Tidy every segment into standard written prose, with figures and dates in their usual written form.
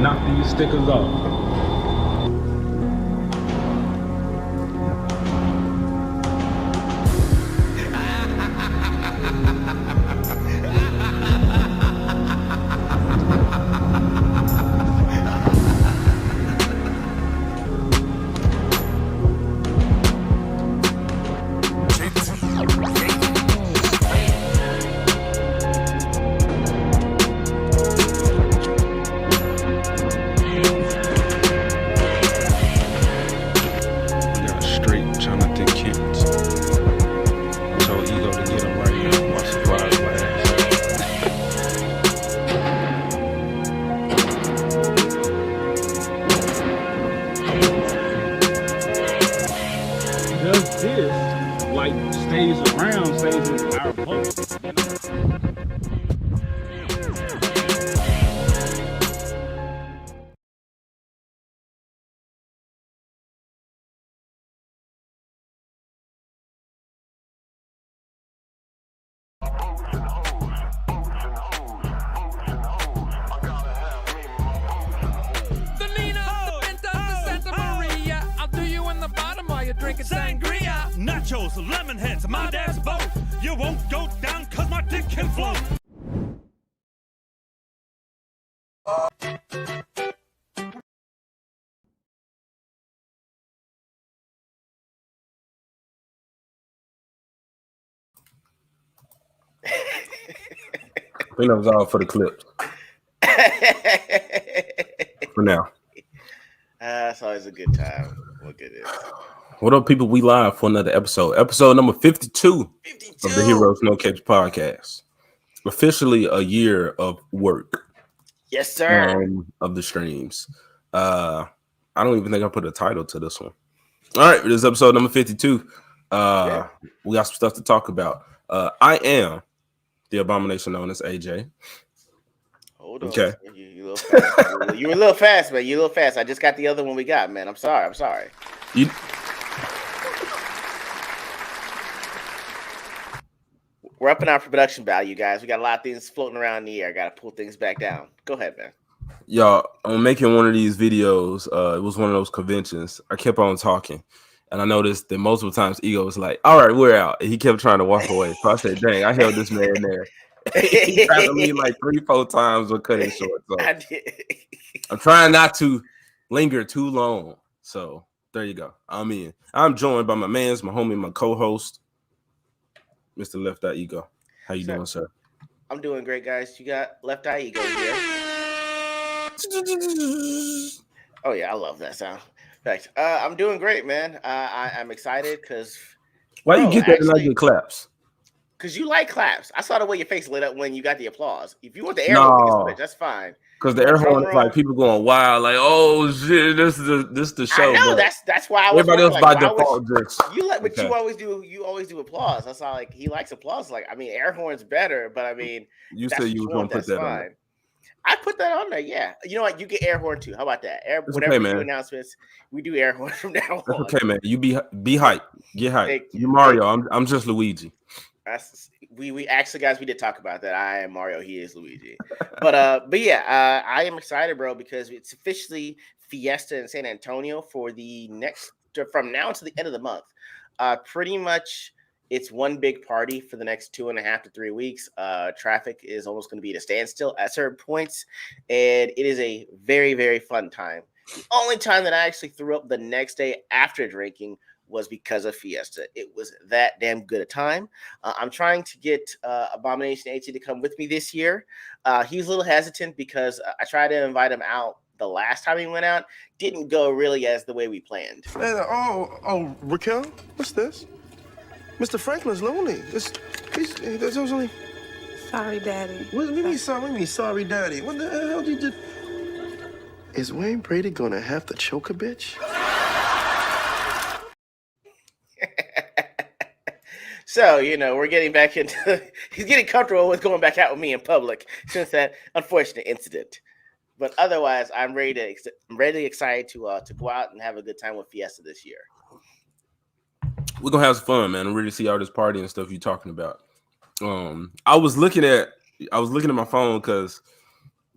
knock these stickers off. Drinking sangria, nachos, lemon heads, my dad's boat. You won't go down cause my dick can float. I think that was all for the clips. For now. It's always a good time. Look at it. What up, people? We live for another episode. Episode number 52 of the Heroes No Capes podcast. Officially a year of work. Yes, sir. Of the streams. I don't even think I put a title to this one. All right, this is episode number 52. We got some stuff to talk about. I am the abomination known as AJ. Hold on. Okay. You a little fast. You were a little fast, man. You a little fast. I just got the other one we got, man. I'm sorry. We're upping our production value, guys. We got a lot of things floating around in the air. Got to pull things back down. Go ahead, man. Y'all, I'm making one of these videos. It was one of those conventions. I kept on talking, and I noticed that multiple times Ego was like, "All right, we're out." And he kept trying to walk away. So I said, "Dang, I held this man there." He tried to leave like 3-4 times or cut it short. So I did. I'm trying not to linger too long. So there you go. I'm joined by my homie, my co-host, Mr. Left Eye Ego. How you doing, sir? I'm doing great, guys. You got Left Eye Ego here. Oh yeah, I love that sound. Thanks. I'm doing great, man. I'm excited because. Why you get that and not get claps? Because you like claps. I saw the way your face lit up when you got the applause. If you want the air horn, that's fine. Because the air horn is like people going wild, like, oh shit, this is the show. I know that's why I was everybody else like, by default just you always do applause. I saw like he likes applause. Like, I mean, air horn's better, but I mean, you said you were gonna put that on there. I put that on there, yeah. You know what? You get air horn too. How about that? Whenever okay, we do announcements, we do air horn from now on. That's okay, man. You be hype. Get hype. You Mario. I'm just Luigi. We actually, guys, we did talk about that. I am Mario. He is Luigi. But yeah, I am excited, bro, because it's officially Fiesta in San Antonio for from now to the end of the month. Pretty much, it's one big party for the next 2.5 to 3 weeks. Traffic is almost going to be at a standstill at certain points, and it is a very, very fun time. The only time that I actually threw up the next day after drinking was because of Fiesta. It was that damn good a time. I'm trying to get Abomination AT to come with me this year. He was a little hesitant because I tried to invite him out the last time he went out. Didn't go really as the way we planned. Oh, Raquel, what's this? Mr. Franklin's lonely. There's only... Sorry, Daddy. What do you mean, sorry, Daddy? What the hell did you... Is Wayne Brady gonna have to choke a bitch? So, we're getting back into... He's getting comfortable with going back out with me in public since that unfortunate incident. But otherwise, I'm really excited to go out and have a good time with Fiesta this year. We're gonna have some fun, man. I'm ready to see all this party and stuff you're talking about. I was looking at my phone because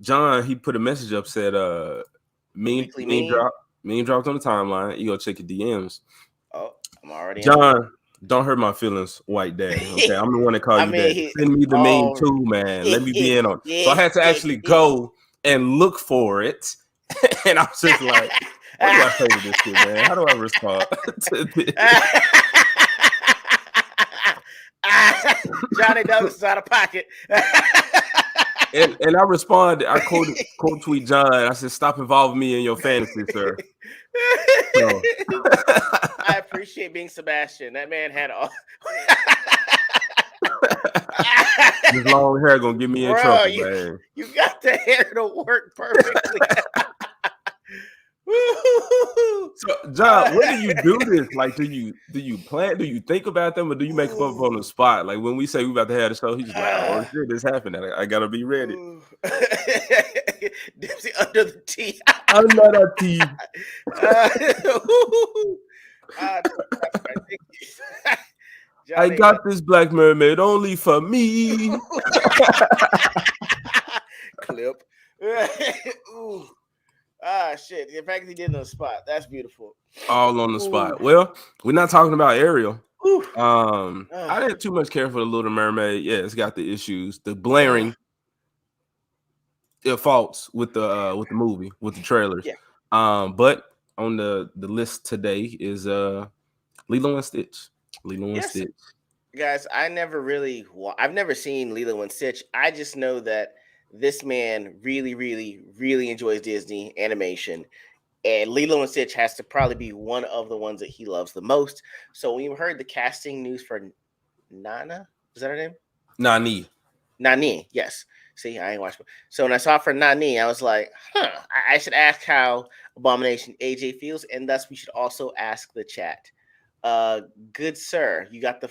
John, he put a message up, said, mean Weekly mean meme. drop, mean dropped on the timeline. You go check your DMs. Oh, I'm already in. John, don't hurt my feelings, white daddy. Okay, I'm the one that call I you mean, daddy. Send me the meme too, man. Let me be in on it. So I had to actually go and look for it. And I was just like, what do I say to this kid, man? How do I respond to this? Johnny Douglas is out of pocket. And I responded, I quote tweet John. I said, stop involving me in your fantasy, sir. So. I appreciate being Sebastian. That man had all this long hair gonna get me in trouble, man. You got the hair to work perfectly. So, John, when do you do this? Like, do you plan? Do you think about them, or do you make them up on the spot? Like when we say we about to have the show, he's like, "Oh shit, this happening. I gotta be ready." Dipsy under the teeth. Under the teeth. I got this black mermaid only for me. Clip. Ooh. Ah, shit. In fact, he did it on the spot. That's beautiful. All on the spot. Well, we're not talking about Ariel. I didn't too much care for the Little Mermaid. Yeah, it's got the issues, the blaring faults with the movie, with the trailers. Yeah. But on the list today is Lilo and Stitch. Lilo and Stitch. Guys, I've never seen Lilo and Stitch. I just know that this man really, really, really enjoys Disney animation, and Lilo and Stitch has to probably be one of the ones that he loves the most. So when you heard the casting news for Nana, is that her name? Nani, yes. See, I ain't watched. So when I saw it for Nani, I was like, I should ask how Abomination AJ feels, and thus we should also ask the chat. Good sir, you got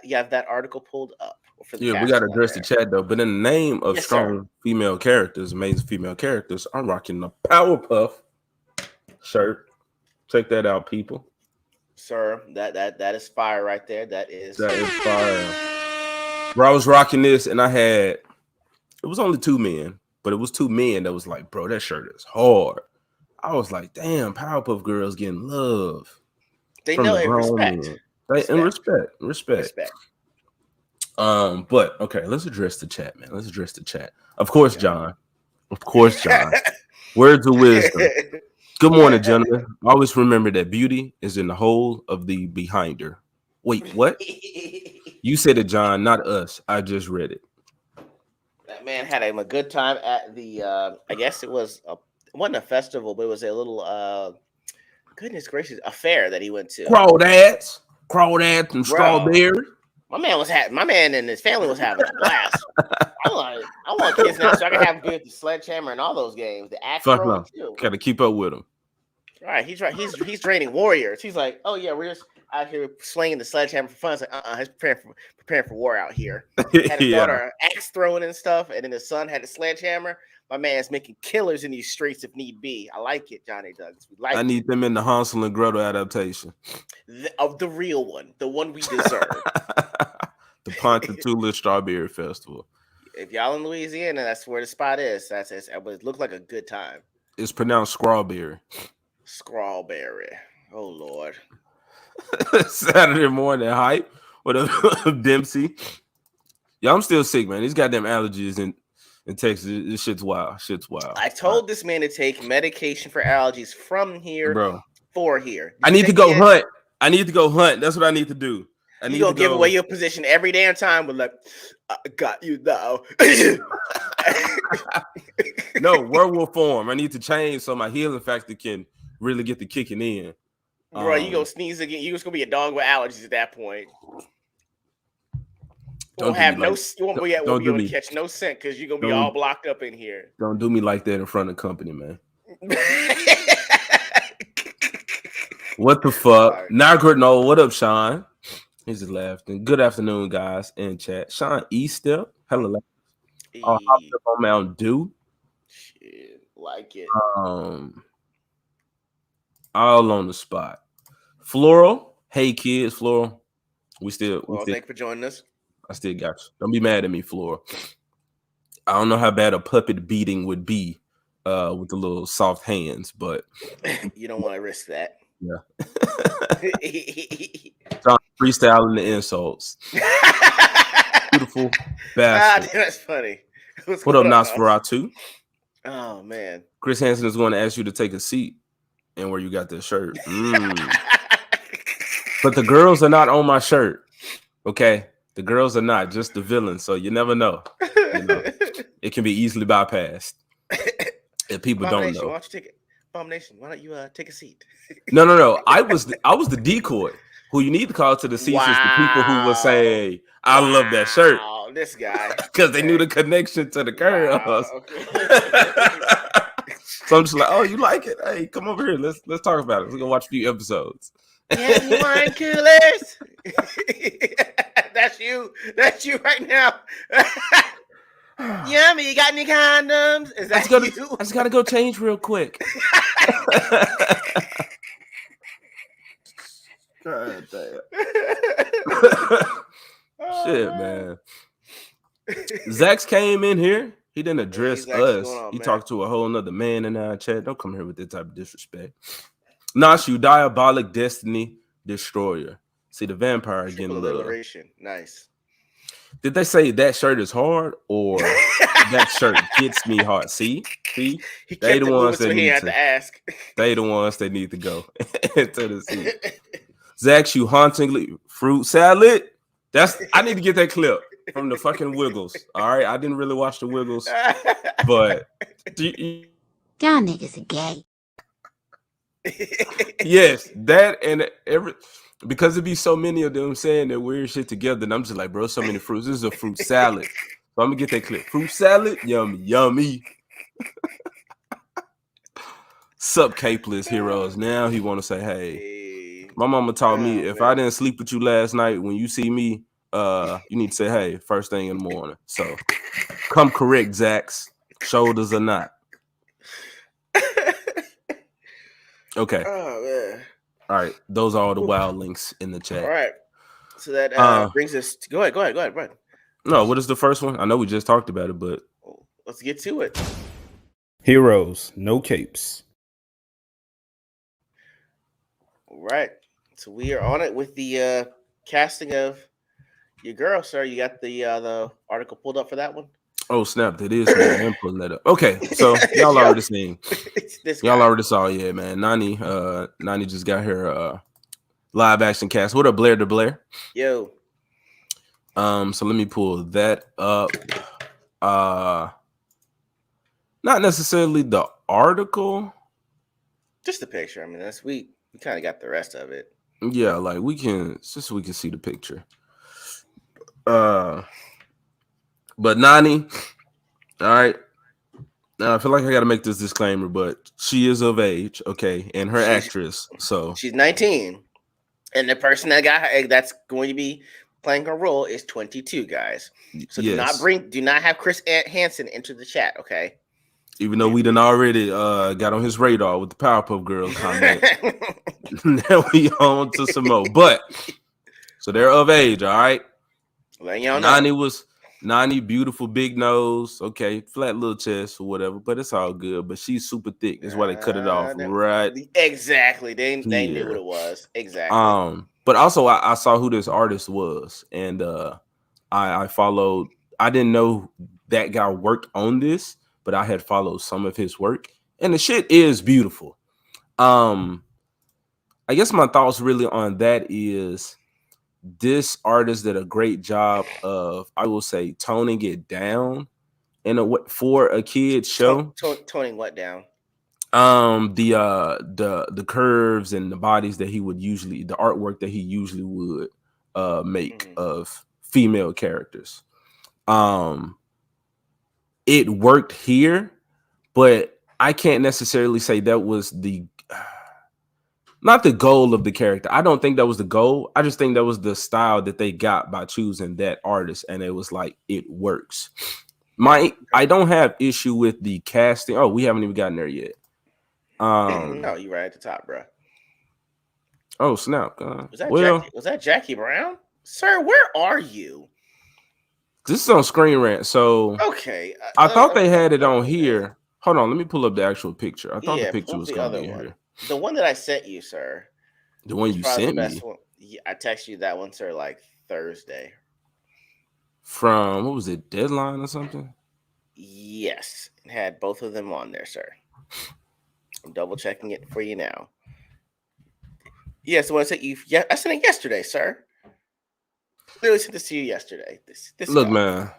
you have that article pulled up. We got to address the chat though. But in the name of strong female characters, amazing female characters, I'm rocking the Powerpuff shirt. Check that out, people. Sir, that is fire right there. That is fire. Bro, I was rocking this, and it was only two men, but it was two men that was like, bro, that shirt is hard. I was like, damn, Powerpuff Girls getting love. They know it. Respect. But okay, let's address the chat, man. Let's address the chat. Of course, John. Words of wisdom. Good morning, gentlemen. Always remember that beauty is in the whole of the behinder. Wait, what? You said it, John, not us. I just read it. That man had a good time at the I guess it wasn't a festival, but it was a little goodness gracious, a fair that he went to. Crawdads and strawberry. My man and his family was having a blast. I'm like, I want kids now so I can have good the sledgehammer and all those games. The axe throwing too. Gotta keep up with him. All right, he's right. He's training warriors. He's like, oh yeah, we're just out here slinging the sledgehammer for fun. It's like, he's preparing for war out here. Had his daughter axe throwing and stuff, and then his son had a sledgehammer. My man's making killers in these streets if need be. I like it, Johnny Douglas. I need them in the Hansel and Gretel adaptation. Of the real one, the one we deserve. The Ponchatoula Strawberry Festival. If y'all in Louisiana, that's where the spot is. It would look like a good time. It's pronounced Strawberry. Strawberry. Oh Lord. Saturday morning hype. What up, Dempsey? Yeah, I'm still sick, man. These goddamn allergies in Texas, this shit's wild. I told this man to take medication for allergies from here, bro. For here. I need to go hunt. That's what I need to do. You gonna give away your position every damn time with like, I got you now. No, werewolf form. I need to change so my healing factor can really get the kicking in. Bro, you gonna sneeze again. You just gonna be a dog with allergies at that point. You won't be able to catch no scent because you're gonna be all blocked up in here. Don't do me like that in front of company, man. What the fuck? No, what up, Sean? He's just laughing. Good afternoon, guys, in chat. Sean E-Step. Hello. Hopped up on Mountain Dew. Shit, like it. All on the spot. Floral. Hey, kids. Floral. We still. Thank you for joining us. I still got you. Don't be mad at me, Floral. I don't know how bad a puppet beating would be with the little soft hands, but You don't want to risk that. yeah. John freestyling the insults. Beautiful bastard. That's funny. What's What up, going on? Nosferatu? Oh man. Chris Hansen is going to ask you to take a seat and where you got this shirt. But the girls are not on my shirt. Okay. The girls are not, just the villains. So you never know. You know, it can be easily bypassed if people don't know. Why don't you take it? Abomination, why don't you take a seat? No. I was the decoy. Who you need to call to the seats is the people who will say, I love that shirt. This guy. Because they knew the connection to the girls. Wow, okay. So I'm just like, oh, you like it? Hey, come over here. Let's talk about it. Let's go watch a few episodes. Yeah, you wine coolers. That's you. That's you right now. Yummy, you got any condoms? Is that you? I just gotta go change real quick. God damn. Shit, man. Zax came in here. He didn't address us. He talked to a whole nother man in our chat. Don't come here with that type of disrespect. Nash, you diabolic destiny destroyer. See the vampire again. Alliteration. Nice. Did they say that shirt is hard or that shirt gets me hard? See, they the ones that need to ask. They the ones that need to go into the seat. Zax, you hauntingly fruit salad. I need to get that clip from the fucking Wiggles. All right, I didn't really watch the Wiggles, but y'all niggas are gay. Yes, that and because it'd be so many of them saying that weird shit together, and I'm just like, bro, so many fruits. This is a fruit salad. So I'm gonna get that clip. Fruit salad, yummy. Sup, capeless heroes. Now he want to say, hey, my mama taught me if I didn't sleep with you last night, when you see me, you need to say, hey, first thing in the morning. So come correct, Zax. Shoulders or not. Okay. Oh man. All right. Those are all the wild links in the chat. All right. So that brings us to, go ahead. No, what is the first one? I know we just talked about it, but let's get to it. Heroes, no capes. All right. So we are on it with the casting of your girl, sir. You got the article pulled up for that one? Oh, snap. That is me. I'm pulling that up. Okay. So y'all already seen. Y'all already saw, yeah, man. Nani just got her live action cast. What up, Blair to Blair? Yo. So let me pull that up. Not necessarily the article. Just the picture. I mean, that's we kind of got the rest of it. Yeah, like we can see the picture. But Nani, all right. Now I feel like I got to make this disclaimer, but she is of age, okay, and her actress. So she's 19, and the person that's going to be playing her role is 22, guys. So yes. do not have Chris Hansen enter the chat, okay? Even though we done already got on his radar with the Powerpuff Girls comment. Now we on to some more. But so they're of age, all right. Nani, beautiful, big nose, okay, flat little chest or whatever, but it's all good. But she's super thick. That's why they cut it off, right? Exactly. They knew what it was. Exactly. But also I saw who this artist was, and I followed. I didn't know that guy worked on this, but I had followed some of his work, and the shit is beautiful. I guess my thoughts really on that is this artist did a great job of, I will say, toning it down for a kid's show. Toning what down? The curves and the bodies that he would usually, the artwork that he usually would make of female characters. It worked here, but I can't necessarily say that was not the goal of the character. I don't think that was the goal. I just think that was the style that they got by choosing that artist, and it was like, it works. I don't have issue with the casting. Oh, we haven't even gotten there yet. No, you right at the top, bro. Oh, snap. Was that Jackie Brown? Sir, where are you? This is on Screen Rant. So Okay. I thought they had it on here. Hold on, let me pull up the actual picture. I thought the picture pull was the going to other be in one. here. The one that I sent you, sir. The one you probably sent the best me one. Yeah, I texted you that one, sir, like Thursday. from, what was it, Deadline or something? Yes, it had both of them on there, sir. I'm double checking it for you now. Yes, the one I sent you. Yeah, I sent it yesterday, sir. Literally sent this to you yesterday. This Look, guy.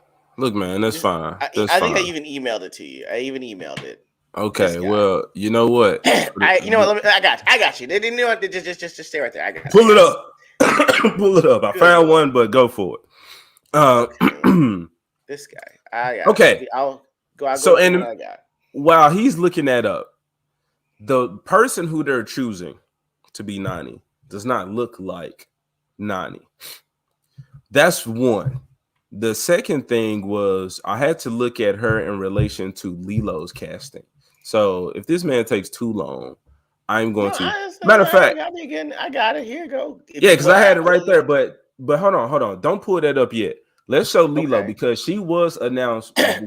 man, that's fine. That's I think I fine. even emailed it to you. I even emailed it. Okay, well, you know what? You know what? I got you. They didn't know. Just stay right there. I got. Pull it up. Pull it up. I Good found Lord. one, but go for it. Okay. This guy. I got. Okay. I'll go So, with the and one I got. while he's looking that up, the person who they're choosing to be Nani does not look like Nani. That's one. The second thing was I had to look at her in relation to Lilo's casting. So if this man takes too long, I'm going to. Matter of fact, I got it. Here you go. yeah, because I had it right there. But hold on. Don't pull that up yet. Let's show Lilo because she was announced back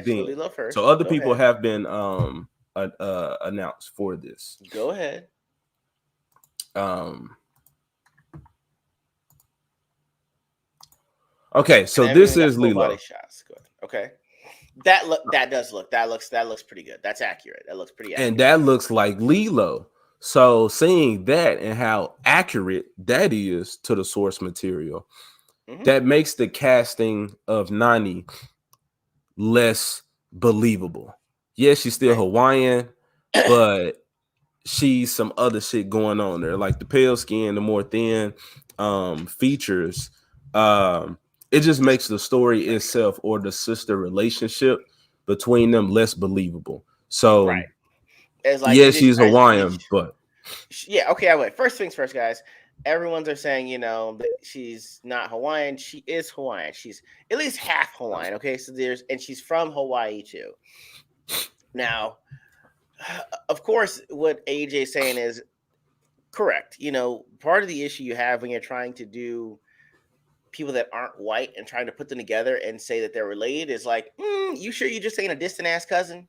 then. Lilo first. So other people have been announced for this. Go ahead. Okay, so this is Lilo. Body shots. Good. Okay. That looks pretty good. That's accurate. That looks pretty accurate. And that looks like Lilo. So seeing that and how accurate that is to the source material, that makes the casting of Nani less believable. Yes, she's still Hawaiian, but she's some other shit going on there, like the pale skin, the more thin features. It just makes the story itself or the sister relationship between them less believable. So, yeah, she's Hawaiian, but yeah, okay. I went. First things first, guys. Everyone's are saying, that she's not Hawaiian. She is Hawaiian. She's at least half Hawaiian. Okay, so and she's from Hawaii too. Now, of course, what AJ is saying is correct. Part of the issue you have when you're trying to do people that aren't white and trying to put them together and say that they're related is like, you sure you just ain't a distant ass cousin?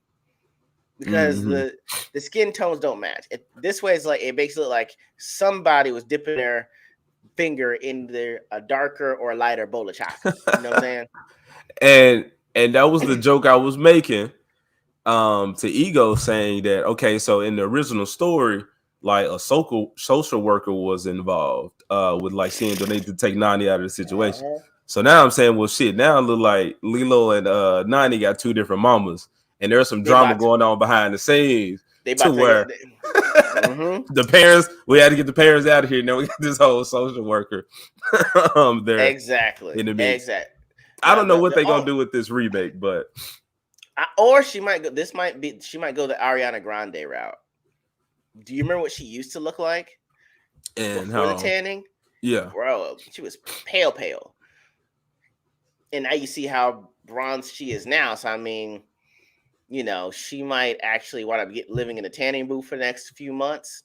Because the skin tones don't match. This way is like it makes it look like somebody was dipping their finger in a darker or a lighter bowl of chocolate. You know what I'm saying? And that was the joke I was making to Ego, saying that okay, so in the original story, like a social worker was involved with like seeing they need to take Nani out of the situation. So now I'm saying, well, shit, now it look like Lilo and Nani got two different mamas. And there's some drama going on behind the scenes to where the parents, we had to get the parents out of here. Now we got this whole social worker there. Exactly. In the mix. Exactly. I don't know what they're going to do with this remake, but. Or she might go, she might go the Ariana Grande route. Do you remember what she used to look like? And before the tanning? Yeah. Bro, she was pale. And now you see how bronze she is now. So, I mean, she might actually want to living in a tanning booth for the next few months.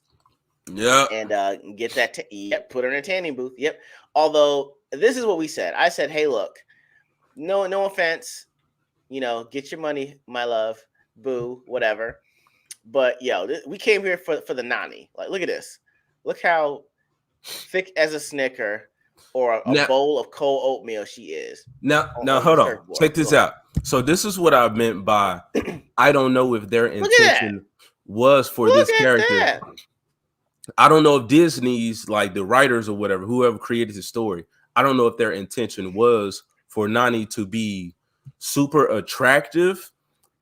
Yeah. And get that. Put her in a tanning booth. Yep. Although this is what we said. I said, hey, look, no offense. Get your money, my love, boo, whatever. But we came here for the Nani. Like, look at this. Look how thick as a Snicker or a bowl of cold oatmeal she is. Now, hold on. Check this out. So this is what I meant by I don't know if their intention was for this character. I don't know if Disney's, like the writers or whatever, whoever created the story, I don't know if their intention was for Nani to be super attractive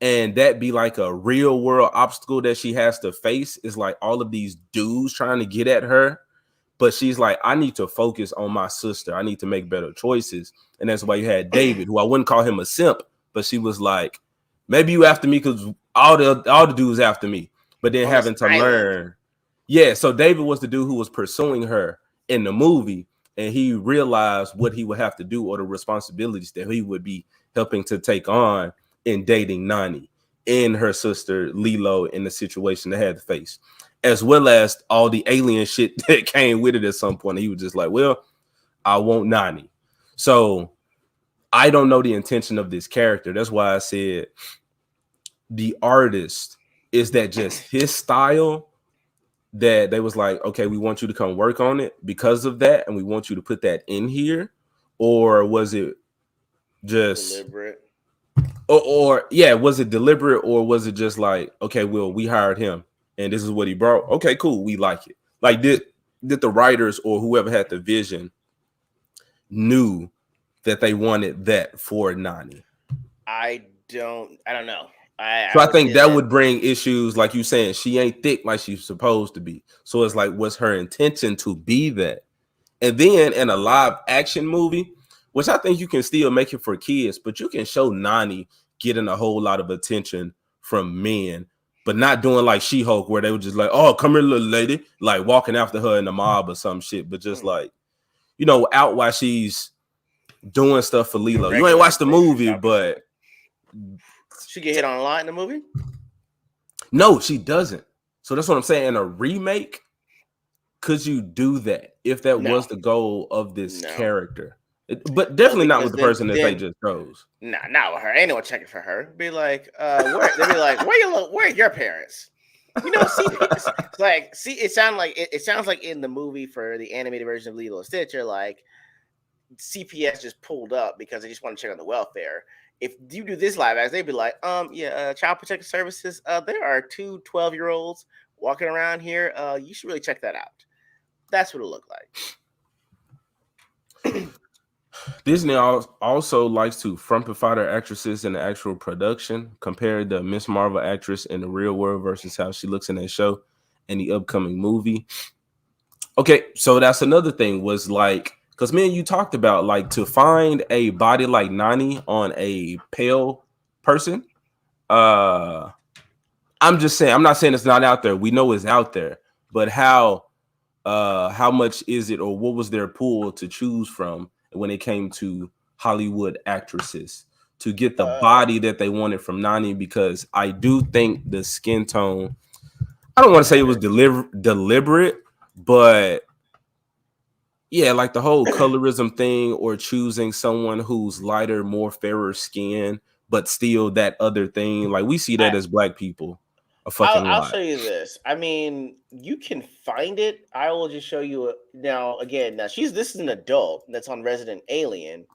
and that be like a real world obstacle that she has to face, is like all of these dudes trying to get at her. But she's like, I need to focus on my sister. I need to make better choices. And that's why you had David, who I wouldn't call him a simp, but she was like, maybe you after me because all the dudes after me. But then having to learn. Yeah, so David was the dude who was pursuing her in the movie, and he realized what he would have to do or the responsibilities that he would be helping to take on in dating Nani and her sister Lilo in the situation they had to face, as well as all the alien shit that came with it at some point. He was just like, well, I want Nani. So I don't know the intention of this character. That's why I said the artist, is that just his style that they was like, okay, we want you to come work on it because of that, and we want you to put that in here, or was it just deliberate? Or yeah, was it deliberate, or was it just like, okay, well, we hired him and this is what he brought? Okay, cool, we like it. Like, did the writers or whoever had the vision knew that they wanted that for Nani? I don't know. So I would think say that would bring issues, like you saying, she ain't thick like she's supposed to be. So it's like, was her intention to be that? And then in a live action movie, which I think you can still make it for kids, but you can show Nani getting a whole lot of attention from men, but not doing like She-Hulk, where they were just like, oh, come here, little lady, like walking after her in the mob or some shit, but just like, you know, out while she's doing stuff for Lilo. You ain't watched the movie, but she get hit on a lot in the movie? No, she doesn't. So that's what I'm saying. In a remake, could you do that if that was the goal of this character? But definitely not with the person that they just chose. Nah, not with her. Ain't no one checking for her. Be like, they'd be like, where are your parents? You know, it sounds like in the movie for the animated version of Lilo and Stitch, you're like, CPS just pulled up because they just want to check on the welfare. If you do this live act, they'd be like, Child Protective Services, there are 2 12-year-olds walking around here. You should really check that out. That's what it'll look like. Disney also likes to frumpify their actresses in the actual production, compare the Miss Marvel actress in the real world versus how she looks in that show in the upcoming movie. Okay, so that's another thing, was like, because me and you talked about, like, to find a body like Nani on a pale person. I'm just saying, I'm not saying it's not out there. We know it's out there, but how much is it, or what was their pool to choose from when it came to Hollywood actresses to get the body that they wanted from Nani? Because I do think the skin tone, I don't want to say it was deliberate, but yeah, like the whole colorism thing, or choosing someone who's lighter, more fairer skin, but still that other thing. Like, we see that as Black people a fucking lot. I'll show you this. I mean, you can find it. I will just show you now. Again, this is an adult that's on Resident Alien,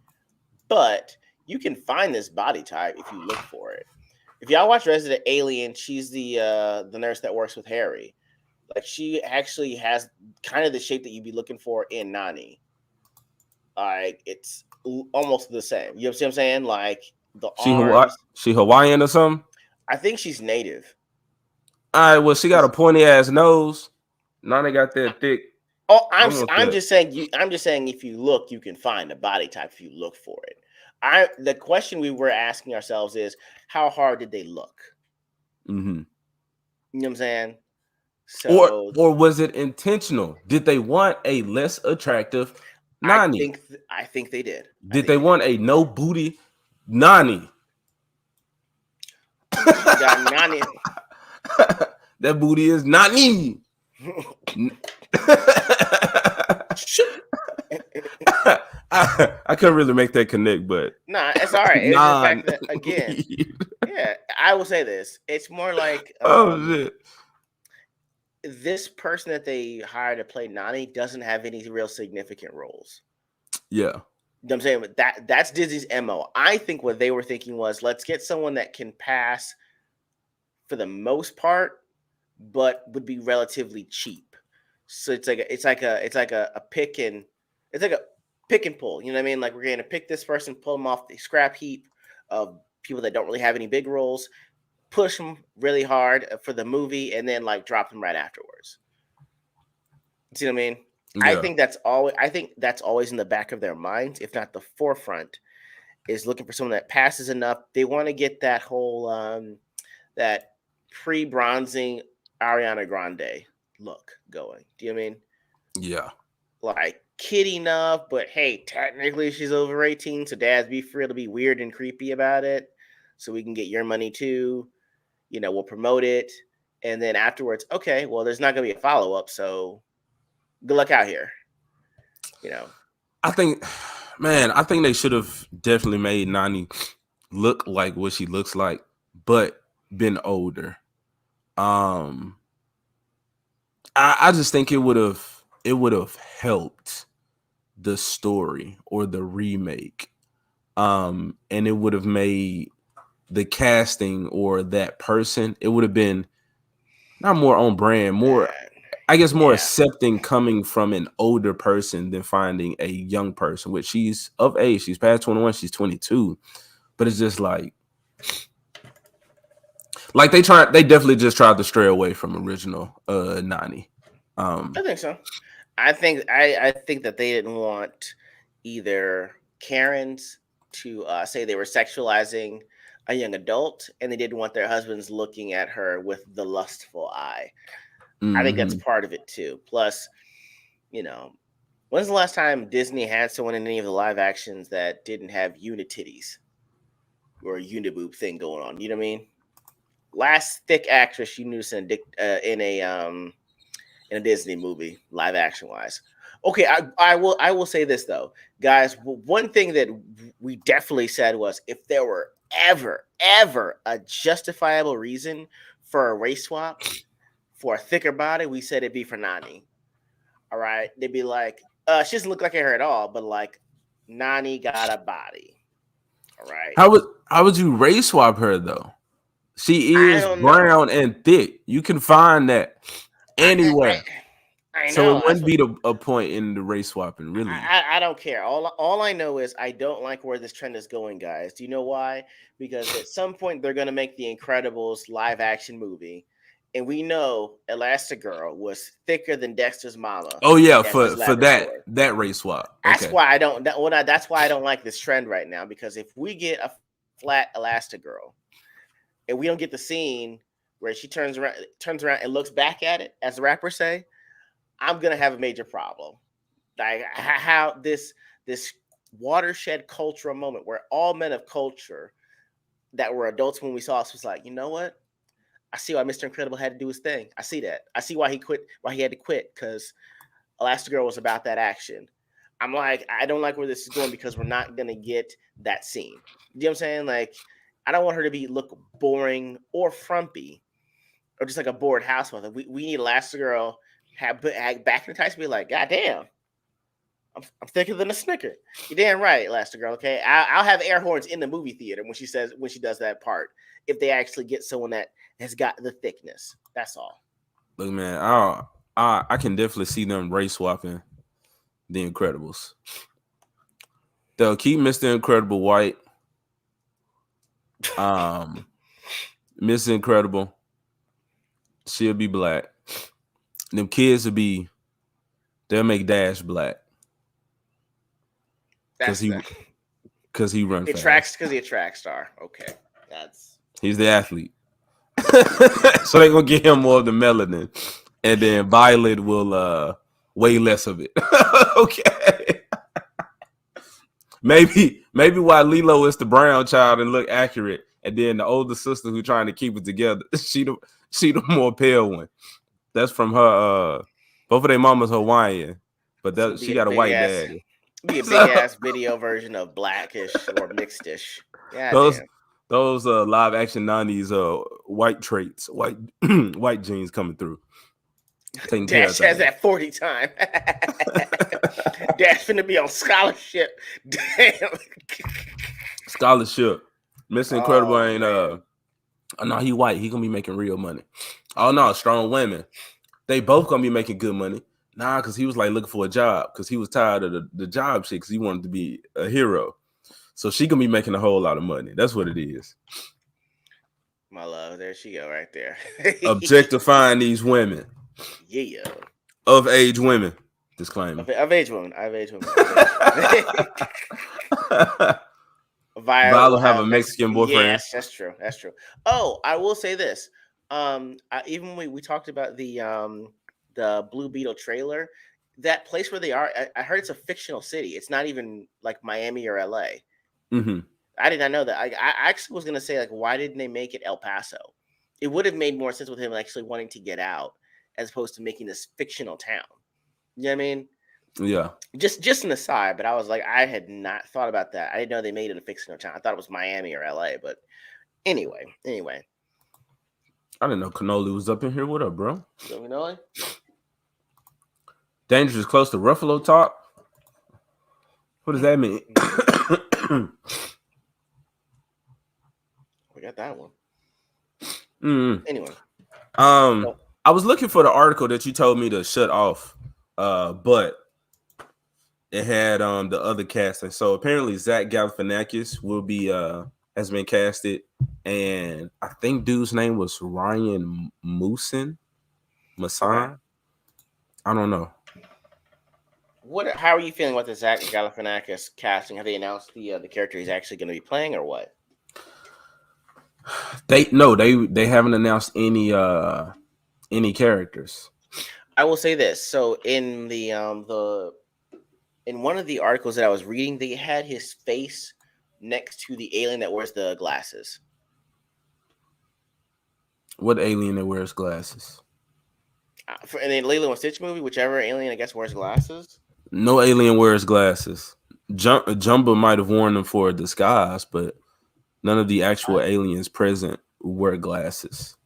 but you can find this body type if you look for it. If y'all watch Resident Alien, she's the nurse that works with Harry. Like, she actually has kind of the shape that you'd be looking for in Nani. Like, it's almost the same. You know what I'm saying? Like, the arms. She Hawaiian or something? I think she's native. All right, well, she got a pointy ass nose. Nani got that thick. Oh, I'm just saying if you look, you can find the body type if you look for it. The question we were asking ourselves is, how hard did they look? Mm-hmm. You know what I'm saying? So, or was it intentional? Did they want a less attractive Nani? I think they did. Did they want a no booty Nani? Got Nani. That booty is Nani. I couldn't really make that connect, but nah, it's all right. It's the fact that, again, yeah, I will say this. It's more like shit. This person that they hired to play Nani doesn't have any real significant roles. Yeah. You know what I'm saying? But that's Disney's MO. I think what they were thinking was, let's get someone that can pass for the most part, but would be relatively cheap. So it's like a pick and pull. You know what I mean? Like, we're going to pick this person, pull them off the scrap heap of people that don't really have any big roles, push them really hard for the movie, and then like drop them right afterwards. See what I mean? Yeah. I think that's always in the back of their minds, if not the forefront, is looking for someone that passes enough. They want to get that whole that pre-bronzing Ariana Grande look going. Do you know what I mean? Yeah. Like, kid enough, but hey, technically she's over 18, so dads, be free to be weird and creepy about it, so we can get your money too. You know, we'll promote it, and then afterwards, okay, well, there's not going to be a follow-up, so good luck out here. You know, I think, Man, I think they should have definitely made Nani look like what she looks like, but been older. Um, I just think it would have helped the story or the remake. And it would have made the casting or that person, it would have been not more on brand, more, I guess, more accepting coming from an older person than finding a young person, which she's of age. She's past 21, she's 22. But it's just like they definitely just tried to stray away from original Nani. I think so. I think that they didn't want either Karens to say they were sexualizing a young adult, and they didn't want their husbands looking at her with the lustful eye. I think that's Mhm. part of it too. Plus, when's the last time Disney had someone in any of the live actions that didn't have unititties or a uniboob thing going on? You know what I mean? Last thick actress you knew in a Disney movie, live action wise. Okay, I will say this though, guys. One thing that we definitely said was if there were ever a justifiable reason for a race swap for a thicker body, we said it'd be for Nani. All right, they'd be like, she doesn't look like her at all, but like Nani got a body. All right, How would you race swap her though? She I is don't know. brown and thick. You can find that I I, anywhere. I So know it that's wouldn't what be a point in the race swapping, really. I don't care. All I know is I don't like where this trend is going, guys. Do you know why? Because at some point they're gonna make the Incredibles live action movie, and we know Elastigirl was thicker than Dexter's mama Oh in yeah, Dexter's for that laboratory. that race swap. That's Okay. why I don't. That's why I don't like this trend right now. Because if we get a flat Elastigirl, and we don't get the scene where she turns around and looks back at it, as the rappers say, I'm gonna have a major problem. Like how this watershed cultural moment where all men of culture that were adults when we saw us was like, you know what? I see why Mr. Incredible had to do his thing. I see that. I see why he quit. Why he had to quit because Elastigirl was about that action. I'm like, I don't like where this is going because we're not gonna get that scene. You know what I'm saying? Like, I don't want her to look boring or frumpy or just like a bored house mother. We need Elastigirl have back in the tights be like, God damn, I'm thicker than a Snicker. You're damn right, Elastigirl. Okay, I'll have air horns in the movie theater when she does that part. If they actually get someone that has got the thickness, that's all. Look, man, I can definitely see them race swapping the Incredibles. They'll keep Mr. Incredible white. Um, Miss Incredible, she'll be black. Them kids they'll make Dash black because That's he the because he run it tracks fast. because he a track star. Okay, that's He's the athlete. So they're gonna give him more of the melanin. And then Violet will weigh less of it. Okay. Maybe why Lilo is the brown child and look accurate, and then the older sister who trying to keep it together, she the more pale one. That's from her. Both of their mamas Hawaiian, but this will she be a got a big white ass daddy. So video version of Blackish or Mixedish. Yeah, those damn. those live action 90s white traits, white white genes coming through, taking care of Dash has things. that 40 time. Dash finna be on scholarship. Damn. Scholarship. Mr. Incredible Oh ain't man. oh, no, he white. He gonna be making real money. Oh no, strong women. They both gonna be making good money. Nah, because he was like looking for a job because he was tired of the job shit because he wanted to be a hero. So she gonna be making a whole lot of money. That's what it is. My love, there she go right there. Objectifying these women, Yeah. of age women. Disclaimer. Of age woman. Of age woman. Of age woman. Violet will Violet have a have Mexican boyfriend. Yes, that's true. That's true. Oh, I will say this. Even when we talked about the Blue Beetle trailer, that place where they are, I heard it's a fictional city. It's not even like Miami or LA. Mm-hmm. I did not know that. I actually was gonna say like, why didn't they make it El Paso? It would have made more sense with him actually wanting to get out as opposed to making this fictional town. You know what I mean? Yeah. Just an aside, but I was like, I had not thought about that. I didn't know they made it a fictional town. I thought it was Miami or LA, but anyway. I didn't know Cannoli was up in here. What up, bro? So, you know, Dangerous close to Ruffalo Top. What does that mean? we got that one. Anyway, I was looking for the article that you told me to shut off, but it had the other casting. So apparently Zach Galifianakis will be has been casted, and I think dude's name was Ryan Mason. Okay. I don't know. How are you feeling about the Zach Galifianakis casting? Have they announced the character he's actually going to be playing, or what? They haven't announced any characters. I will say this. So in the in one of the articles that I was reading, they had his face next to the alien that wears the glasses. What alien that wears glasses? In the Lilo and Stitch movie, whichever alien I guess wears glasses. No alien wears glasses. Jumbo might have worn them for a disguise, but none of the actual aliens present wear glasses.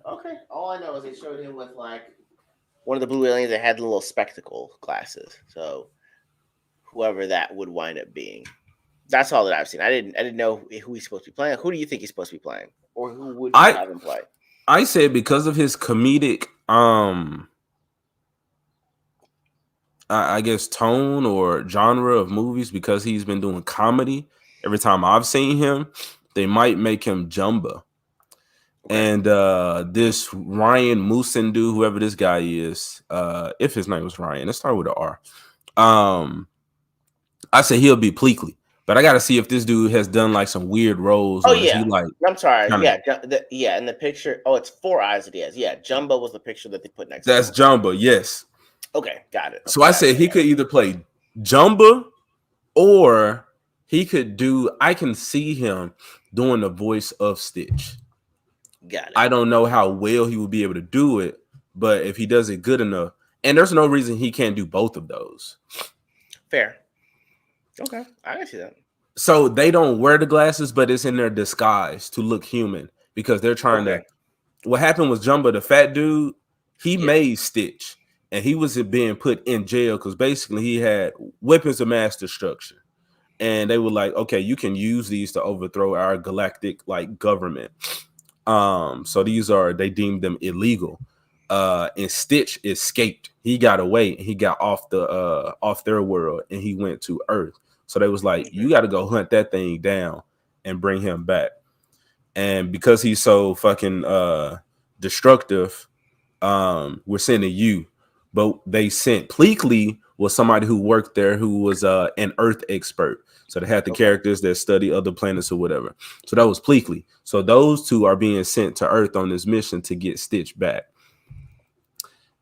Okay. All I know is they showed him with like one of the blue aliens that had the little spectacle glasses. So whoever that would wind up being, that's all that I've seen. I didn't know who he's supposed to be playing. Who do you think he's supposed to be playing, or who would you have him play? I said because of his comedic, I guess tone or genre of movies, because he's been doing comedy every time I've seen him, they might make him Jumbo. Okay. And this Ryan Moosen dude, whoever this guy is, if his name was Ryan, it started with an R. I said he'll be Pleakley, but I got to see if this dude has done like some weird roles. Oh yeah, I'm sorry. Yeah, in the picture. Oh, it's 4 eyes that he has. Yeah, Jumbo was the picture that they put next. That's to Jumbo. Yes. Okay, got it. So I said he could either play Jumbo or he could do. I can see him doing the voice of Stitch. Got it. I don't know how well he would be able to do it, but if he does it good enough, and there's no reason he can't do both of those. Fair. Okay, I can see that. So they don't wear the glasses, but it's in their disguise to look human because they're trying to. What happened was Jumbo, the fat dude, he made Stitch, and he was being put in jail because basically he had weapons of mass destruction, and they were like, "Okay, you can use these to overthrow our galactic like government." So they deemed them illegal. And Stitch escaped. He got away and he got off their world and he went to Earth. So they was like, you got to go hunt that thing down and bring him back. And because he's so fucking destructive, we're sending you. But they sent Pleakley was somebody who worked there who was an Earth expert. So they had the characters that study other planets or whatever. So that was Pleakley. So those two are being sent to Earth on this mission to get Stitch back.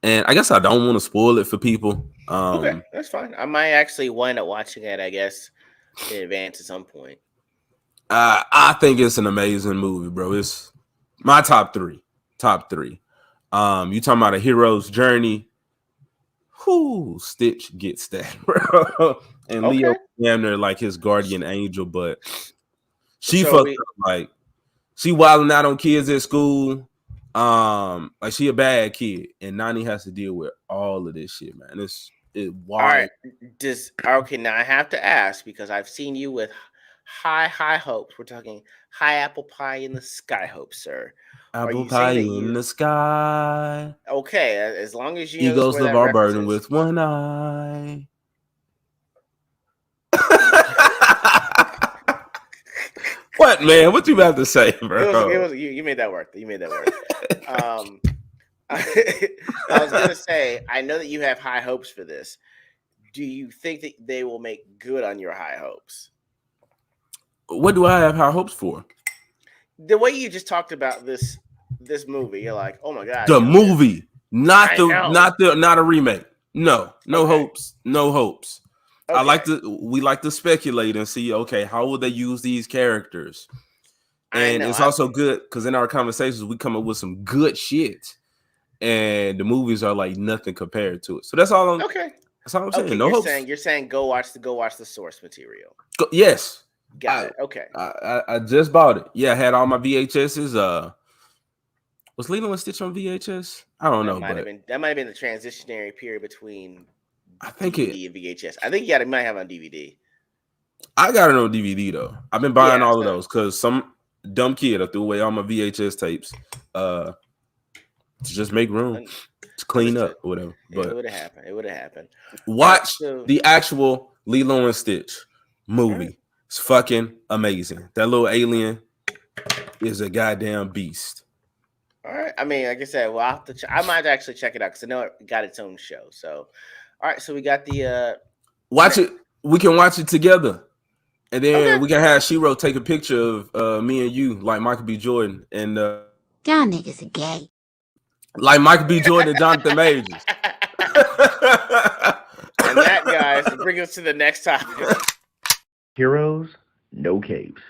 And I guess I don't want to spoil it for people. Okay, that's fine. I might actually wind up watching it, I guess, in advance at some point. I think it's an amazing movie, bro. It's my top three. You talking about a hero's journey? Whoo, Stitch gets that, bro. And Leo damn near like his guardian angel, but she fucked up. Like she wilding out on kids at school. Like she a bad kid, and Nani has to deal with all of this shit, man. It's wild. All right. Now I have to ask because I've seen you with high hopes. We're talking high apple pie in the sky hopes, sir. Apple pie in the sky. Okay, as long as you Eagles live our burden with one eye. What, man? What you about to say, bro? You made that work. I was gonna say, I know that you have high hopes for this. Do you think that they will make good on your high hopes? What do I have high hopes for? The way you just talked about this movie, you're like, oh my god, the movie, not a remake. No hopes, no hopes. Okay. We like to speculate and see, okay, how will they use these characters? And it's also good because in our conversations we come up with some good shit, and the movies are like nothing compared to it. So that's all. That's all I'm saying. Okay, No hopes. you're saying go watch the source material. Yes. Got it. Okay. I just bought it. Yeah, I had all my VHSs. Was Lilo and Stitch on VHS? I don't know, but that might have been the transitionary period between I think DVD and VHS. I think might have on DVD. I got it on DVD though. I've been buying all of those because some dumb kid I threw away all my VHS tapes to just make room to clean up or whatever. But it would have happened. Watch the actual Lilo and Stitch movie. Right. It's fucking amazing. That little alien is a goddamn beast. All right. I mean, like I said, well, I might actually check it out because I know it got its own show. So, all right. So we got the watch it. We can watch it together, and then we can have Shiro take a picture of me and you, like Michael B. Jordan, and y'all niggas are gay, like Michael B. Jordan and Jonathan Majors. And that, guys, brings us to the next topic. Heroes, no capes.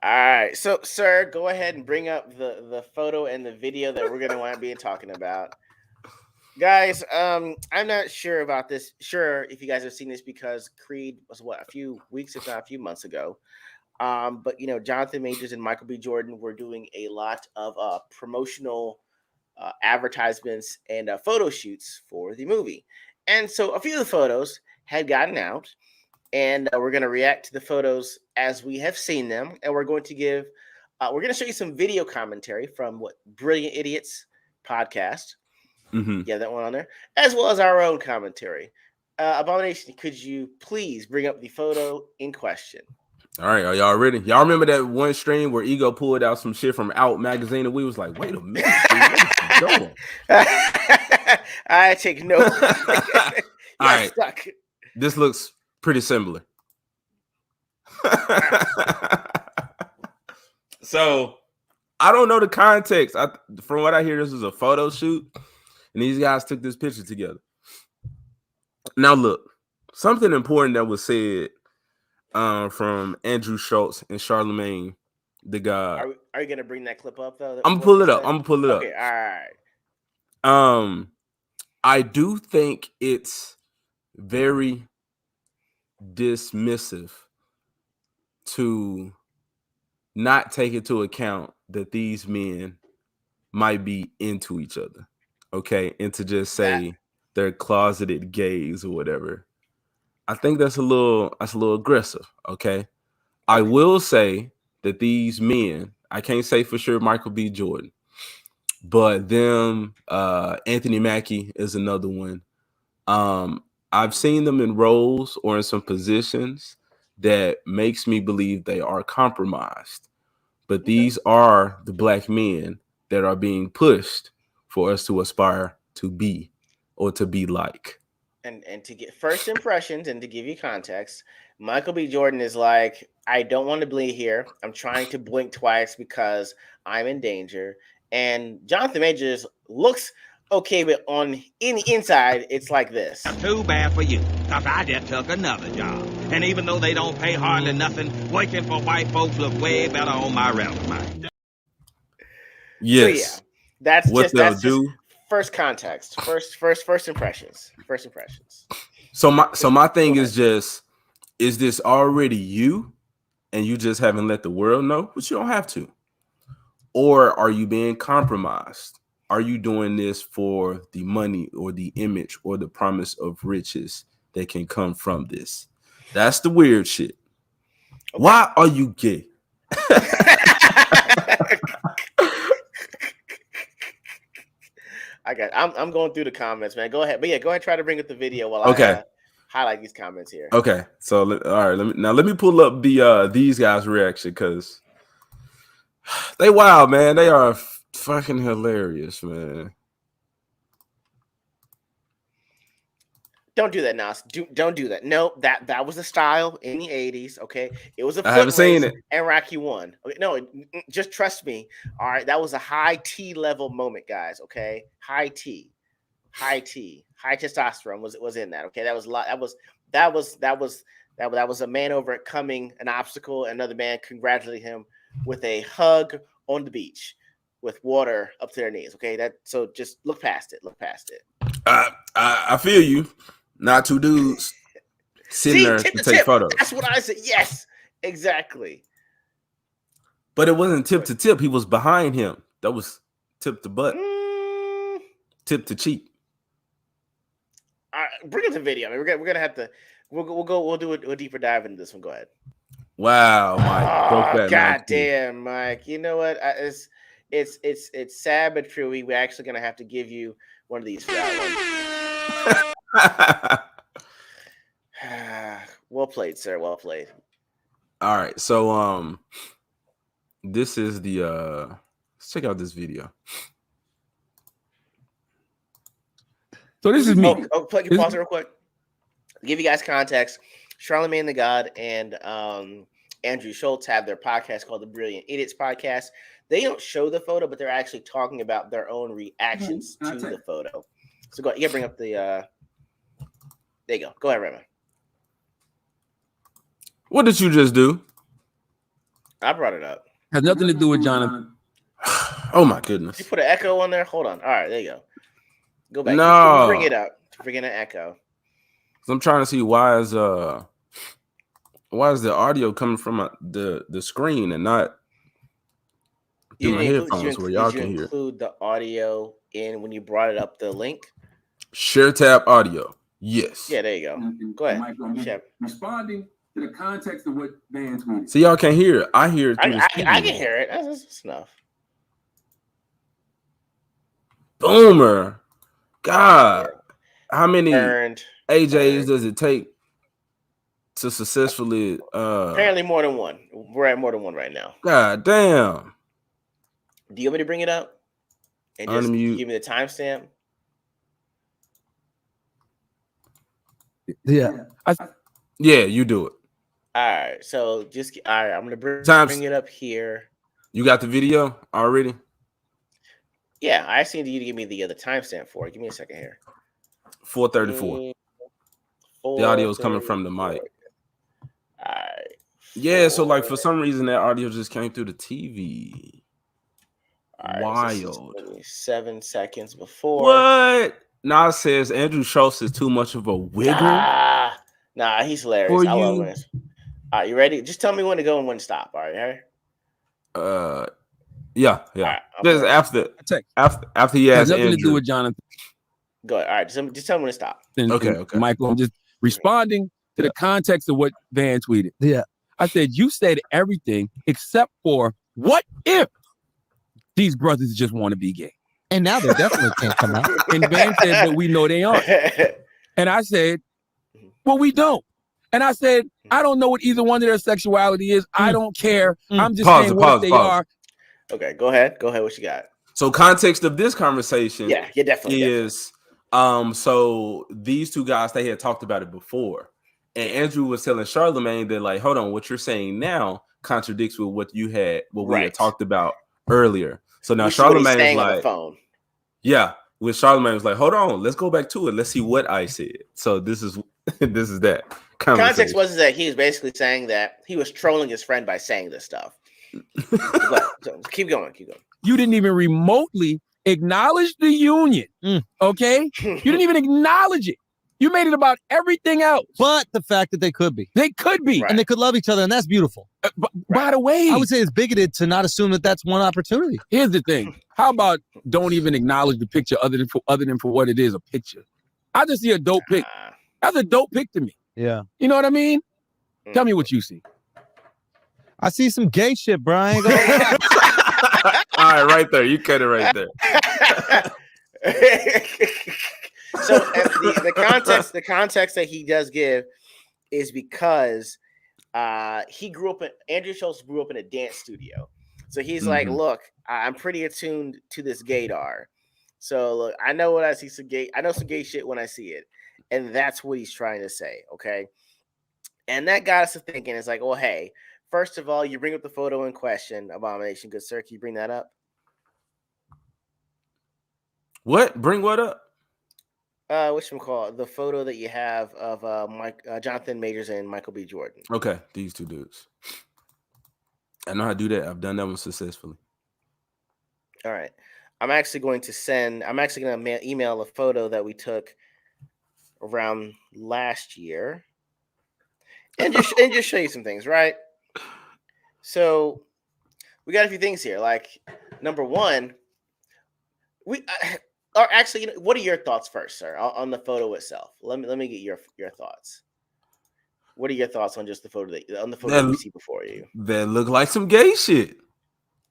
All right, so sir, go ahead and bring up the photo and the video that we're gonna want to be talking about, guys. I'm not sure about this. Sure, if you guys have seen this, because Creed was a few weeks, if not a few months ago. But Jonathan Majors and Michael B. Jordan were doing a lot of promotional advertisements and photo shoots for the movie, and so a few of the photos had gotten out. And we're going to react to the photos as we have seen them. And we're going to we're going to show you some video commentary from Brilliant Idiots podcast. Mm-hmm. Yeah, that one on there, as well as our own commentary. Abomination, could you please bring up the photo in question? All right, are y'all ready? Y'all remember that one stream where Ego pulled out some shit from Out magazine and we was like, wait a minute, dude, I take no. All right, stuck. This looks pretty similar. So I don't know the context. From what I hear, this was a photo shoot, and these guys took this picture together. Now, look, something important that was said from Andrew Schultz and Charlemagne the God. Are you gonna bring that clip up though? I'm gonna pull it up. Okay, all right. I do think it's very dismissive to not take into account that these men might be into each other, okay, and to just say they're closeted gays or whatever. I think that's a little aggressive, okay? I will say that these men, I can't say for sure Michael B. Jordan, but them, Anthony Mackie is another one. I've seen them in roles or in some positions that makes me believe they are compromised. But these are the black men that are being pushed for us to aspire to be or to be like. And to get first impressions and to give you context, Michael B. Jordan is like, I don't want to bleed here. I'm trying to blink twice because I'm in danger. And Jonathan Majors looks okay, but in the inside, it's like this. Too bad for you, because I just took another job. And even though they don't pay hardly nothing, working for white folks look way better on my resume. Yes. So, yeah, that's what they'll do. First context, first impressions. So my thing is just, is this already you and you just haven't let the world know? But you don't have to. Or are you being compromised? Are you doing this for the money or the image or the promise of riches that can come from this? That's the weird shit. Okay. Why are you gay? I'm going through the comments, man. Go ahead. But yeah, go ahead. Try to bring up the video while I highlight these comments here. Okay. So, all right. Let me pull up the these guys' reaction, because they wild, man. They are fucking hilarious, man. Don't do that, Nas. Don't do that. No, that was the style in the 80s. Okay, it was a foot I haven't seen it. And Rocky won. Okay, no, just trust me. All right, that was a high T level moment, guys. Okay, high testosterone was in that. Okay, that was a man overcoming an obstacle. Another man congratulating him with a hug on the beach with water up to their knees. Okay, so just look past it. I feel you. Not two dudes sitting See, there tip to to take tip. photos. That's what I said. Yes, exactly. But it wasn't tip to tip. He was behind him. That was tip to butt, Mm, tip to cheek. all right, bring up the video. I mean, we're gonna have to. We'll do a deeper dive into this one. Go ahead. Wow, Mike. Oh, Brokeback god Mountain. damn, Mike. You know what? It's sad but true. We're actually gonna have to give you one of these for that one. Well played, sir. Well played. All right. So this is the let's check out this video. So this is me. Can you pause it real quick? Give you guys context. Charlamagne the God and Andrew Schultz have their podcast called the Brilliant Idiots Podcast. They don't show the photo, but they're actually talking about their own reactions to the photo. So go ahead. You gotta bring up the there you go. Go ahead, Raymond. What did you just do? I brought it up. Has nothing to do with Jonathan. Oh my goodness. You put an echo on there? Hold on. All right, there you go. Go back. No. Bring it up. Bring in an echo. So I'm trying to see why is the audio coming from the screen and not through my headphones where y'all can hear. Did you include the audio in when you brought it up the link? Share tab audio. Yes. Yeah, there you go. Go ahead. Responding to the context of what Van tweeted. See, y'all can't hear it. I hear it through the I speaker. can hear it. That's enough. Boomer. God. How many Earned. AJs does it take to successfully Apparently more than one. We're at more than one right now. God damn. Do you want me to bring it up? And just Unmute. give me the timestamp? Yeah. Yeah, you do it. All right. So I'm gonna bring it up here. You got the video already? Yeah, I just need you to give me the timestamp for it. Give me a second here. 4:34. The audio is coming from the mic. All right. Yeah, so like for some reason that audio just came through the TV. Right, wild. So 7 seconds before. What? Nas says Andrew Schultz is too much of a wiggle. Nah, he's hilarious. For I love you. him. All right, you ready? Just tell me when to go and when to stop. All right. Yeah. Right, Just after he Has asked nothing Andrew. to do with Jonathan. Go ahead. All right, just tell me when to stop. Okay. Michael, I'm just responding to the context of what Van tweeted. Yeah. I said, you said everything except for what if these brothers just want to be gay? And now they definitely can't come out. And Van said, but we know they aren't. And I said, well, we don't. And I said, I don't know what either one of their sexuality is. I don't care. I'm just saying what they are. Okay, go ahead. What you got? So context of this conversation definitely is so these two guys, they had talked about it before. And Andrew was telling Charlamagne that, like, hold on, what you're saying now contradicts with what we had talked about earlier. So now Charlamagne is like, on the phone. Yeah, with Charlamagne was like, hold on, let's go back to it. Let's see what I said. So this is that context was that he was basically saying that he was trolling his friend by saying this stuff. So keep going. You didn't even remotely acknowledge the union. Okay, you didn't even acknowledge it. You made it about everything else. But the fact that they could be. They could be. Right. And they could love each other, and that's beautiful. By the way, I would say it's bigoted to not assume that that's one opportunity. Here's the thing. How about don't even acknowledge the picture other than for what it is, a picture? I just see a dope pic. That's a dope pic to me. Yeah. You know what I mean? Tell me what you see. I see some gay shit, Brian. All right, right there. You cut it right there. So the context that he does give is because Andrew Schultz grew up in a dance studio. So he's like, look, I'm pretty attuned to this gaydar. So look, I know some gay shit when I see it. And that's what he's trying to say, okay? And that got us to thinking, it's like, well, hey, first of all, you bring up the photo in question, Abomination. Good sir, can you bring that up? What? Bring what up? Whatchamacallit? The photo that you have of Jonathan Majors and Michael B. Jordan. Okay, these two dudes. I know how to do that. I've done that one successfully. All right. I'm actually going to email a photo that we took around last year, and just show you some things, right? So we got a few things here. Like number one, or actually, what are your thoughts first, sir, on the photo itself? Let me get your thoughts. What are your thoughts on just the photo that we see before you? That look like some gay shit,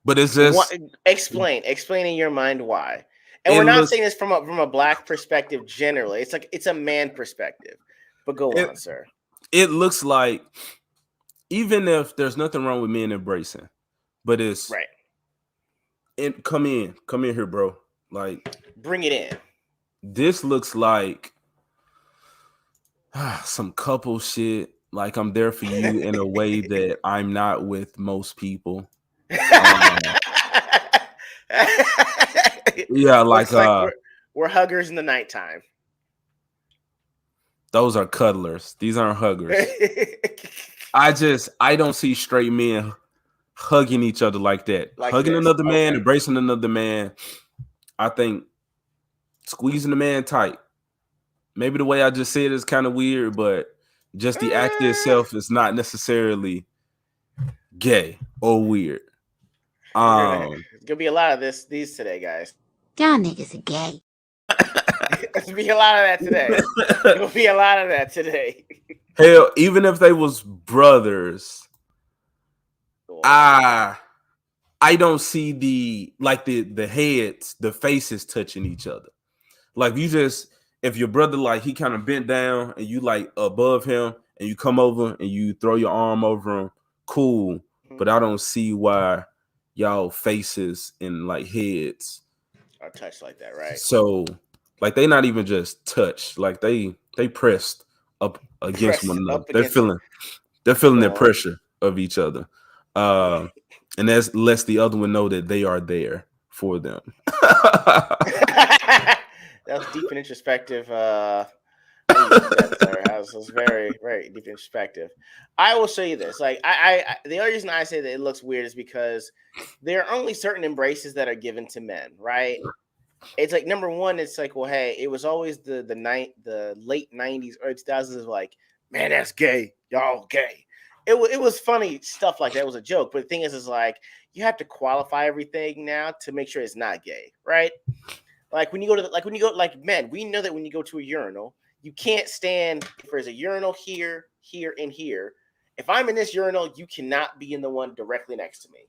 but it's just explain in your mind why. And we're not saying this from a black perspective generally. It's a man perspective. But go on, sir. It looks like, even if there's nothing wrong with men embracing, but it's right. Come in here, bro. Like, bring it in. This looks like some couple shit. Like, I'm there for you in a way that I'm not with most people. Yeah, like we're huggers in the nighttime. Those are cuddlers. These aren't huggers. I don't see straight men hugging each other like that. Like hugging another man, embracing another man. I think squeezing the man tight. Maybe the way I just said it is kind of weird, but just the act itself is not necessarily gay or weird. There's gonna be a lot of these today, guys. Y'all niggas are gay. There's gonna be a lot of that today. There'll be a lot of that today. Hell, even if they was brothers, I don't see the heads, the faces touching each other. Like, if your brother, like, he kind of bent down and you like above him and you come over and you throw your arm over him, cool. But I don't see why y'all faces and like heads are touched like that, right? So like they not even just touched, like they pressed up against one another. They're feeling the pressure of each other. And that lets the other one know that they are there for them. That was deep and introspective. That was very, very deep and introspective. I will show you this. Like, the only reason I say that it looks weird is because there are only certain embraces that are given to men, right? It's like, number one, it's like, well, hey, it was always the late 90s, early 2000s, like, man, that's gay. Y'all gay. It was funny stuff like that. It was a joke. But the thing is like, you have to qualify everything now to make sure it's not gay, right? Like when you go men, we know that when you go to a urinal, you can't stand if there's a urinal here, and here. If I'm in this urinal, you cannot be in the one directly next to me.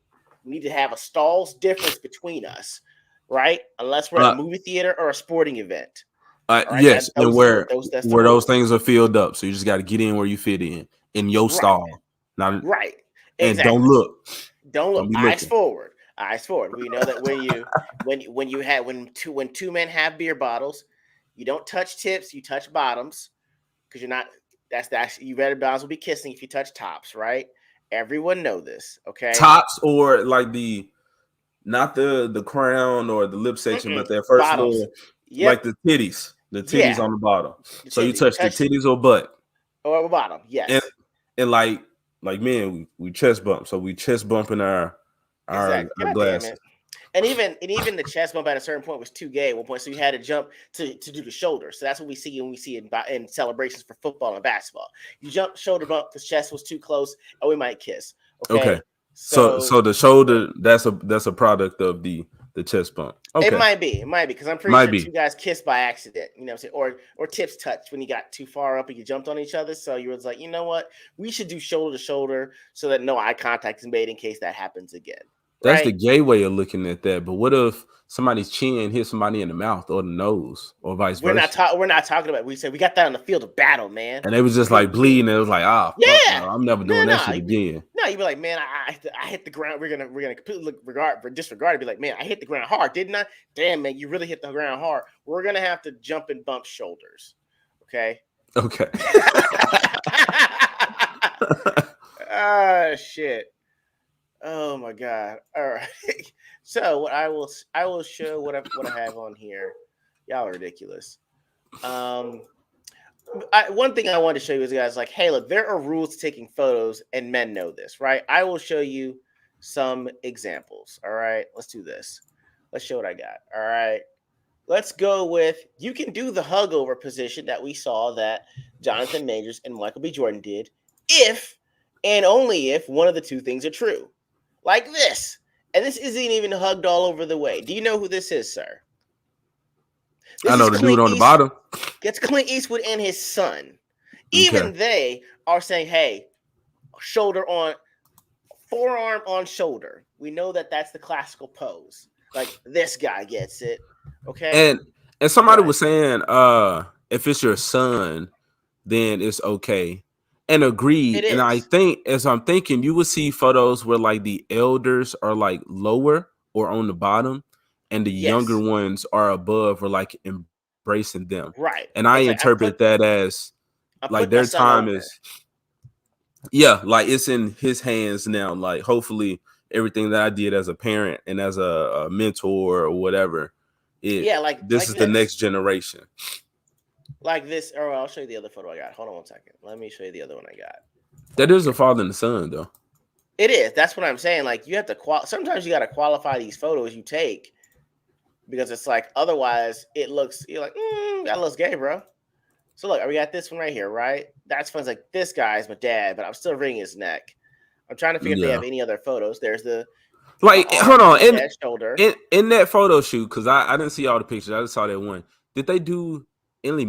We need to have a stalls difference between us, right? Unless we're at a movie theater or a sporting event. Right? Yes, and where those things are filled up, so you just got to get in where you fit in your stall. Not right. And exactly. Don't look. Eyes forward. Eyes forward. We know that when two men have beer bottles, you don't touch tips, you touch bottoms, because you're not. You better bottoms will be kissing if you touch tops, right? Everyone know this, okay? Tops or like not the crown or the lip section, but that first little, like the titties on the bottom. So you touch the titties or butt or bottom, yes. And like men, we chest bump, so we chest bumping our glasses. And even the chest bump at a certain point was too gay at one point, so you had to jump to do the shoulder. So that's what we see in celebrations for football and basketball. You jump shoulder bump, the chest was too close, and we might kiss. Okay. So the shoulder, that's a product of the chest bump. Okay. It might be because I'm pretty sure two guys kissed by accident. You know what I'm saying? Or tips touched when you got too far up and you jumped on each other. So you was like, you know what? We should do shoulder to shoulder so that no eye contact is made in case that happens again. That's the gay way of looking at that. But what if somebody's chin hit somebody in the mouth or the nose or vice versa? We're not talking about. We said we got that on the field of battle, man. And they was just like bleeding. And it was like, no, I'm never doing that shit again. No, you'd be like, man, I hit the ground. We're gonna completely disregard it. Be like, man, I hit the ground hard, didn't I? Damn, man, you really hit the ground hard. We're gonna have to jump and bump shoulders. Okay. Okay. Shit. Oh my god! All right, so what I will show what I have on here. Y'all are ridiculous. One thing I wanted to show you is, guys, like, hey, look, there are rules to taking photos, and men know this, right? I will show you some examples. All right, let's do this. Let's show what I got. All right. Let's go with you can do the hug over position that we saw that Jonathan Majors and Michael B. Jordan did if and only if one of the two things are true. Like this. And this isn't even hugged all over the way. Do you know who this is, sir? This I know is the dude on the bottom. It's Clint Eastwood and his son. Okay. Even they are saying, hey, shoulder on, forearm on shoulder. We know that that's the classical pose. Like this guy gets it. Okay. And somebody was saying, if it's your son, then it's okay. And agreed. And I think, as I'm thinking, you will see photos where like the elders are like lower or on the bottom, and the younger ones are above or like embracing them. Right. And I interpret that as like their time is, like it's in his hands now. Like hopefully everything that I did as a parent and as a mentor or whatever, this is the next generation. Like this, or I'll show you the other photo I got. Hold on 1 second. Let me show you the other one I got. That is a father and a son, though. It is. That's what I'm saying. Like you have to sometimes you got to qualify these photos you take because it's like otherwise you're like that looks gay, bro. So look, we got this one right here, right? That's fun. It's like this guy's my dad, but I'm still wringing his neck. I'm trying to figure if they have any other photos. There's the hold on shoulder in that photo shoot because I didn't see all the pictures. I just saw that one. Did they do any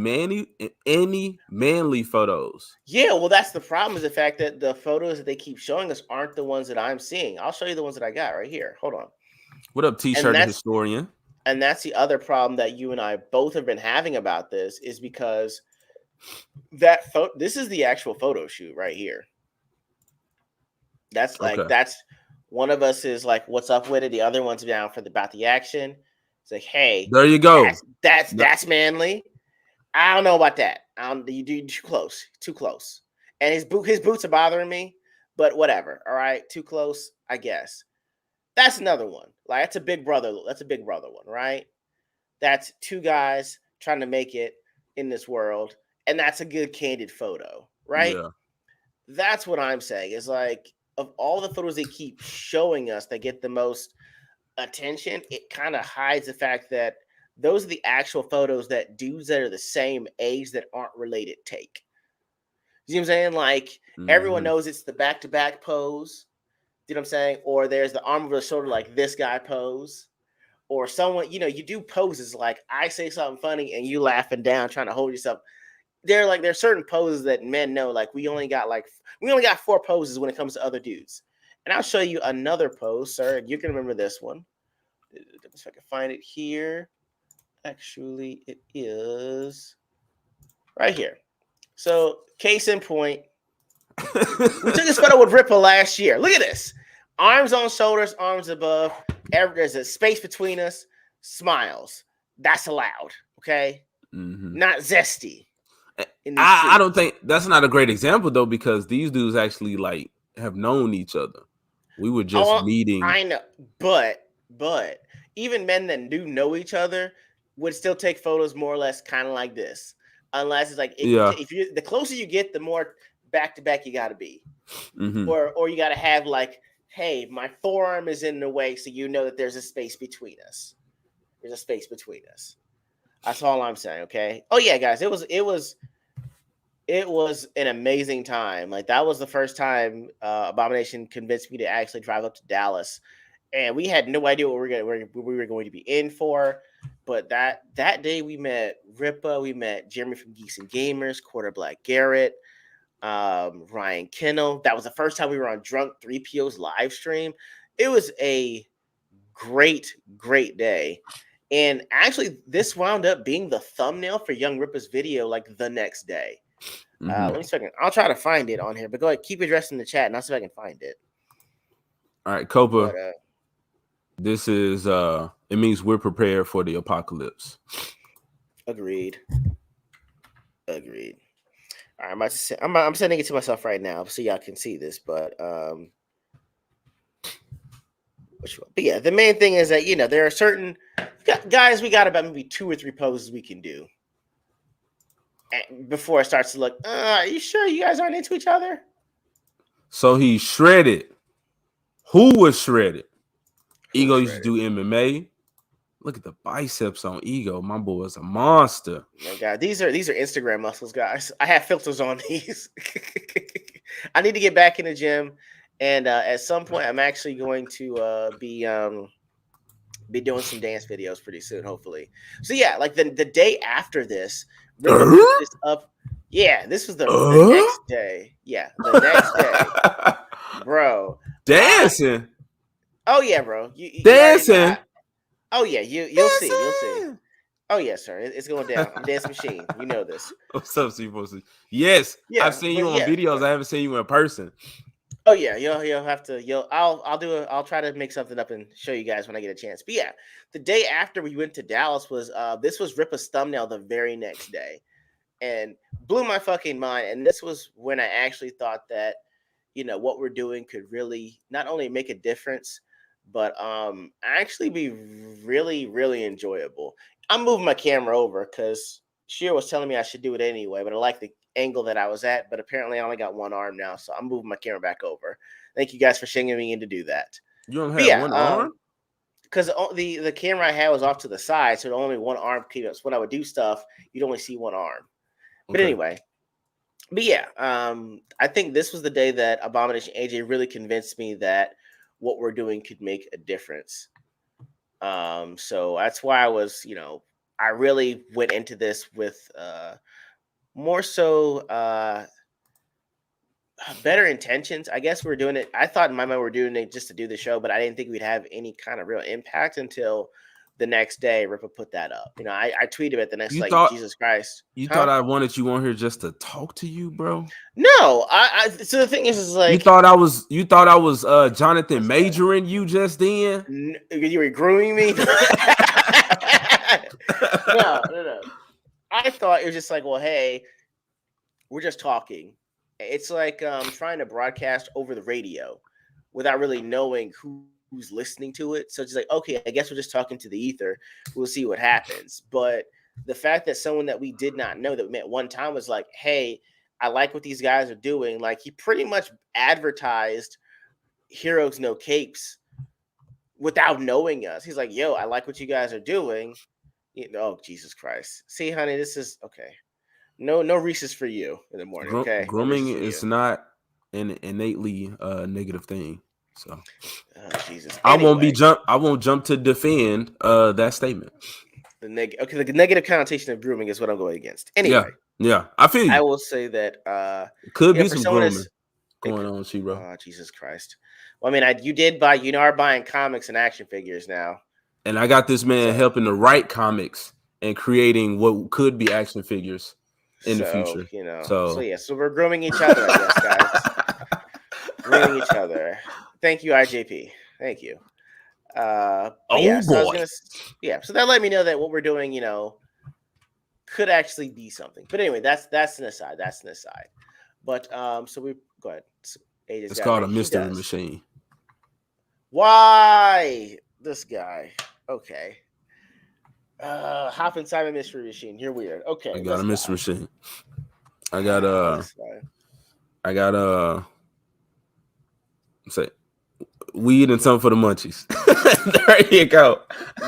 manly photos? Yeah, well, that's the problem is the fact that the photos that they keep showing us aren't the ones that I'm seeing. I'll show you the ones that I got right here. Hold on. What up, T-shirt historian? And that's the other problem that you and I both have been having about this is because this is the actual photo shoot right here. That's like that's one of us is like, what's up with it? The other one's down for about the action. It's like, hey, there you go. That's manly. I don't know about that. You do too close. And his boots are bothering me, but whatever. All right, too close, I guess. That's another one. Like that's a big brother one, right? That's two guys trying to make it in this world, and that's a good candid photo, right? Yeah. That's what I'm saying. Is like of all the photos they keep showing us that get the most attention, it kind of hides the fact that those are the actual photos that dudes that are the same age that aren't related take. You know what I'm saying? Like everyone knows it's the back-to-back pose. You know what I'm saying? Or there's the arm over the shoulder like this guy pose. Or someone, you do poses like I say something funny and you laughing down trying to hold yourself. There's certain poses that men know. Like we only got 4 poses when it comes to other dudes. And I'll show you another pose, sir. And you can remember this one. If I can find it here. Actually, it is right here. So, case in point, we took this photo with Ripple last year. Look at this. Arms on shoulders, arms above. There's a space between us. Smiles. That's allowed. Okay? Not zesty. I don't think that's not a great example, though, because these dudes actually, like, have known each other. We were just meeting. I know. But even men that do know each other would still take photos more or less kind of like this. Unless it's like, if you the closer you get, the more back-to-back you got to be. Or you got to have like, hey, my forearm is in the way, so you know that there's a space between us. There's a space between us. That's all I'm saying, okay? Oh, yeah, guys, it was an amazing time. Like, that was the first time Abomination convinced me to actually drive up to Dallas. And we had no idea what we were going to be in for. But that day we met Ripa, we met Jeremy from Geeks and Gamers, Quarter Black Garrett, Ryan Kennel. That was the first time we were on Drunk 3PO's live stream. It was a great day. And actually, this wound up being the thumbnail for Young Ripa's video like the next day. Let me second. I'll try to find it on here, but go ahead, keep addressing the chat, and I'll see if I can find it. All right, Copa. This is it means we're prepared for the apocalypse. Agreed. All right, I'm sending it to myself right now so y'all can see this, but yeah, the main thing is that there are certain guys, we got about maybe 2 or 3 poses we can do before it starts to look. Are you sure you guys aren't into each other? So he's shredded. Who was shredded? Ego used to do MMA. Look at the biceps on Ego. My boy is a monster. My God, these are Instagram muscles, guys. I have filters on these. I need to get back in the gym, and at some point, I'm actually going to be doing some dance videos pretty soon, hopefully. So yeah, like the day after this, Ripper put this up. Yeah, this was the next day. Yeah, the next day, bro. Dancing. Oh yeah, bro. You Dancing. already know. Oh yeah, you'll see. You'll see. Oh yes, sir. It's going down. I'm dance machine. You know this. What's up, C4C? Yes, Yeah, I've seen you on videos. I haven't seen you in person. Oh yeah, you'll have to. I'll try to make something up and show you guys when I get a chance. But yeah, the day after we went to Dallas was this was Rippa's thumbnail the very next day, and blew my fucking mind. And this was when I actually thought that, you know, what we're doing could really not only make a difference, but actually be really, really enjoyable. I'm moving my camera over because Sheer was telling me I should do it anyway, but I like the angle that I was at. But apparently I only got one arm now, so I'm moving my camera back over. Thank you guys for shinging me in to do that. You don't have one arm? Because the camera I had was off to the side, so only one arm came up. So when I would do stuff, you'd only see one arm. But anyway, but yeah, I think this was the day that Abomination AJ really convinced me that what we're doing could make a difference. So that's why I was, you know, I really went into this with more so better intentions. I guess we're doing it. I thought in my mind we're doing it just to do the show, but I didn't think we'd have any kind of real impact until the next day. Rippa put that up. You know, I tweeted it the next Jesus Christ. You thought I wanted you on here just to talk to you, bro? No, so the thing is like you thought I was Jonathan Majoring you just then? You were grooming me? No. I thought it was just like, well, hey, we're just talking. It's like trying to broadcast over the radio without really knowing who's listening to it. So it's like, okay, I guess we're just talking to the ether. We'll see what happens. But the fact that someone that we did not know that we met one time was like, hey, I like what these guys are doing. Like, he pretty much advertised Heroes No Capes without knowing us. He's like, yo, I like what you guys are doing. You know, oh, Jesus Christ. See, honey, this is okay. No Reese's for you in the morning. Okay, grooming is not an innately negative thing. So, Jesus, I won't jump to defend that statement. The negative connotation of grooming is what I'm going against. Anyway, yeah, I feel you. I will say that it could be some grooming going on, bro. Oh, Jesus Christ. Well, I mean, you did buy. You are buying comics and action figures now. And I got this man helping to write comics and creating what could be action figures in the future. You know, so we're grooming each other, I guess, guys. Grooming each other. Thank you, IJP. Thank you. So that let me know that what we're doing, you know, could actually be something. But anyway, that's an aside. But so we go ahead. It's called a mystery machine. Why this guy? Okay. Hop inside a mystery machine. You're weird. Okay. I got a mystery machine. I got say weed and something for the munchies. There you go.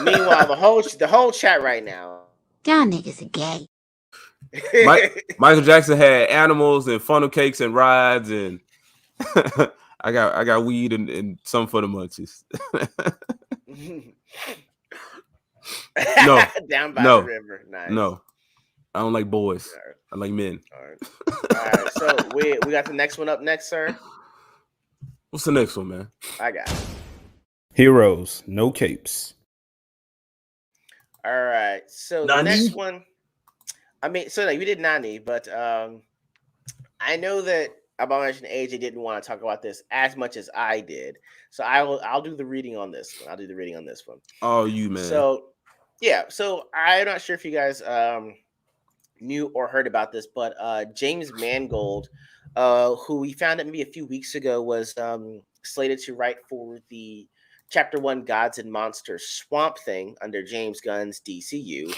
Meanwhile, the whole chat right now. Y'all niggas are gay. Michael Jackson had animals and funnel cakes and rides, and I got weed and something for the munchies. No, down by the river. Nice. No, I don't like boys. Right. I like men. All right. So we got the next one up next, sir. What's the next one, man? I got it. Heroes, no capes. All right. So the next one. I mean, so we did Nani, but I know that Abomination AJ didn't want to talk about this as much as I did. So I'll do the reading on this one. Oh, you man. So yeah. So I'm not sure if you guys knew or heard about this, but James Mangold, who we found out maybe a few weeks ago, was slated to write for the Chapter 1 Gods and Monsters Swamp Thing under James Gunn's DCU,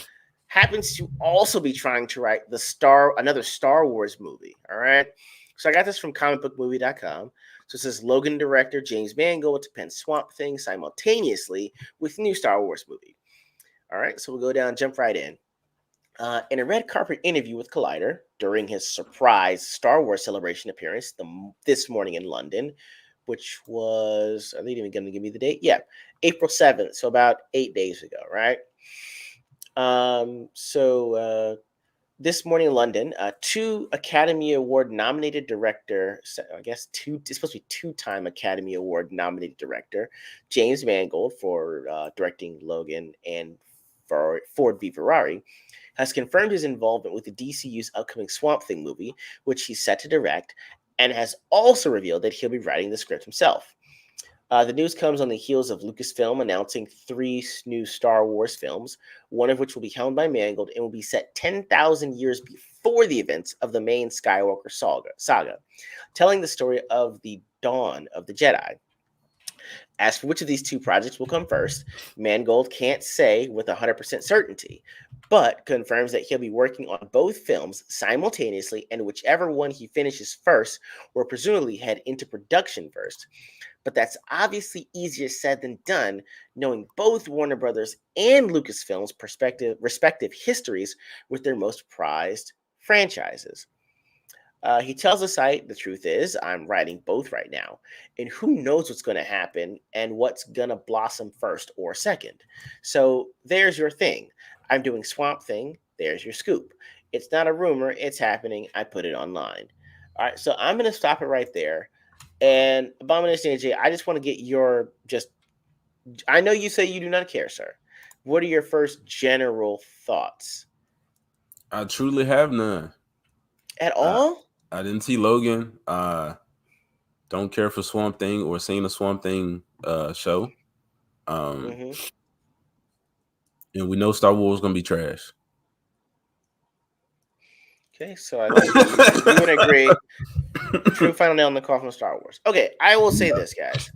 happens to also be trying to write another Star Wars movie. All right. So I got this from comicbookmovie.com. So it says Logan director James Mangold to pen Swamp Thing simultaneously with new Star Wars movie. All right, so we'll go down, jump right in. In a red carpet interview with Collider during his surprise Star Wars Celebration appearance this morning in London, which was, are they even going to give me the date? Yeah, April 7th, so about 8 days ago, right? This morning in London, two Academy Award nominated director, I guess it's supposed to be two-time Academy Award nominated director, James Mangold for directing Logan and for Ford v Ferrari, has confirmed his involvement with the DCU's upcoming Swamp Thing movie, which he's set to direct, and has also revealed that he'll be writing the script himself. The news comes on the heels of Lucasfilm announcing 3 new Star Wars films, one of which will be helmed by Mangold and will be set 10,000 years before the events of the main Skywalker saga, telling the story of the dawn of the Jedi. As for which of these 2 projects will come first, Mangold can't say with 100% certainty, but confirms that he'll be working on both films simultaneously, and whichever one he finishes first will presumably head into production first. But that's obviously easier said than done, knowing both Warner Brothers and Lucasfilm's respective histories with their most prized franchises. He tells the site, the truth is, I'm writing both right now, and who knows what's going to happen and what's going to blossom first or second. So there's your thing. I'm doing Swamp Thing. There's your scoop. It's not a rumor. It's happening. I put it online. All right, so I'm going to stop it right there. And Abomination AJ, I just want to get your I know you say you do not care, sir. What are your first general thoughts? I truly have none. At all? I didn't see Logan. Don't care for Swamp Thing or seeing a Swamp Thing show. And we know Star Wars is going to be trash. Okay, so I think you would agree. True final nail in the coffin of Star Wars. Okay, I will say this, guys.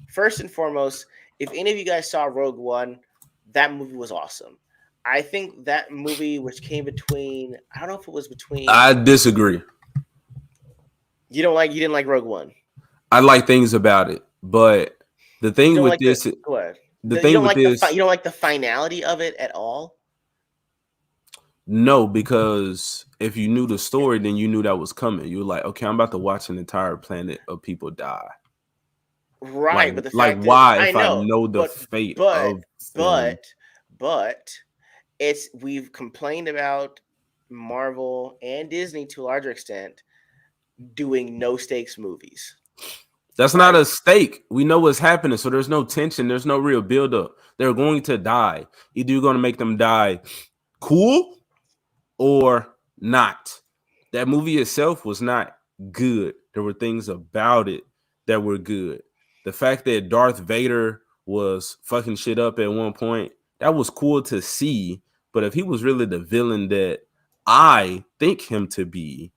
First and foremost, if any of you guys saw Rogue One, that movie was awesome. I think that movie, which came between, I don't know if it was between. I disagree. You didn't like Rogue One. I like things about it, but the thing with this, go ahead. The thing with this, you don't like the finality of it at all. No, because if you knew the story, then you knew that was coming. You were like, okay, I'm about to watch an entire planet of people die. Right, like, but the like fact why? is, If I know the fate of, but we've complained about Marvel and Disney to a larger extent doing no stakes movies. That's right? Not a stake. We know what's happening, so there's no tension. There's no real buildup. They're going to die. Either you're going to make them die cool or not. That movie itself was not good. There were things about it that were good. The fact that Darth Vader was fucking shit up at one point, that was cool to see. But if he was really the villain that I think him to be,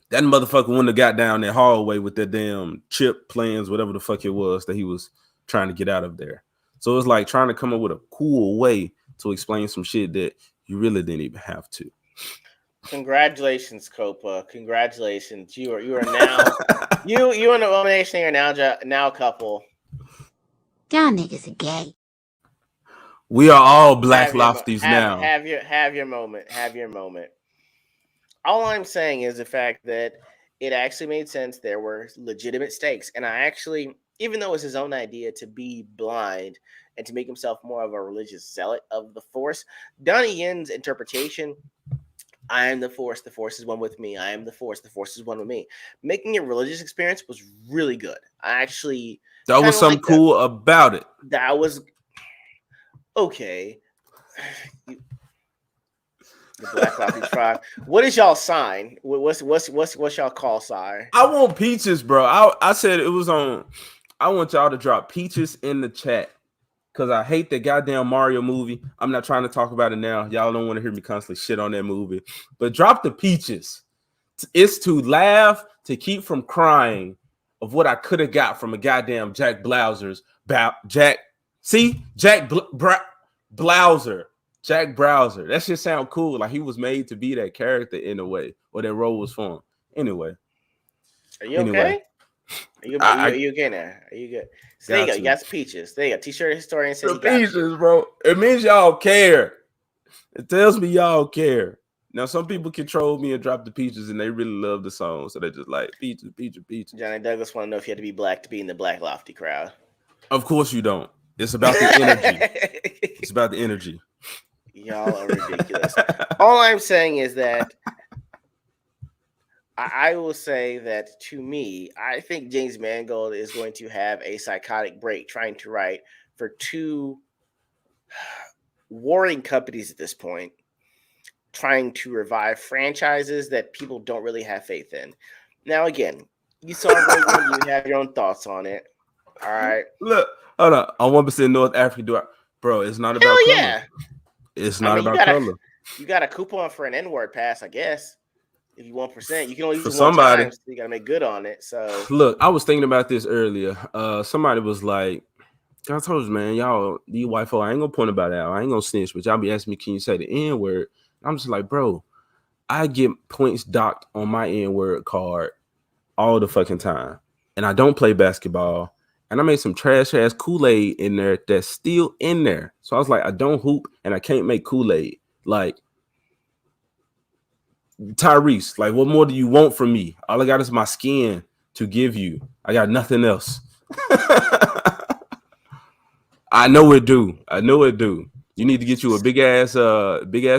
that motherfucker wouldn't have got down that hallway with that damn chip plans, whatever the fuck it was that he was trying to get out of there. So it was like trying to come up with a cool way to explain some shit that you really didn't even have to. Congratulations, Copa. Congratulations. You are now you and the Abomination are now a couple. Y'all niggas are gay. We are all black lofties now. Have your moment. Have your moment. All I'm saying is the fact that it actually made sense. There were legitimate stakes. And I actually, even though it was his own idea to be blind and to make himself more of a religious zealot of the Force, Donnie Yen's interpretation, I am the Force is one with me. I am the Force is one with me. Making a religious experience was really good. I actually... That was something cool about it. That was... Okay. The Black Lofty Tribe. What is y'all sign? What's y'all call sign? I want peaches, bro. I said it was on. I want y'all to drop peaches in the chat because I hate the goddamn Mario movie. I'm not trying to talk about it now. Y'all don't want to hear me constantly shit on that movie. But drop the peaches. It's to laugh, to keep from crying of what I could have got from a goddamn Jack Blauser's Jack Blauser. Jack Browser. That shit sound cool. Like he was made to be that character in a way, or that role was for him. Anyway. Are you okay? Are you okay now? Are you good? So there you go. You got some peaches. There you go. T-shirt historian said the peaches, bro. It means y'all care. It tells me y'all care. Now, some people control me and drop the peaches, and they really love the song, so they just like peaches, peaches, peaches. Johnny Douglas want to know if you had to be black to be in the Black Lofty crowd. Of course you don't. It's about the energy. It's about the energy. Y'all are ridiculous. All I'm saying is that I will say that to me, I think James Mangold is going to have a psychotic break trying to write for two warring companies at this point, trying to revive franchises that people don't really have faith in. Now, again, you saw Reagan, you have your own thoughts on it. All right. Look, hold on. On 1% North Africa, bro, it's not about color. Yeah. It's not about color. You got a coupon for an N-word pass, I guess. If you 1%, you can only use it somebody. one time, so you got to make good on it. So look, I was thinking about this earlier. Somebody was like, I told you, man, y'all, these white folk, I ain't gonna point about that. I ain't gonna snitch, but y'all be asking me, can you say the N-word? I'm just like, bro, I get points docked on my N-word card all the fucking time. And I don't play basketball. And I made some trash ass Kool-Aid in there that's still in there. So I was like, I don't hoop and I can't make Kool-Aid. Like, Tyrese, like, what more do you want from me? All I got is my skin to give you. I got nothing else. I know it do. You need to get you a big ass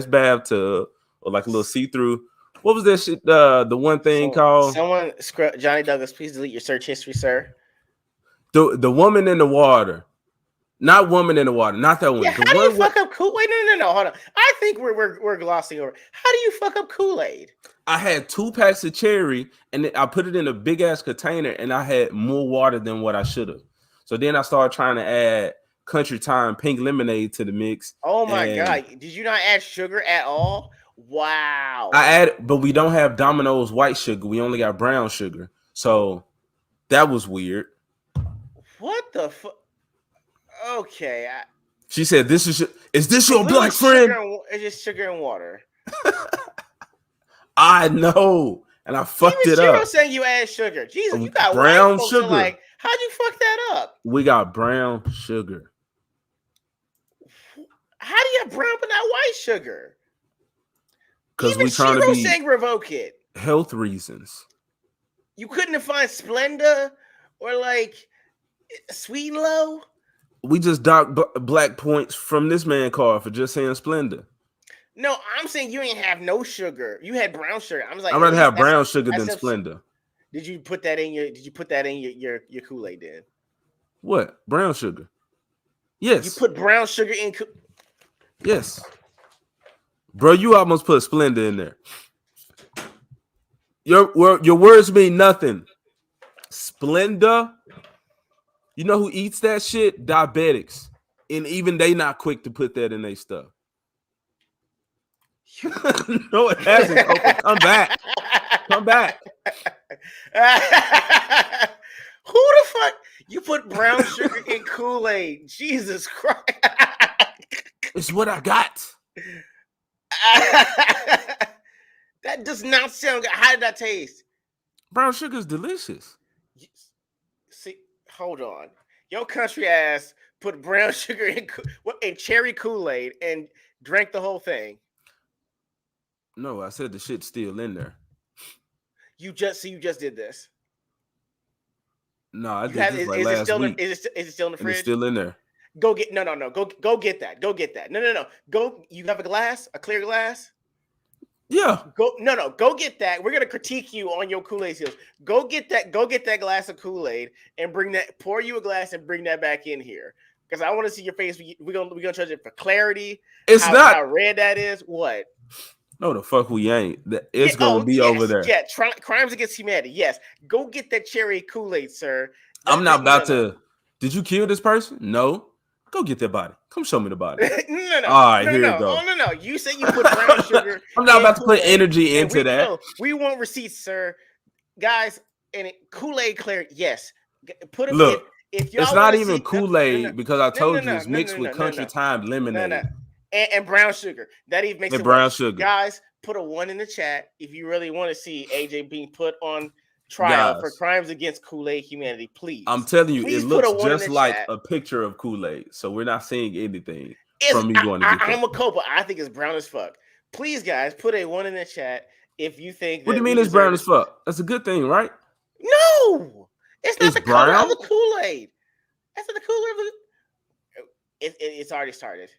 bathtub or like a little see-through. What was that shit? The one thing called Johnny Douglas, please delete your search history, sir. The woman in the water. Not woman in the water, not that one. Yeah, how do you fuck up Kool-Aid? No, hold on. I think we're glossing over. How do you fuck up Kool-Aid? I had 2 packs of cherry, and I put it in a big ass container, and I had more water than what I should have. So then I started trying to add Country Time pink lemonade to the mix. Oh my god! Did you not add sugar at all? Wow. I added, but we don't have Domino's white sugar. We only got brown sugar. So that was weird. What the fuck? Okay. She said, is this your black friend? It's just sugar and water. I know. And I fucked it up. Saying you add sugar. Jesus, you got brown sugar. Like, how'd you fuck that up? We got brown sugar. How do you have brown but not white sugar? Because we trying to be saying revoke it. Health reasons. You couldn't have find Splenda or like Sweet and Low? We just docked black points from this man card for just saying Splenda. No, I'm saying you ain't have no sugar. You had brown sugar. I was like, I'd rather have brown sugar than Splenda. Did you put that in your Kool-Aid then? What? Brown sugar? Yes. You put brown sugar in Yes. Bro, you almost put Splenda in there. Your words mean nothing. Splenda. You know who eats that shit? Diabetics. And even they not quick to put that in their stuff. No, it hasn't. Come back. Come back. Who the fuck? You put brown sugar in Kool-Aid. Jesus Christ. It's what I got. That does not sound good. How did that taste? Brown sugar is delicious. See, hold on. Your country ass put brown sugar in cherry Kool-Aid and drank the whole thing. No, I said the shit's still in there. You just did this. No, I did this like last week. Is it still in the fridge? It's still in there. Go get no. Go get that. Go get that. No. Go. You have a clear glass? Yeah. Go get that. We're gonna critique you on your Kool-Aid skills. Go get that glass of Kool-Aid and pour you a glass and bring that back in here. Because I want to see your face. We're gonna judge it for clarity. It's how red that is. What? No, the fuck we ain't. It's gonna be over there. Yeah, crimes against humanity. Yes. Go get that cherry Kool-Aid, sir. I'm not about to. Did you kill this person? No. Go get that body. Come show me the body. No. All right, here you go. Oh, no. You said you put brown sugar. I'm not about to put energy into that. No, we want receipts, sir. Guys, and Kool-Aid clear. Yes. Put them Look, if it's not even Kool-Aid because I told you it's mixed with Country Time lemonade. And brown sugar. That even makes it brown worse. sugar. Guys, put a 1 in the chat if you really want to see AJ being put on trial for crimes against Kool-Aid humanity. Please, I'm telling you, please it looks put a 1 in just the like chat. a picture of Kool-Aid. So we're not seeing anything from me going to get I'm that. a copa. I think it's brown as fuck. Please, guys, put a 1 in the chat if you think. What do that you mean it's brown as fuck? That's a good thing, right? No, it's not the color brown? of the Kool-Aid. That's not the color of the. It's already started.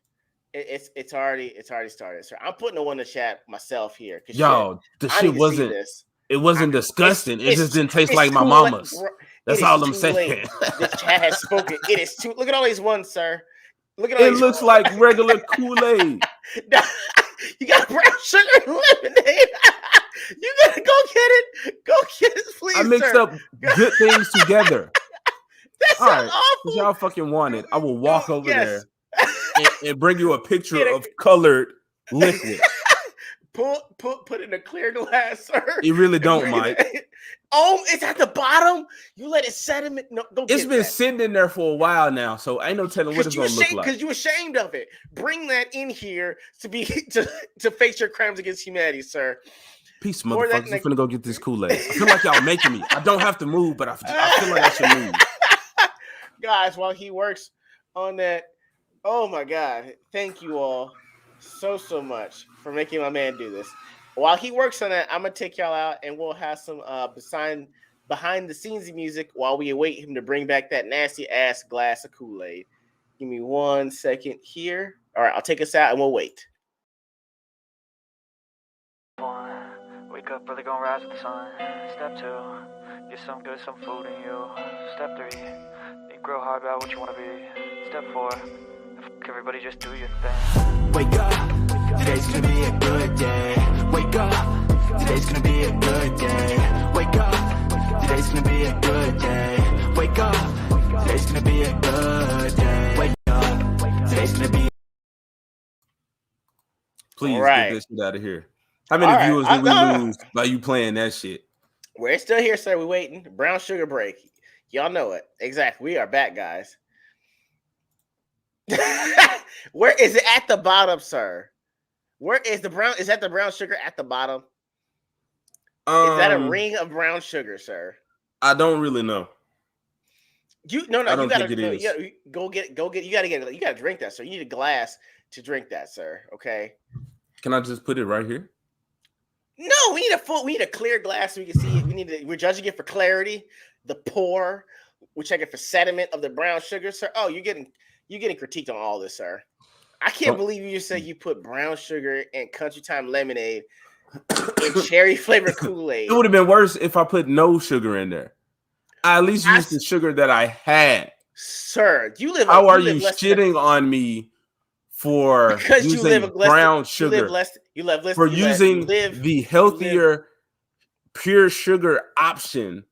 It's already started. So I'm putting a 1 in the chat myself here. Yo, the shit wasn't. It wasn't disgusting. It just didn't taste like my mama's. That's all I'm saying. This chat has spoken. It is too. Look at all these ones, sir. Look at all It these. looks like regular Kool-Aid. You got brown sugar and lemonade. You gotta go get it. Go get it, please. I mixed up good things together. That sounds awful. Y'all fucking want it. I will walk over there and bring you a picture of colored liquid. Put in a clear glass, sir. You really don't, Mike. Oh, it's at the bottom. You let it sediment. No, don't. It's been sitting in there for a while now, so I ain't no telling what it's gonna look like. Because you're ashamed of it. Bring that in here to face your crimes against humanity, sir. Peace, motherfuckers. I'm finna go get this Kool-Aid. I feel like y'all making me. I don't have to move, but I feel like I should move. Guys, while he works on that, oh my God, thank you all so much for making my man do this. While he works on that, I'm gonna take y'all out and we'll have some behind the scenes music while we await him to bring back that nasty ass glass of Kool-Aid. Give me 1 second here. All right, I'll take us out and we'll wait. Wake up, brother, gonna rise with the sun. Step 2, get some good, some food in you. Step 3, think real hard about what you wanna be. Step 4, everybody just do your thing. Wake up, today's gonna be a good day. Wake up, today's gonna be a good day. Wake up, today's gonna be a good day. Wake up, today's gonna be a good day. Wake up, today's gonna be. Please get this shit out of here. How many viewers did we lose by you playing that shit? We're still here, sir. We're waiting. Brown sugar break. Y'all know it. Exactly. We are back, guys. Where is it at the bottom, sir? Where is the brown? Is that the brown sugar at the bottom? Is that a ring of brown sugar, sir? I don't really know. You gotta go get. You gotta drink that, sir. You need a glass to drink that, sir. Okay. Can I just put it right here? No, we need a clear glass so we can see it. We're judging it for clarity. The pour, we're checking for sediment of the brown sugar, sir. Oh, you're getting critiqued on all this, sir. I can't believe you just said you put brown sugar and country time lemonade in cherry flavored Kool-Aid. It would have been worse if I put no sugar in there. I at least used the sugar that I had. Sir, How are you shitting on me for using brown sugar? For using the healthier pure sugar option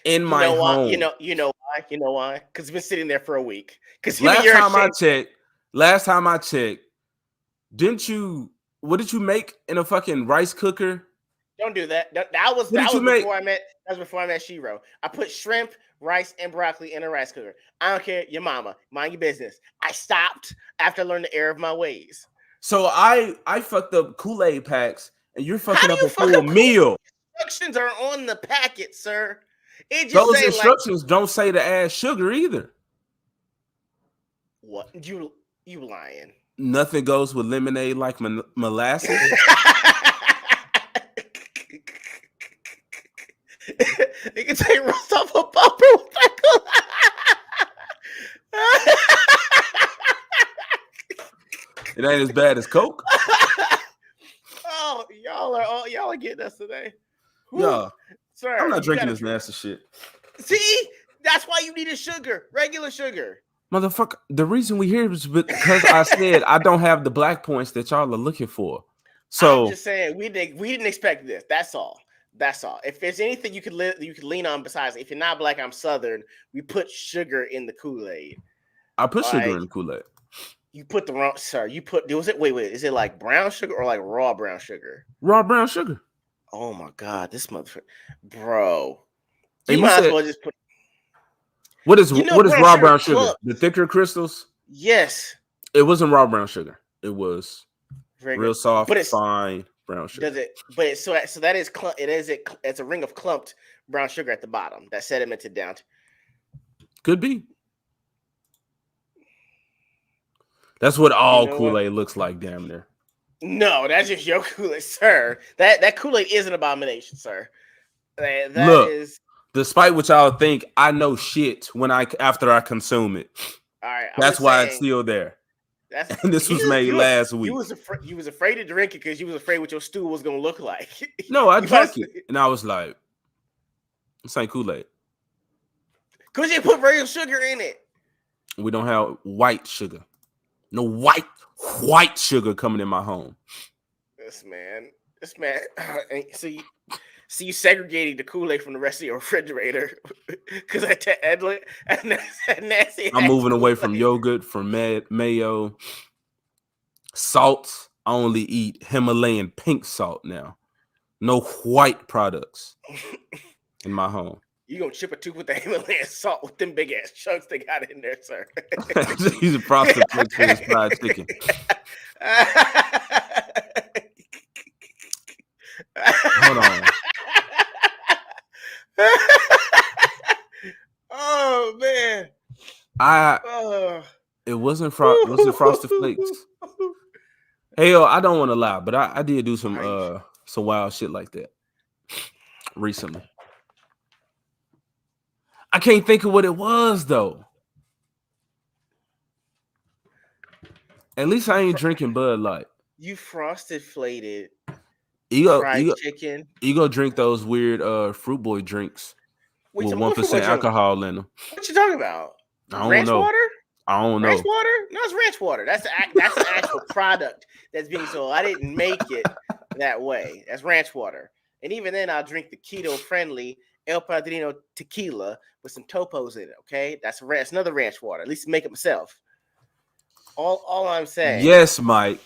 in my home. You know why? Because it's been sitting there for a week. Because last time I checked, what did you make in a fucking rice cooker? Don't do that. That was before I met Shiro. I put shrimp, rice, and broccoli in a rice cooker. I don't care. Your mama. Mind your business. I stopped after I learned the error of my ways. So I fucked up Kool-Aid packs, and you're fucking up a full meal. Instructions are on the packet, sir. Those instructions don't say to add sugar either. What? You lying. Nothing goes with lemonade like molasses. You can take rust off a bumper with that. It ain't as bad as Coke. Oh, y'all are getting us today. Yeah, sir, I'm not drinking this nasty shit. See, that's why you needed sugar, regular sugar. Motherfucker, the reason we here is because I said I don't have the black points that y'all are looking for. So I'm just saying we didn't expect this. That's all. If there's anything you could lean on besides, if you're not black, I'm Southern. We put sugar in the Kool-Aid. I put sugar in the Kool-Aid. You put the wrong, sir. Wait. Is it like brown sugar or like raw brown sugar? Raw brown sugar. Oh my God, this motherfucker, bro. You might as well just put. What is raw brown sugar? The thicker crystals? Yes. It wasn't raw brown sugar. It was regular, real soft, fine brown sugar. Does it? But so that is it's a ring of clumped brown sugar at the bottom that's sedimented down. Could be. That's what all Kool-Aid looks like, damn near. No, that's just your Kool-Aid, sir. That Kool-Aid is an abomination, sir. That Look, is. Despite what y'all think, I know shit after I consume it. All right, that's why it's still there. And this was made last week. You was afraid to drink it because you was afraid what your stool was gonna look like. No, I drank it, and I was like, "This ain't Kool-Aid." Cause they put real sugar in it. We don't have white sugar. No white sugar coming in my home. This man. So you segregating the Kool-Aid from the rest of your refrigerator because that nasty. I'm moving away from yogurt, from mayo, salt. I only eat Himalayan pink salt now. No white products in my home. You gonna chip a tooth with the Himalayan salt with them big ass chunks they got in there, sir? He's a frosted flakes for his fried chicken. Hold on. Oh man. It wasn't frosted flakes. Hell, I don't want to lie, but I did do some wild shit like that recently. I can't think of what it was though. At least I ain't drinking Bud Light. You frosted flated fried chicken. You go drink those weird Fruit Boy drinks with 1% alcohol in them. What you talking about? I don't ranch know. Water? I don't know. Ranch water? No, it's ranch water. That's an actual product that's being sold. I didn't make it that way. That's ranch water. And even then, I'll drink the keto-friendly El Padrino tequila with some topos in it. Okay, that's another ranch water. At least make it myself. All I'm saying. Yes, Mike.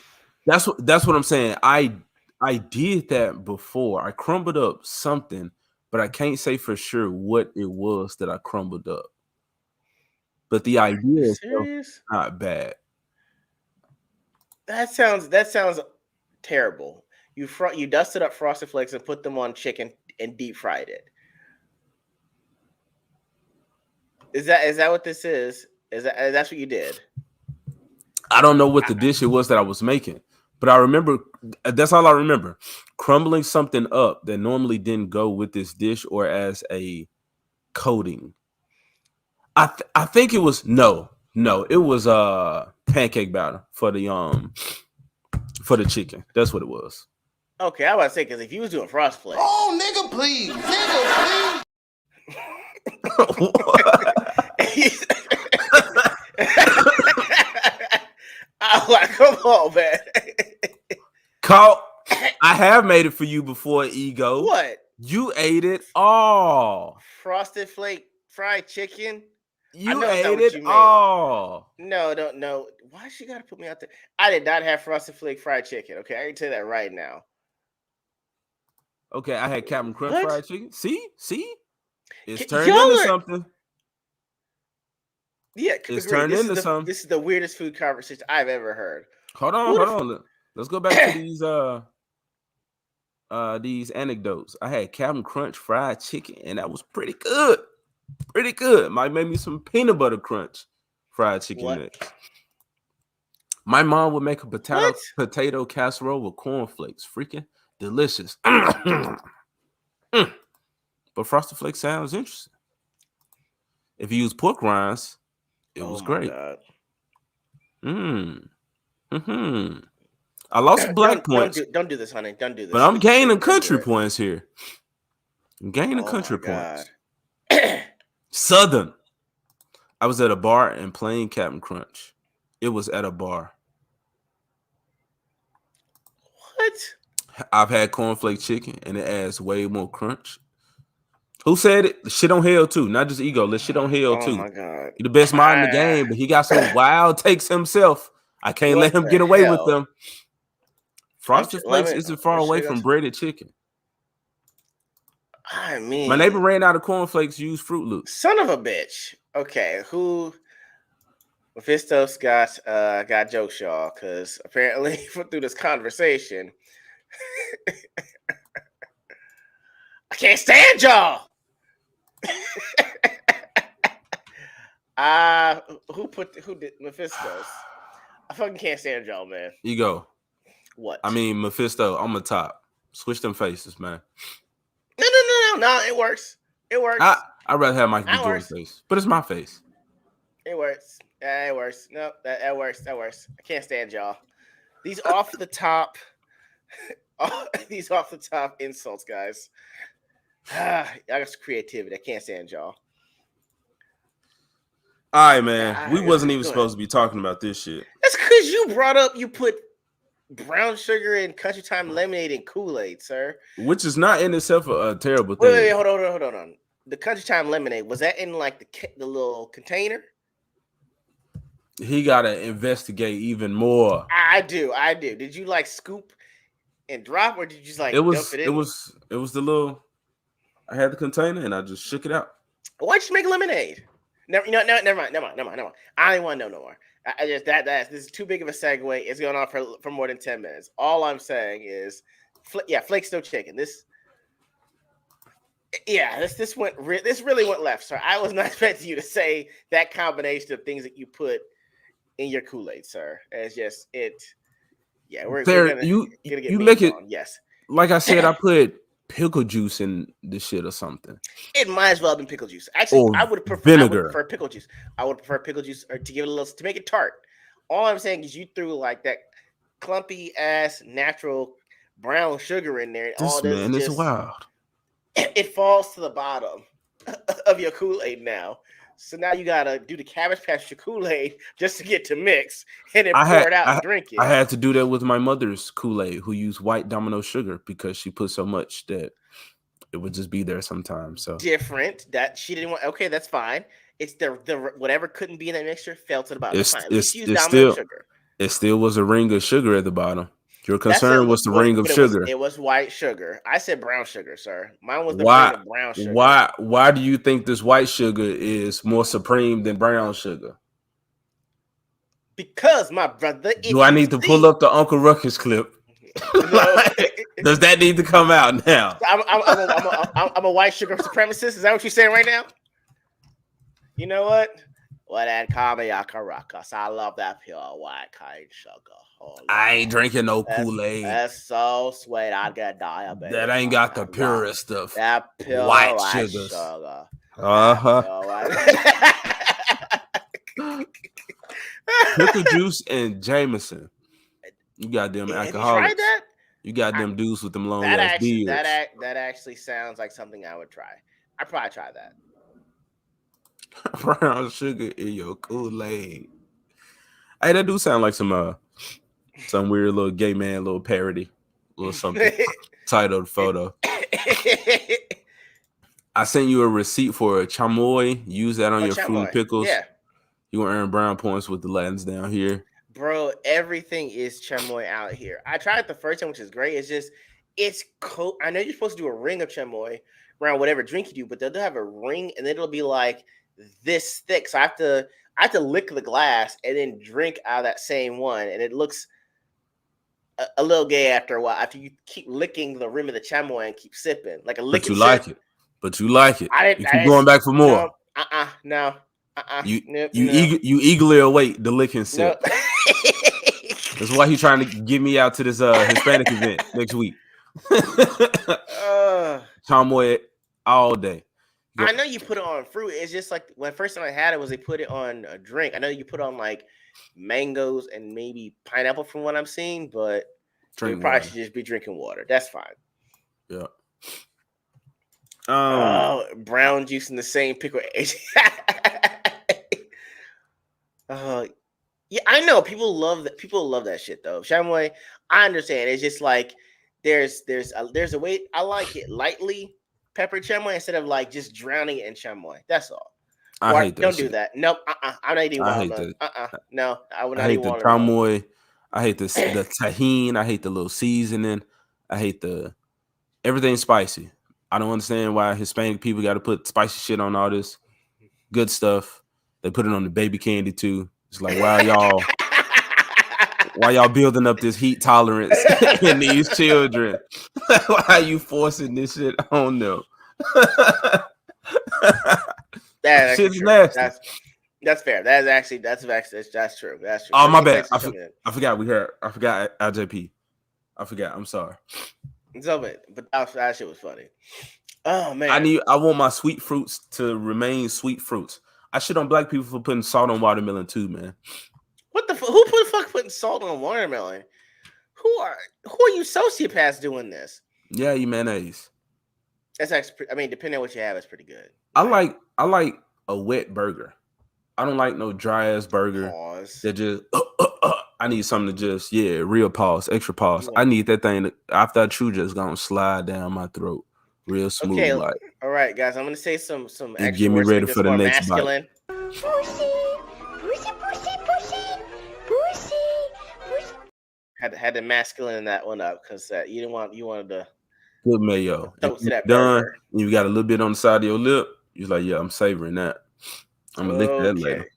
That's what I'm saying. I did that before. I crumbled up something, but I can't say for sure what it was that I crumbled up. But the idea is not bad. That sounds terrible. You dusted up Frosted Flakes and put them on chicken and deep fried it. Is that what this is? That's what you did? I don't know what the dish it was that I was making, but I remember that's all I remember. Crumbling something up that normally didn't go with this dish or as a coating. I think it was no, it was pancake batter for the chicken. That's what it was. Okay, I was about to say because if you was doing Frosted Flakes, nigga, please. I'm like, come on, man. I have made it for you before, Ego. What? You ate it all. Frosted Flake fried chicken. You ate it all. No. Why she gotta put me out there? I did not have Frosted Flake fried chicken. Okay, I can tell you that right now. Okay, I had Captain Crunch fried chicken. See, it's turned into something. Yeah, it's turned into something. This is the weirdest food conversation I've ever heard. Hold on. Let's go back to these anecdotes. I had Captain Crunch fried chicken, and that was pretty good. Pretty good. Might make me some peanut butter crunch fried chicken next. My mom would make a potato casserole with cornflakes. Freaking delicious. But Frosted Flakes sounds interesting. If you use pork rinds, it was great. I lost black points. Don't do this, honey. Don't do this. But I'm gaining country points here. I'm gaining country points. Southern. I was at a bar and playing Captain Crunch. It was at a bar. What? I've had cornflake chicken and it adds way more crunch. Who said it? Shit on hell too, not just Ego. Let's shit on hell too. Oh my god, you're the best mind in the game, but he got some wild takes himself. I can't let him get away with them. Frosted Flakes isn't far away from breaded chicken. I mean, my neighbor ran out of cornflakes. Used Fruit Loops. Son of a bitch. Okay, who? Mephistos got jokes, y'all, because apparently through this conversation, I can't stand y'all. Who did Mephisto's? I fucking can't stand y'all, man. Ego. What? I mean, Mephisto, I'm a top. Switch them faces, man. No. It works. It works. I'd rather have Michael B. Jordan's face, but it's my face. It works. It works. No, that works. That works. I can't stand y'all. These off the top insults, guys. I got some creativity. I can't stand y'all. All right, man. We wasn't even supposed to be talking about this shit. That's because you brought up you put brown sugar and Country Time lemonade in Kool-Aid, sir. Which is not in itself a terrible thing. Wait, hold on. The Country Time lemonade, was that in like the little container? He gotta investigate even more. I do. Did you like scoop and drop, or did you just like dump it in? It was the little. I had the container and I just shook it out. Why'd you make lemonade? Never mind. I don't want to know no more. I just this is too big of a segue. It's going on for more than 10 minutes. All I'm saying is, Flake Snow Chicken. This really went left, sir. I was not expecting you to say that combination of things that you put in your Kool-Aid, sir. It's just it. Yeah, we're gonna get you make it. On. Yes, like I said, I put pickle juice in the shit or something. It might as well have been pickle juice. Actually, I would prefer vinegar. I would prefer pickle juice. I would prefer pickle juice or to give it a little to make it tart. All I'm saying is you threw like that clumpy ass natural brown sugar in there. This man is wild. It falls to the bottom of your Kool-Aid now. So now you gotta do the Cabbage Patch Kool-Aid just to get to mix and then pour it out and drink it. I had to do that with my mother's Kool-Aid, who used white Domino sugar because she put so much that it would just be there sometimes. So different that she didn't want. Okay, that's fine. It's the whatever couldn't be in that mixture fell to the bottom. It still was a ring of sugar at the bottom. Your concern was the ring of sugar. It was white sugar. I said brown sugar, sir. Mine was the ring of brown sugar. Why do you think this white sugar is more supreme than brown sugar? Because, my brother, do I need to pull up the Uncle Ruckus clip? Does that need to come out now? I'm a white sugar supremacist. Is that what you're saying right now? You know what? Well, then call me Uncle Ruckus. I love that pure white cane sugar. I ain't drinking no Kool-Aid. That's so sweet. I'd get diabetes. That ain't got the purest of that pure white sugars. Sugar. Pickle juice and Jameson. You got them alcoholics. Have you tried that? You got them dudes with them long ass beards. That actually sounds like something I would try. I'd probably try that. Brown sugar in your Kool-Aid. Hey, that do sound like some weird little gay man, little parody, little something titled photo. I sent you a receipt for a chamoy. Use that on your fruit pickles. Yeah. You will earn brown points with the Latins down here. Bro, everything is chamoy out here. I tried it the first time, which is great. It's cold. I know you're supposed to do a ring of chamoy around whatever drink you do, but they'll have a ring and it'll be like this thick. So I have to lick the glass and then drink out of that same one, and it looks a little gay after a while. After you keep licking the rim of the chamoy and keep sipping like a lick. But you like it. You keep going back for more. No. You eagerly await the licking sip. No. That's why he's trying to get me out to this Hispanic event next week. Chamoy all day. I know you put it on fruit. It's just like when first time I had it was they put it on a drink. I know you put on like mangoes and maybe pineapple from what I'm seeing, but you probably should just be drinking water. That's fine. Yeah. Brown juice in the same pickle. Yeah, I know people love that. People love that shit though. Chamoy, I understand. It's just like there's a way. I like it lightly peppered chamoy instead of like just drowning it in chamoy. That's all. I hate that. Don't shit. do that. Nope. I'm not eating watermelon. No, I would not eat watermelon. Chamoy. I hate the tahini. I hate the little seasoning. I hate everything spicy. I don't understand why Hispanic people got to put spicy shit on all this good stuff. They put it on the baby candy too. It's like, wow, Why y'all building up this heat tolerance in these children? Why are you forcing this shit on them? That's Shit's true. nasty. That's fair. That's true. That's true. Oh, my Let me bad. say something. I forgot I forgot LJP. I forgot. I'm sorry. But that shit was funny. Oh man. I want my sweet fruits to remain sweet fruits. I shit on black people for putting salt on watermelon too, man. What the who putting salt on watermelon? Who are you sociopaths doing this? Yeah, you mayonnaise. That's actually, I mean, depending on what you have, it's pretty good. I like a wet burger. I don't like no dry ass burger. Pause. That just I need something to just real pause, extra pause. I need that thing that after I chew just gonna slide down my throat, real smooth. Okay, like. All right, guys, I'm gonna say some extra Get me words ready for the more next masculine. Had the masculine in that one up because you wanted to good mayo. throat to that done. burger. You got a little bit on the side of your lip. You're like, yeah, I'm savoring that. I'm gonna lick that later.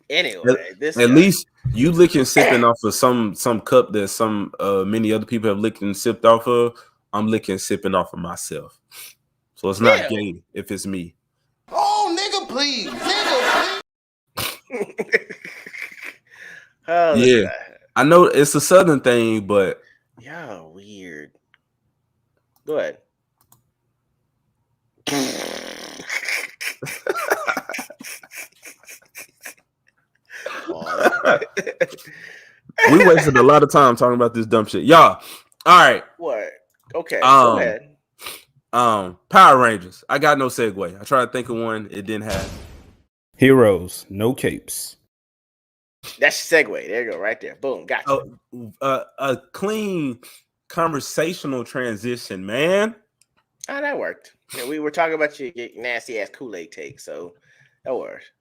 Anyway, at least you licking sipping off of some cup that some many other people have licked and sipped off of. I'm licking sipping off of myself. So it's not gay if it's me. Oh, nigga, please. Oh, yeah. I know it's a southern thing, but yeah, weird. Go ahead. We wasted a lot of time talking about this dumb shit. Y'all. All right. What? Okay, go ahead. Power Rangers. I got no segue. I tried to think of one. It didn't have. Heroes, no capes. That's your segue. There you go, right there. Boom, gotcha. A clean conversational transition, man. Oh, that worked. Yeah, we were talking about your nasty ass Kool-Aid take, so that worked.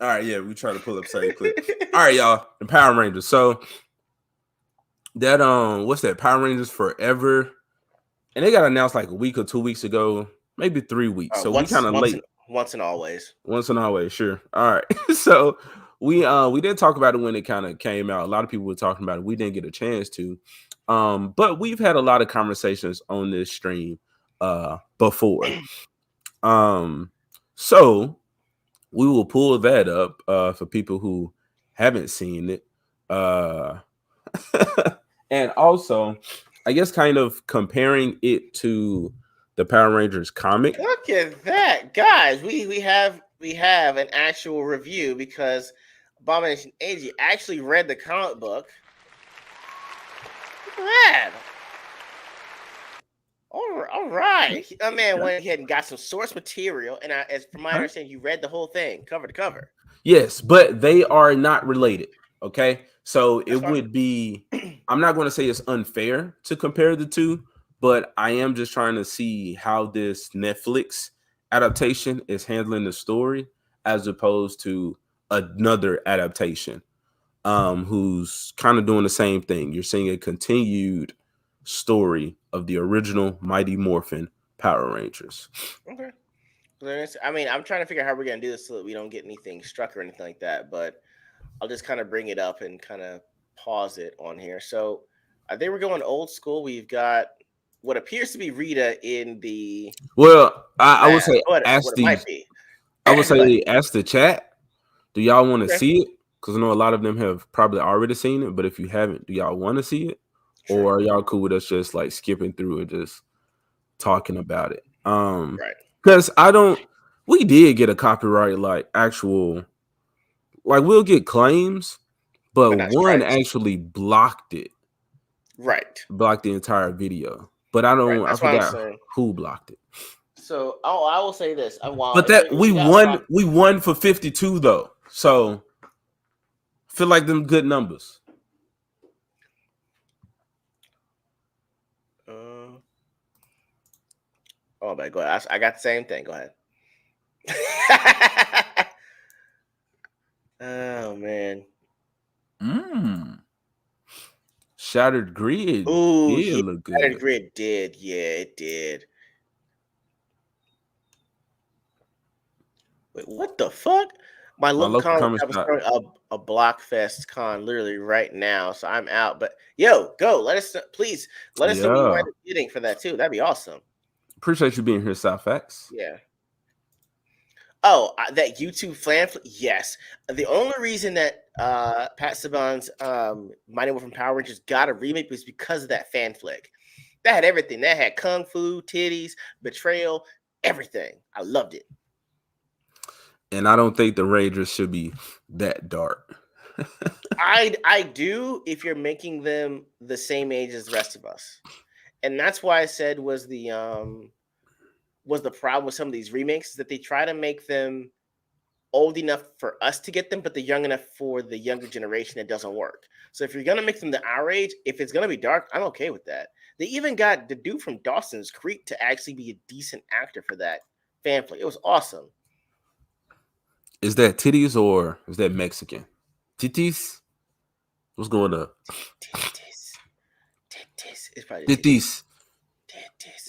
All right, yeah, we try to pull up same clip. All right, y'all, the Power Rangers. So that what's that? Power Rangers Forever, and they got announced like a week or 2 weeks ago, maybe 3 weeks. So we kind of late. Once and always. Once and always, sure. All right. So we did talk about it when it kind of came out. A lot of people were talking about it. We didn't get a chance to. But we've had a lot of conversations on this stream before. So we will pull that up for people who haven't seen it. And also, I guess kind of comparing it to the Power Rangers comic. Look at that, guys. We have an actual review because Abomination AG actually read the comic book. Look at that. All right. That man went ahead and got some source material, and as from my understanding, you read the whole thing, cover to cover. Yes, but they are not related. Okay, so it would be. I'm not going to say it's unfair to compare the two, but I am just trying to see how this Netflix adaptation is handling the story as opposed to another adaptation who's kind of doing the same thing. You're seeing a continued story of the original Mighty Morphin Power Rangers. Okay. I mean, I'm trying to figure out how we're going to do this so that we don't get anything struck or anything like that, but I'll just kind of bring it up and kind of pause it on here. So I think we're going old school. We've got what appears to be Rita in the. Well, I would say ask the chat. Do y'all want to see it? Because I know a lot of them have probably already seen it. But if you haven't, do y'all want to see it? Sure. Or are y'all cool with us just like skipping through and just talking about it? Right. Because we did get a copyright, like actual, like we'll get claims, but one actually blocked it. Right. Blocked the entire video. But I forgot who blocked it. So I will say this. But that we won for 52 though. So feel like them good numbers. Oh my God. I got the same thing. Go ahead. Oh man. Shattered Grid. Ooh, yeah, look good. Shattered Grid did. Yeah, it did. Wait, what the fuck? My local local comic comic shop is shop. throwing a Blockfest con literally right now, so I'm out. But yo, go. Please let us know what you Yeah. wind up getting for that too. That'd be awesome. Appreciate you being here, South Facts. Yeah. Oh, that YouTube flan. Yes. The only reason that Pat Saban's Mighty Morphin Power Rangers got a remake was because of that fan flick. That had everything. That had kung fu, titties, betrayal, everything. I loved it. And I don't think the Rangers should be that dark. I do if you're making them the same age as the rest of us. And that's why I said was the problem with some of these remakes is that they try to make them old enough for us to get them, but they're young enough for the younger generation. It doesn't work. So if you're gonna make them our age, if it's gonna be dark, I'm okay with that. They even got the dude from Dawson's Creek to actually be a decent actor for that fan flick. It was awesome. Is that titties or is that Mexican? Titties? What's going on? Titties. It's probably Titties.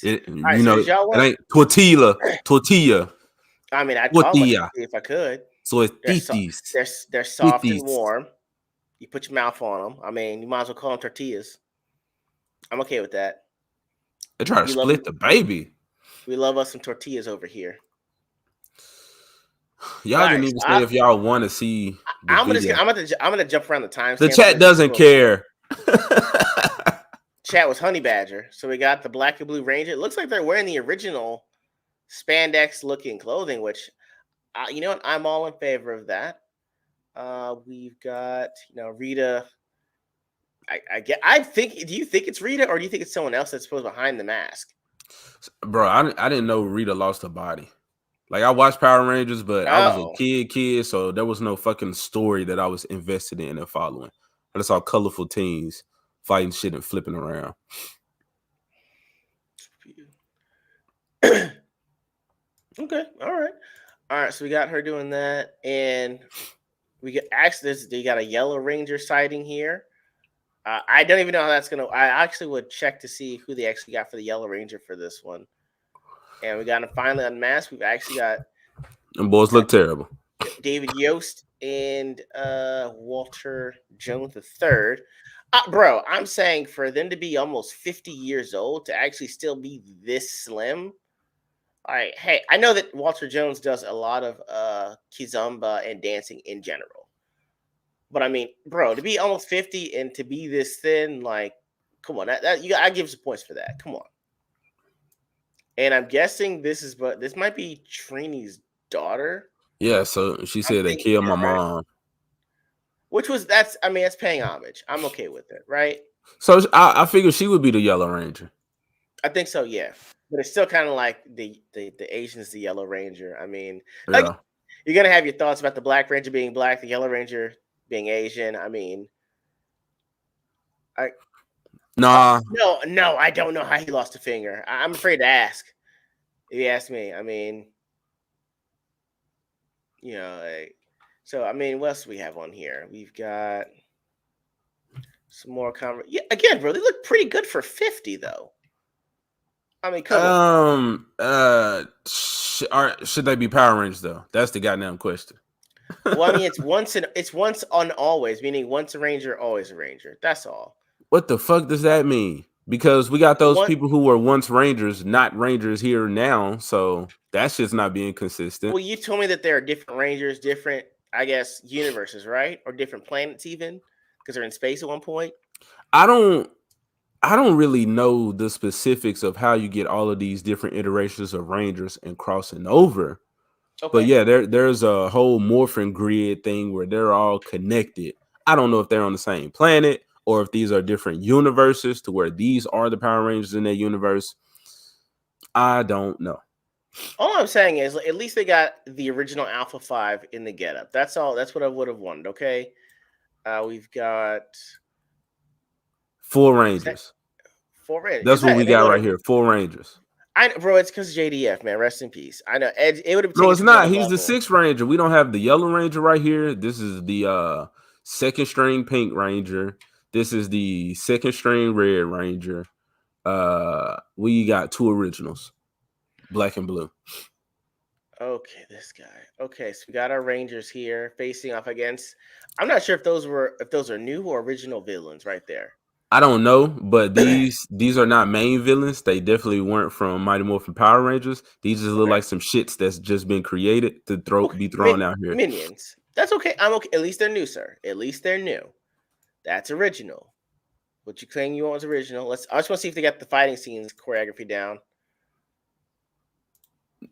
Right, so y'all it ain't tortilla. I mean, I'd call tortilla. it if I could. So it's titties. They're soft titties. and warm. You put your mouth on them. I mean, you might as well call them tortillas. I'm okay with that. They try to split the baby. We love us some tortillas over here. Y'all didn't even say if y'all want to see. I'm gonna jump around the timestamp. The chat doesn't care. Chat was Honey Badger. So we got the Black and Blue Ranger. It looks like they're wearing the original spandex looking clothing, which you know what? I'm all in favor of that. We've got Rita. I think. Do you think it's Rita, or do you think it's someone else that's supposed behind the mask? Bro, I didn't know Rita lost her body. Like, I watched Power Rangers, but I was a kid, so there was no fucking story that I was invested in and following. I just saw colorful teens fighting shit and flipping around. Okay, all right. So we got her doing that, and we get they got a Yellow Ranger sighting here. I don't even know how that's gonna. I actually would check to see who they actually got for the Yellow Ranger for this one. And we got him finally unmasked. We've actually got them boys look terrible. David Yost and Walter Jones III. Bro, I'm saying for them to be almost 50 years old to actually still be this slim. All right, hey, I know that Walter Jones does a lot of kizomba and dancing in general. But I mean, bro, to be almost 50 and to be this thin, like, come on, I give some points for that. Come on. And I'm guessing this might be Trini's daughter. Yeah, so she said they killed my mom. That's paying homage. I'm okay with it, right? So I figured she would be the Yellow Ranger. I think so, yeah. But it's still kind of like the Asian's the Yellow Ranger. I mean, yeah. You're gonna have your thoughts about the Black Ranger being black, the Yellow Ranger being Asian. I mean, nah. No, I don't know how he lost a finger. I'm afraid to ask. If you ask me, I mean, so I mean, what else do we have on here? We've got some more Yeah, again, bro, they look pretty good for 50, though. I mean, come on. Should they be Power Rangers though? That's the goddamn question. Well, I mean, it's once on always, meaning once a Ranger, always a Ranger. That's all. What the fuck does that mean? Because we got those people who were once Rangers, not Rangers here now. So that shit's not being consistent. Well, you told me that there are different Rangers, different, I guess, universes, right? Or different planets even, because they're in space at one point. I don't really know the specifics of how you get all of these different iterations of Rangers and crossing over. Okay. But yeah, there's a whole morphin grid thing where they're all connected. I don't know if they're on the same planet or if these are different universes to where these are the Power Rangers in that universe. I don't know. All I'm saying is at least they got the original Alpha 5 in the getup. That's all. That's what I would have wanted, okay? We've got 4 Rangers. 4 Rangers. That's what we got right here. 4 Rangers. Bro, it's because JDF, man. Rest in peace. I know. It would have. No, it's not. He's the 6th Ranger. We don't have the Yellow Ranger right here. This is the 2nd string Pink Ranger. This is the 2nd string Red Ranger. We got 2 originals, Black and Blue. Okay, this guy. Okay, so we got our Rangers here facing off against. I'm not sure if those are new or original villains right there. I don't know, but these are not main villains. They definitely weren't from Mighty Morphin Power Rangers. These just look like some shits that's just been created to be thrown out here. Minions. That's okay. I'm okay. At least they're new, sir. At least they're new. That's original. What you claim you want is original. I just want to see if they got the fighting scenes choreography down.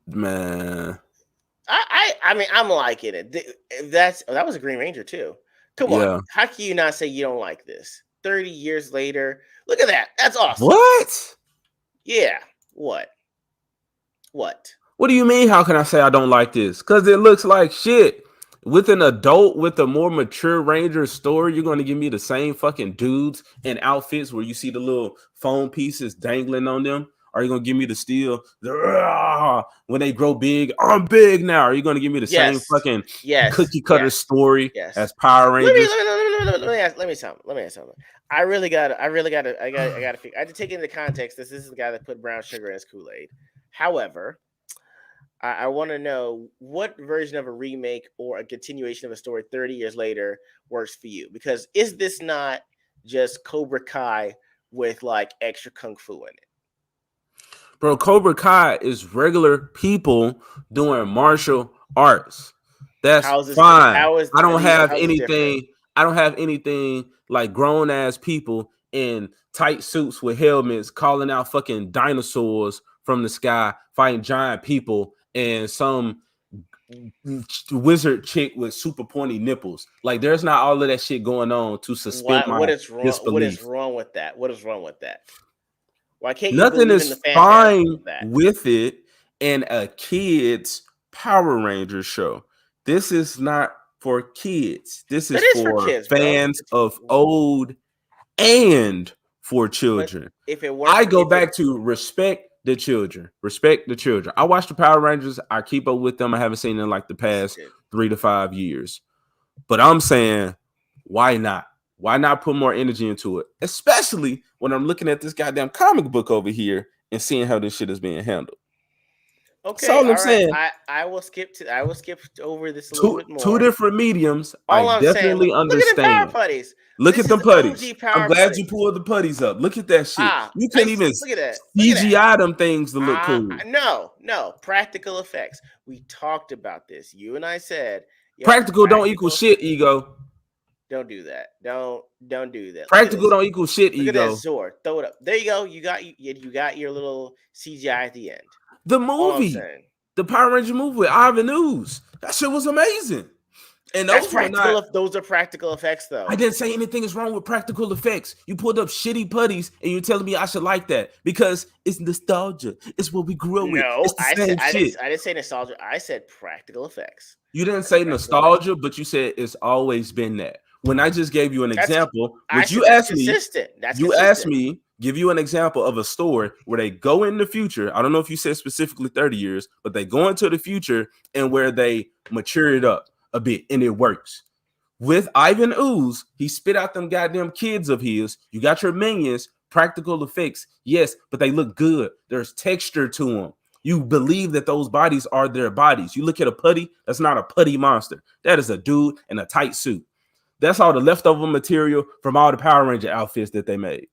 Man, I mean, I'm liking it. That was a Green Ranger too. Come on, how can you not say you don't like this? 30 years later, look at that. That's awesome. What? Yeah. What? What? What do you mean? How can I say I don't like this? Because it looks like shit. With an adult, with a more mature Ranger story, you're going to give me the same fucking dudes in outfits where you see the little foam pieces dangling on them? Are you going to give me the steel? When they grow big, I'm big now. Are you going to give me the same fucking cookie cutter story as Power Rangers? Let me something. I got to figure. I had to take into context this is the guy that put brown sugar in his Kool-Aid. However, I want to know what version of a remake or a continuation of a story 30 years later works for you. Because is this not just Cobra Kai with like extra kung fu in it? Bro, Cobra Kai is regular people doing martial arts. That's fine. I don't have anything like grown ass people in tight suits with helmets calling out fucking dinosaurs from the sky, fighting giant people, and some wizard chick with super pointy nipples. Like, there's not all of that shit going on to suspend my disbelief. What is wrong with that? What is wrong with that? Why can't you Nothing believe is in the fan fine that? with it in a kid's Power Rangers show. This is not for kids. This is for kids, fans of old and for children. If it works, I go back to respect the children. Respect the children. I watch the Power Rangers. I keep up with them. I haven't seen them like the past 3 to 5 years. But I'm saying, why not? Why not put more energy into it? Especially when I'm looking at this goddamn comic book over here and seeing how this shit is being handled. Okay, that's all I'm saying. I will skip over this a little bit more. Two different mediums. I'm definitely saying, understand. Look at the power putties. Look at them putties. I'm glad you pulled the putties up. Look at that shit. You can't even CGI them things to look cool. No, practical effects. We talked about this. You and I said practical don't equal shit, Ego. Don't do that. Don't do that. Practical don't equal shit, Ego. Look at that Zord. Throw it up. There you go. You got your little CGI at the end. The movie, the Power Ranger movie with Ivan Ooze. That shit was amazing. And those those are practical effects, though. I didn't say anything is wrong with practical effects. You pulled up shitty putties, and you're telling me I should like that because it's nostalgia. It's what we grew up with. It's the same shit. I didn't say nostalgia. I said practical effects. You didn't say nostalgia, but you said it's always been that. When I just gave you an example, which you asked me, asked me, give you an example of a story where they go in the future. I don't know if you said specifically 30 years, but they go into the future and where they mature it up a bit, and it works. With Ivan Ooze, he spit out them goddamn kids of his. You got your minions, practical effects, yes, but they look good. There's texture to them. You believe that those bodies are their bodies. You look at a putty, that's not a putty monster. That is a dude in a tight suit. That's all the leftover material from all the Power Ranger outfits that they made.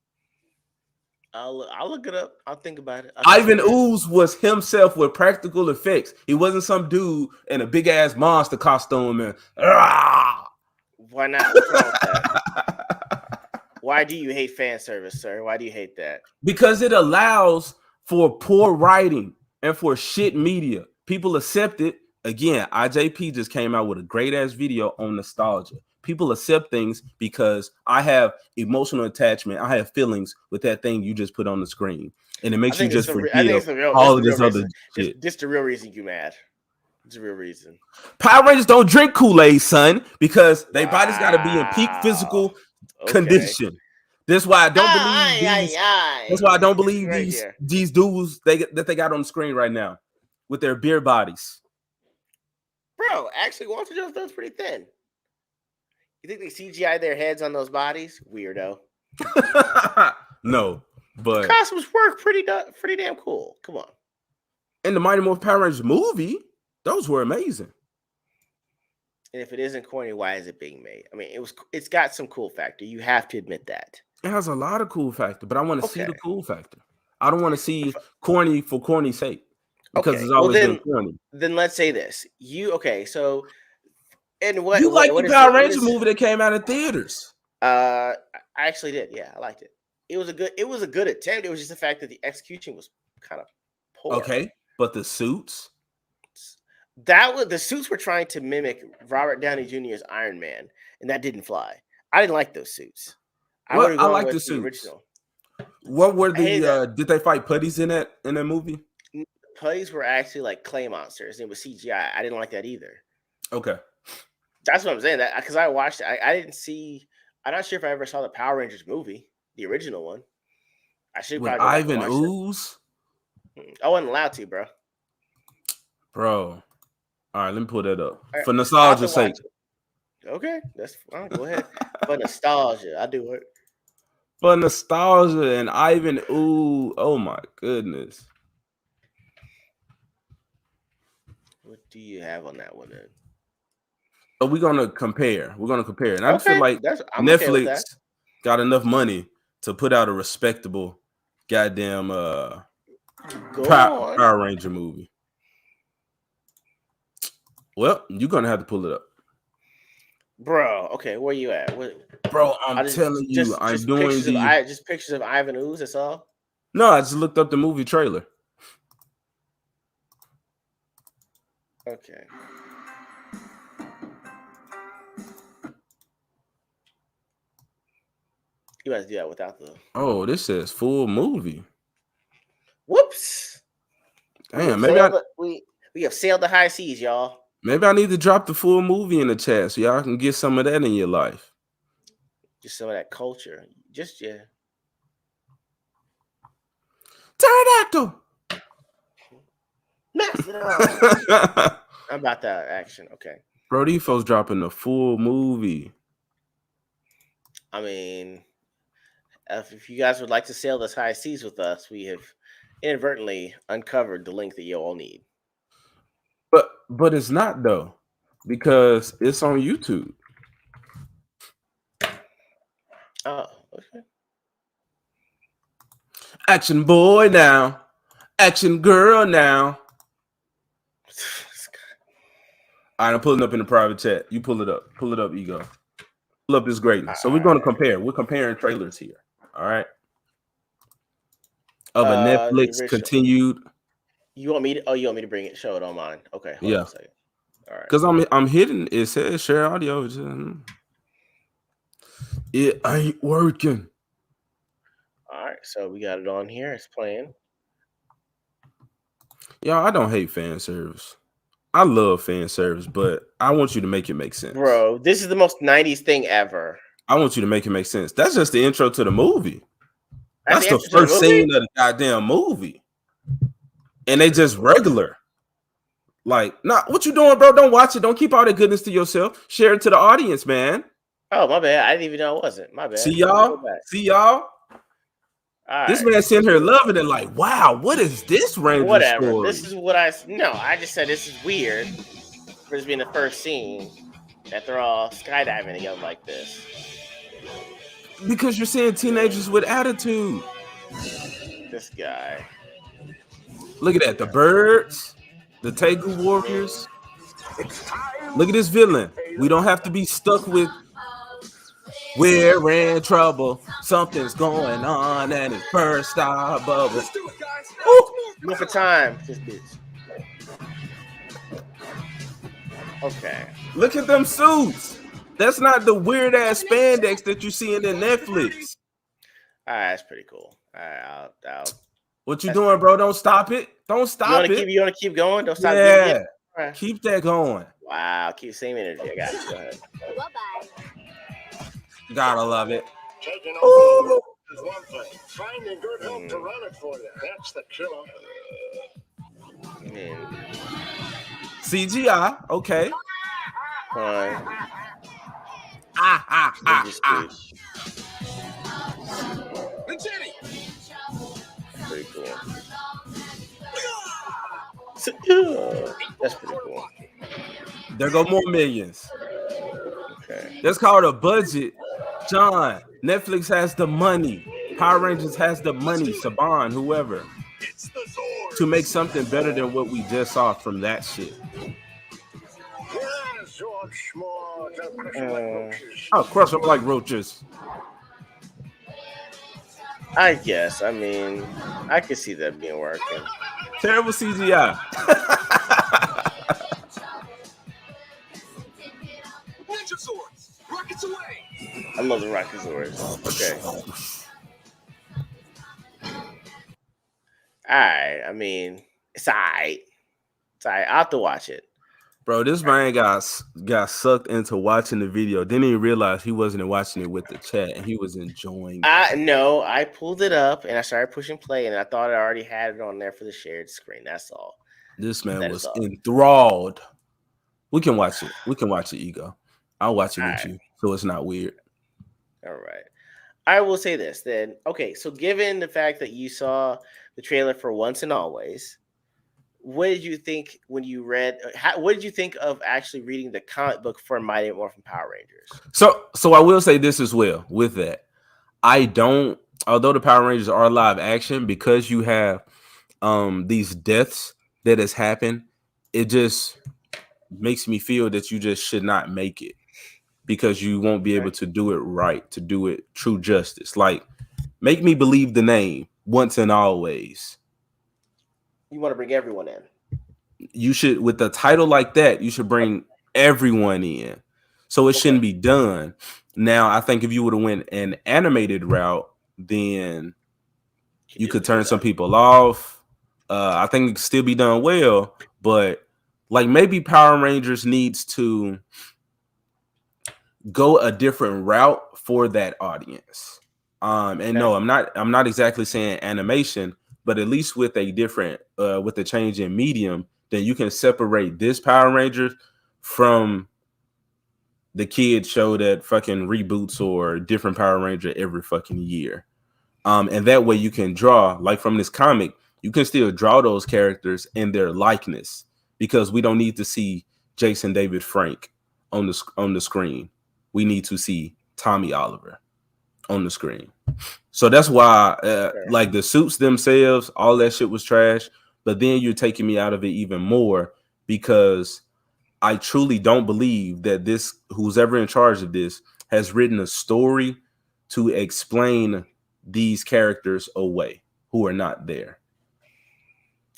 I'll look it up. I'll think about it. Ivan Ooze was himself with practical effects. He wasn't some dude in a big ass monster costume and Why not? What's wrong with that? Why do you hate fan service, sir? Why do you hate that? Because it allows for poor writing and for shit media. People accept it. Again, IJP just came out with a great ass video on nostalgia. People accept things because I have emotional attachment. I have feelings with that thing you just put on the screen, and it makes you just forgive all of this other shit. This the real reason you mad. It's the real reason. Power Rangers don't drink Kool-Aid, son, because their bodies got to be in peak physical condition. That's why I don't believe these. That's why I don't believe these dudes that they got on the screen right now with their beer bodies. Bro, actually, Walter Jones does pretty thin. You think they CGI their heads on those bodies? Weirdo. No, but the costumes work pretty damn cool. Come on. In the Mighty Morphin Power Rangers movie, Those were amazing. And if it isn't corny, why is it being made? I mean, it's got some cool factor. You have to admit that. It has a lot of cool factor, but I want to see the cool factor. I don't want to see corny for corny's sake because it's always been corny. Then let's say this. So and what you like what the is Power it, Ranger movie that came out in theaters? I actually did. Yeah, I liked it. It was a good attempt. It was just the fact that the execution was kind of poor. Okay, but the suits. The suits were trying to mimic Robert Downey Jr.'s Iron Man, and that didn't fly. I didn't like those suits. I like the suits. Original. What were the? Did they fight putties in that movie? Putties were actually like clay monsters. It was CGI. I didn't like that either. Okay, that's what I'm saying. That because I watched it, I didn't see. I'm not sure if I ever saw the Power Rangers movie, the original one. I should with probably Ivan Ooze. I wasn't allowed to, bro. Bro, all right, let me pull that up for nostalgia's sake. Okay, that's fine. Go ahead. For nostalgia, I do it. For nostalgia and Ivan Ooze. Oh my goodness. What do you have on that one then? So we're gonna compare. And I feel like Netflix got enough money to put out a respectable goddamn Power Ranger movie. Well, you're gonna have to pull it up. Bro, okay, where you at? Bro, I'm telling you, I'm doing just pictures of Ivan Ooze, that's all? No, I just looked up the movie trailer. Okay. You guys do that without the. Oh, this says full movie. Whoops. Damn, we have sailed the high seas, y'all. Maybe I need to drop the full movie in the chat so y'all can get some of that in your life. Just some of that culture. Pterodactyl. I'm about that action. Okay. Bro, these folks dropping the full movie. I mean, if you guys would like to sail this high seas with us, we have inadvertently uncovered the link that you all need. But it's not though, because it's on YouTube. Oh, okay. Action boy now. Action girl now. All right, I'm pulling up in the private chat. You pull it up. Pull it up, Ego. Pull up this greatness. So we're going to compare. We're comparing trailers here. All right. Of a Netflix continued. You want me to bring it? Show it on mine. Okay. Hold on a second. All right. Because I'm hitting. It says share audio. It ain't working. All right. So we got it on here. It's playing. Y'all, I don't hate fan service. I love fan service, but I want you to make it make sense. Bro, this is the most 90s thing ever. I want you to make it make sense. That's just the intro to the movie. That's the first scene of the goddamn movie. And they just regular. Like, nah, what you doing, bro? Don't watch it. Don't keep all that goodness to yourself. Share it to the audience, man. Oh, my bad. I didn't even know it wasn't. My bad. See y'all? All this right. man sitting here loving it like, wow, what is this Ranger Whatever. story? This is what I just said this is weird for this being the first scene that they're all skydiving together like this. Because you're seeing teenagers with attitude. This guy. Look at that. The birds, the Tegu warriors. Look at this villain. We don't have to be stuck with we're in trouble. Something's going on and it's burst our bubble. Let's do it, guys. Look for time. This bitch. Okay. Look at them suits. That's not the weird ass spandex that you see in the Netflix. All right, that's pretty cool. All right, I'll what you doing, bro? Don't stop it. Don't stop it. You want to keep going? Don't stop. Yeah. Right. Keep that going. Wow. Keep the same energy. I got you. Go ahead. Gotta love it. Taking over is one thing. Finding good help to run it for you. That's the killer. CGI. Okay. Fine. Pretty cool. That's pretty cool. There go more millions. Okay. That's called a budget. John, Netflix has the money. Power Rangers has the money. Saban, whoever, to make something better than what we just saw from that shit. I'll crush them like roaches. I guess. I mean, I could see that being working. Terrible CGI. Ninja swords, rockets away. I love the rocket swords. Okay. Alright. I mean, it's alright. It's alright. I'll have to watch it. Bro, this man got sucked into watching the video. Didn't even realize he wasn't watching it with the chat, and he was enjoying it. No, I pulled it up and I started pushing play, and I thought I already had it on there for the shared screen. That's all. This man was enthralled. We can watch it. We can watch it, Ego. I'll watch it with you, so it's not weird. All right. I will say this then. Okay, so given the fact that you saw the trailer for Once and Always, what did you think when you read? What did you think of actually reading the comic book for Mighty Morphin Power Rangers? So I will say this as well. With that, although the Power Rangers are live action, because you have these deaths that has happened, it just makes me feel that you just should not make it, because you won't be able to do it right, to do it true justice. Like, make me believe the name Once and Always. You want to bring everyone in. You should, with a title like that, you should bring everyone in. So it shouldn't be done. Now, I think if you would have went an animated route, then you could turn some people off. I think it could still be done well, but like maybe Power Rangers needs to go a different route for that audience. No, I'm not exactly saying animation, but at least with a different with a change in medium, then you can separate this Power Rangers from the kid show that fucking reboots or different Power Ranger every fucking year. And that way you can draw, like from this comic, you can still draw those characters in their likeness, because we don't need to see Jason David Frank on the screen. We need to see Tommy Oliver on the screen. So that's why like the suits themselves, all that shit was trash. But then you're taking me out of it even more, because I truly don't believe that who's ever in charge of this has written a story to explain these characters away who are not there.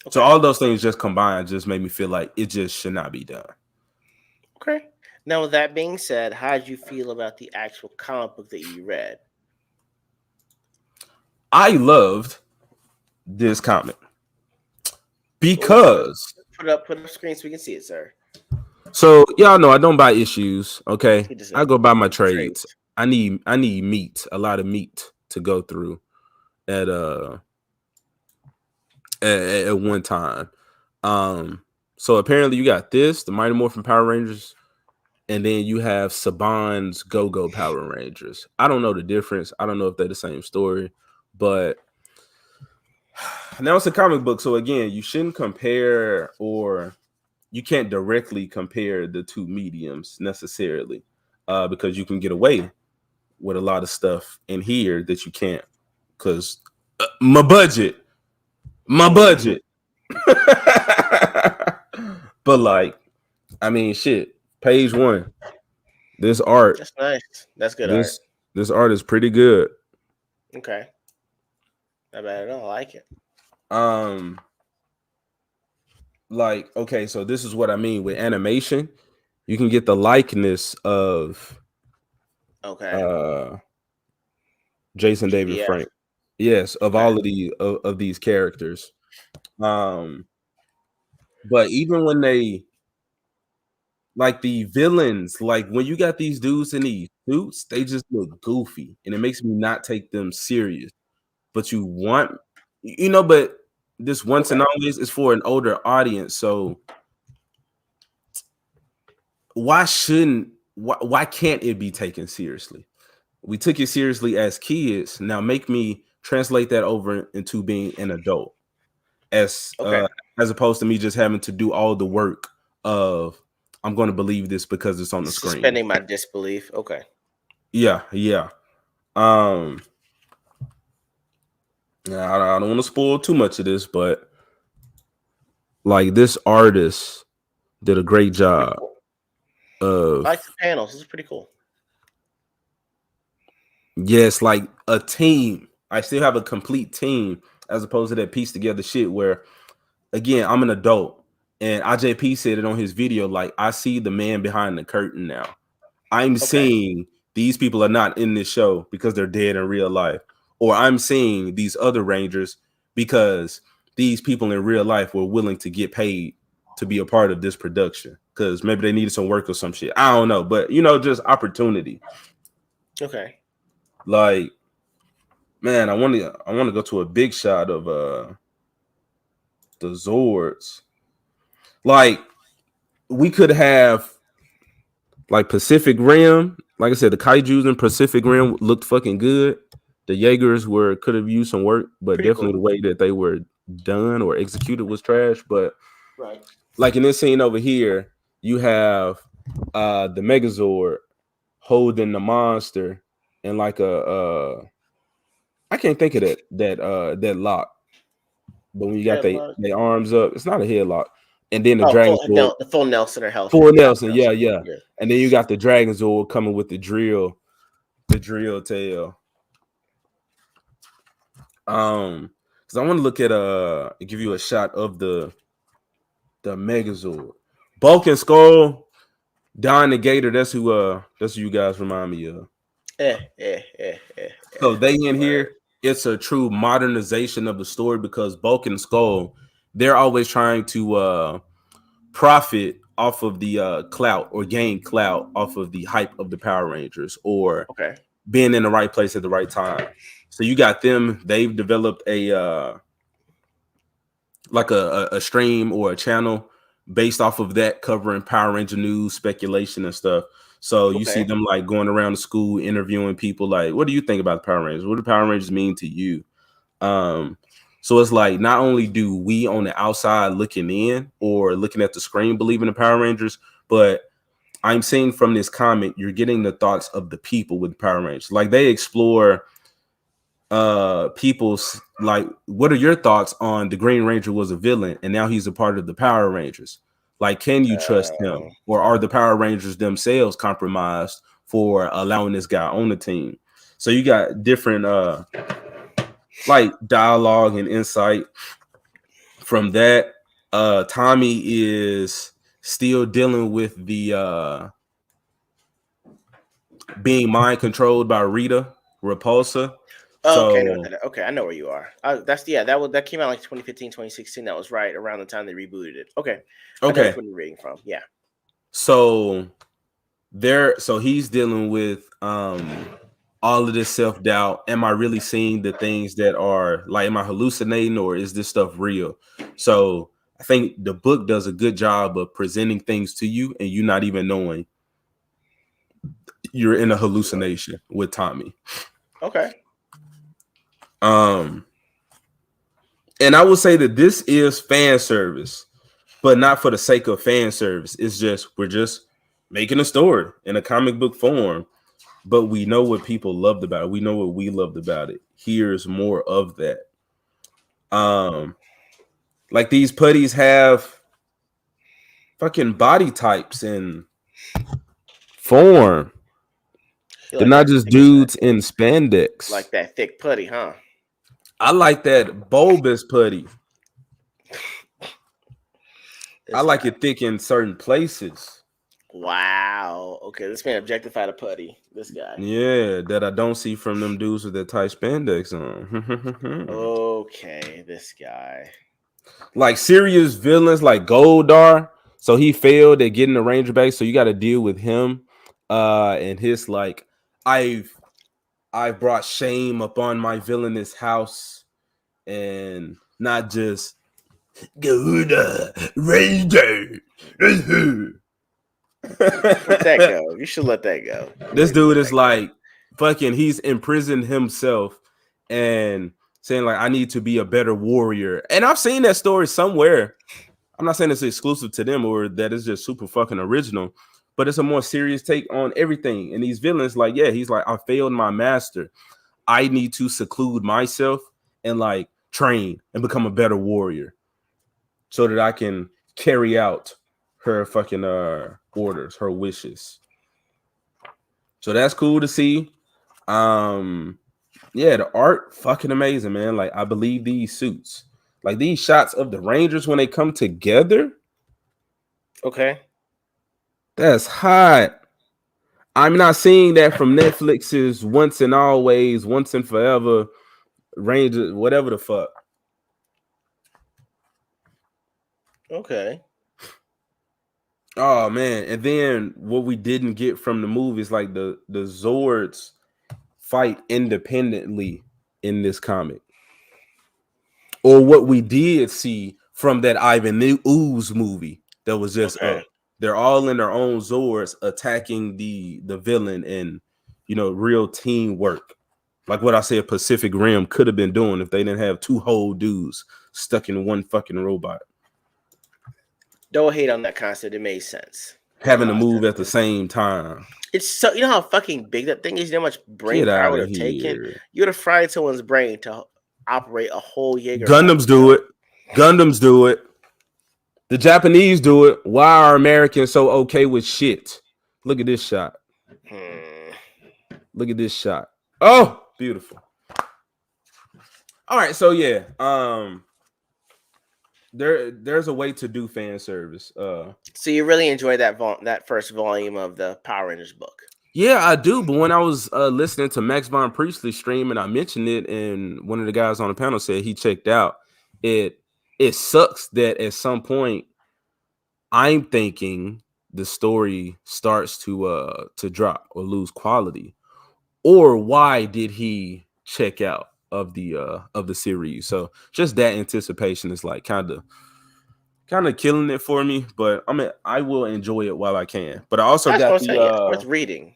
So all those things just combined just made me feel like it just should not be done. Okay. Now, with that being said, how did you feel about the actual comic book that you read? I loved this comic because put up screen so we can see it, sir. So y'all know I don't buy issues. Okay, I go buy my trades. I need meat, a lot of meat to go through at one time. So apparently you got this, the Mighty Morphin Power Rangers, and then you have Saban's Go-Go Power Rangers. I don't know the difference. I don't know if they're the same story, but now it's a comic book. So again, you shouldn't compare, or you can't directly compare the two mediums necessarily, because you can get away with a lot of stuff in here that you can't, because my budget. But like, I mean, shit. Page 1. This art. That's nice. That's good art. This art is pretty good. Okay. Not bad at all. I like it. Like, okay, so this is what I mean with animation. You can get the likeness of Jason David Frank. Yes, of all of these characters. But even when they, like the villains, like when you got these dudes in these suits, they just look goofy, and it makes me not take them serious. But you want, but this Once and Always is for an older audience, so why can't it be taken seriously? We took it seriously as kids. Now make me translate that over into being an adult as as opposed to me just having to do all the work of I'm going to believe this because it's on the screen. Suspending my disbelief. Okay. Yeah. Yeah, I don't want to spoil too much of this, but like this artist did a great job of. I like the panels. This is pretty cool. Yes, like a team. I still have a complete team as opposed to that piece together shit where, again, I'm an adult and IJP said it on his video. Like, I see the man behind the curtain now. I'm seeing these people are not in this show because they're dead in real life, or I'm seeing these other Rangers because these people in real life were willing to get paid to be a part of this production because maybe they needed some work or some shit. I don't know, but just opportunity. Okay. Like, man, I want to go to a big shot of the Zords. Like, we could have like Pacific Rim. Like I said, the kaijus in Pacific Rim looked fucking good. The Jaegers could have used some work, but Pretty definitely cool. the way that they were done or executed was trash. But right, like in this scene over here, you have the Megazord holding the monster and like I can't think of that lock. But when you got the arms up, it's not a headlock. And then the Dragon Zord, the full Nelson or hell. Full Nelson, yeah. And then you got the Dragon Zord coming with the drill tail. Because I want to look at give you a shot of the Megazord. Bulk and Skull, Don the Gator, that's who you guys remind me of. So they in here, it's a true modernization of the story because Bulk and Skull, they're always trying to profit off of the clout or gain clout off of the hype of the Power Rangers or being in the right place at the right time. So you got them, they've developed a like a stream or a channel based off of that, covering Power Ranger news, speculation and stuff. So you see them like going around the school interviewing people like, what do you think about the Power Rangers? What do Power Rangers mean to you? So it's like, not only do we on the outside looking in or looking at the screen believe in the Power Rangers, but I'm seeing from this comment, you're getting the thoughts of the people with the Power Rangers. Like they explore people's like, what are your thoughts on the Green Ranger was a villain and now he's a part of the Power Rangers? Like, can you trust him? Or are the Power Rangers themselves compromised for allowing this guy on the team? So you got different like dialogue and insight from that. Tommy is still dealing with the being mind controlled by Rita Repulsa. Okay, I know where you are. That came out like 2015, 2016. That was right around the time they rebooted it. Okay. I know which one you're reading from. Yeah. So he's dealing with all of this self-doubt. Am I really seeing the things that are like, am I hallucinating or is this stuff real? So I think the book does a good job of presenting things to you and you not even knowing you're in a hallucination with Tommy. Okay. And I would say that this is fan service, but not for the sake of fan service. It's just, we're just making a story in a comic book form, but we know what people loved about it. We know what we loved about it. Here's more of that. Like these putties have fucking body types and form. They're not just dudes in spandex. Like that thick putty, huh? I like that bulbous putty. I like it thick in certain places. Wow. Okay, this man objectified a putty. This guy. Yeah, that I don't see from them dudes with that tight spandex on. Okay, this guy. Like serious villains like Goldar. So he failed at getting the Ranger back. So you got to deal with him. And his like, I've brought shame upon my villainous house, and not just Golda Ranger. Let that go. You should let that go. This dude is like fucking, he's imprisoned himself and saying like I need to be a better warrior. And I've seen that story somewhere. I'm not saying it's exclusive to them or that it's just super fucking original, but it's a more serious take on everything. And these villains, like, yeah, he's like, I failed my master. I need to seclude myself and like train and become a better warrior so that I can carry out her fucking orders, her wishes. So that's cool to see. Yeah, the art fucking amazing, man. Like I believe these suits, like these shots of the Rangers when they come together. Okay. That's hot. I'm not seeing that from Netflix's Once and Always, Once and Forever, Rangers, whatever the fuck. Okay. Oh man, and then what we didn't get from the movie is like the Zords fight independently in this comic, or what we did see from that Ivan Ooze movie that was just up. They're all in their own Zords attacking the villain, and real teamwork, like what I said Pacific Rim could have been doing if they didn't have two whole dudes stuck in one fucking robot. Don't hate on that concept. It made sense. Having to move at the same time. It's so, you know how fucking big that thing is? You know how much brain Get power outta would have taken? here. You would have fried someone's brain to operate a whole Jaeger. Gundams do it. Gundams do it. The Japanese do it. Why are Americans so okay with shit? Look at this shot. Look at this shot. Oh, beautiful. All right, so yeah, there's a way to do fan service. So you really enjoyed that first volume of the Power Rangers book? Yeah, I do. But when I was listening to Max Von Priestley stream and I mentioned it, and one of the guys on the panel said he checked out, it sucks that at some point I'm thinking the story starts to drop or lose quality. Or why did he check out of the series? So just that anticipation is like kind of killing it for me. But I mean, I will enjoy it while I can. But I also got it's worth reading.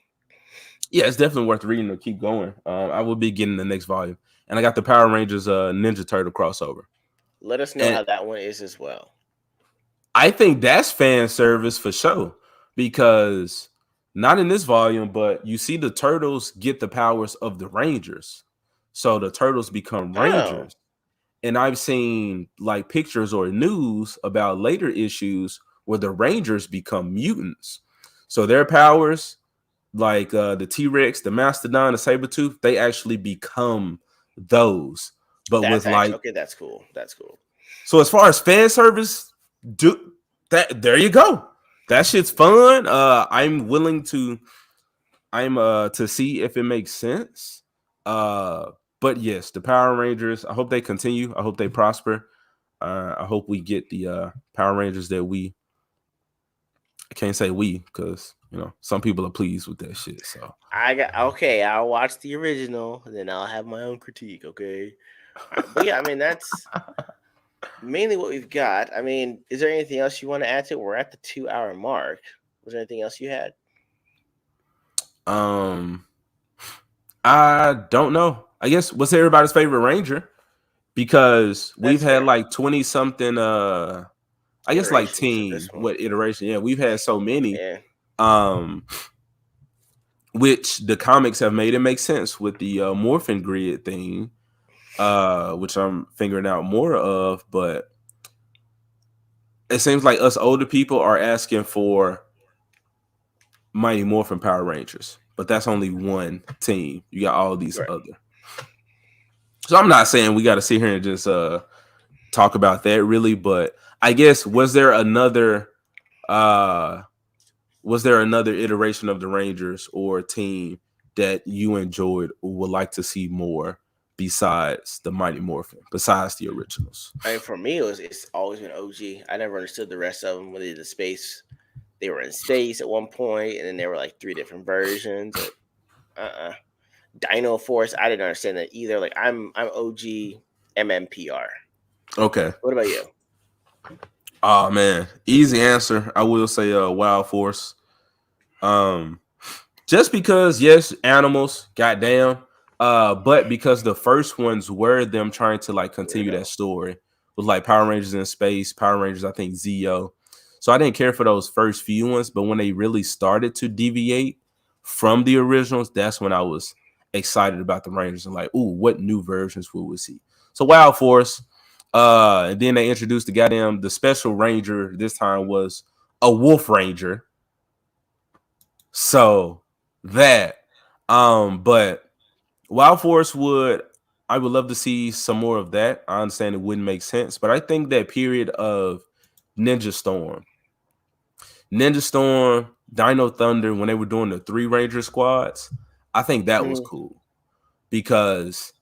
Yeah, it's definitely worth reading to keep going. I will be getting the next volume, and I got the Power Rangers Ninja Turtle crossover. Let us know how that one is as well. I think that's fan service for sure, because not in this volume, but you see the turtles get the powers of the Rangers. So the turtles become Rangers. And I've seen like pictures or news about later issues where the Rangers become mutants. So their powers, like the T-Rex, the Mastodon, the Sabretooth, they actually become those. But That's with like, okay, that's cool. That's cool. So as far as fan service, do that. There you go. That shit's fun. I'm willing to see if it makes sense. But yes, the Power Rangers, I hope they continue. I hope they prosper. I hope we get the Power Rangers that I can't say we, because some people are pleased with that shit. So I'll watch the original, and then I'll have my own critique. Okay. But yeah, I mean, that's mainly what we've got. I mean, is there anything else you want to add to it? We're at the 2-hour mark. Was there anything else you had? I don't know. I guess what's everybody's favorite Ranger? Because we've had like 20 something I guess like team iteration. Yeah, we've had so many. Yeah. Which the comics have made it make sense with the Morphin Grid thing, which I'm figuring out more of, but it seems like us older people are asking for Mighty Morphin Power Rangers, but that's only one team. You got all these other. So I'm not saying we got to sit here and just talk about that really, but I guess was there another iteration of the Rangers or team that you enjoyed or would like to see more besides the Mighty Morphin, besides the originals? I mean, for me, it's always been OG. I never understood the rest of them when they did the space. They were in space at one point, and then there were like 3 different versions. Dino Force, I didn't understand that either. Like I'm OG MMPR. Okay. What about you? Oh man, easy answer. I will say Wild Force. Just because, yes, animals, goddamn, But because the first ones were them trying to like continue that story with like Power Rangers in space, Power Rangers, I think Zeo. So I didn't care for those first few ones, but when they really started to deviate from the originals, that's when I was excited about the Rangers and like, ooh, what new versions will we see? So Wild Force, and then they introduced the special Ranger. This time was a Wolf Ranger. So that, but Wild Force I would love to see some more of that. I understand it wouldn't make sense, but I think that period of Ninja Storm, Dino Thunder, when they were doing the 3 Ranger squads, I think that was cool because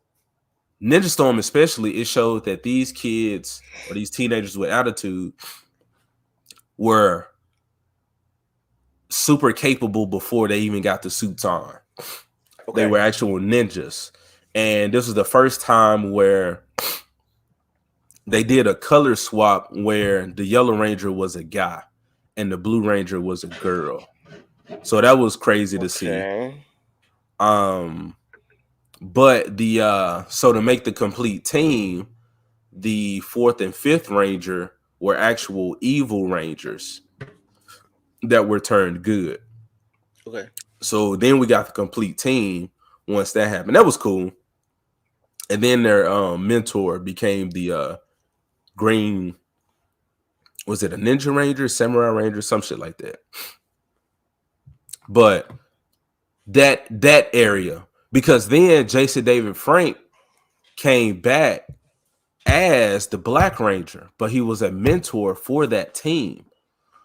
Ninja Storm, especially, it showed that these kids or these teenagers with attitude were super capable before they even got the suits on. Okay. They were actual ninjas. And this was the first time where they did a color swap where the Yellow Ranger was a guy and the Blue Ranger was a girl. So that was crazy to see. But so to make the complete team, the 4th and 5th Ranger were actual evil Rangers that were turned good. Okay. So then we got the complete team once that happened. That was cool. And then their mentor became the green, was it a Ninja Ranger, Samurai Ranger, some shit like that. But that area, because then Jason David Frank came back as the Black Ranger, but he was a mentor for that team.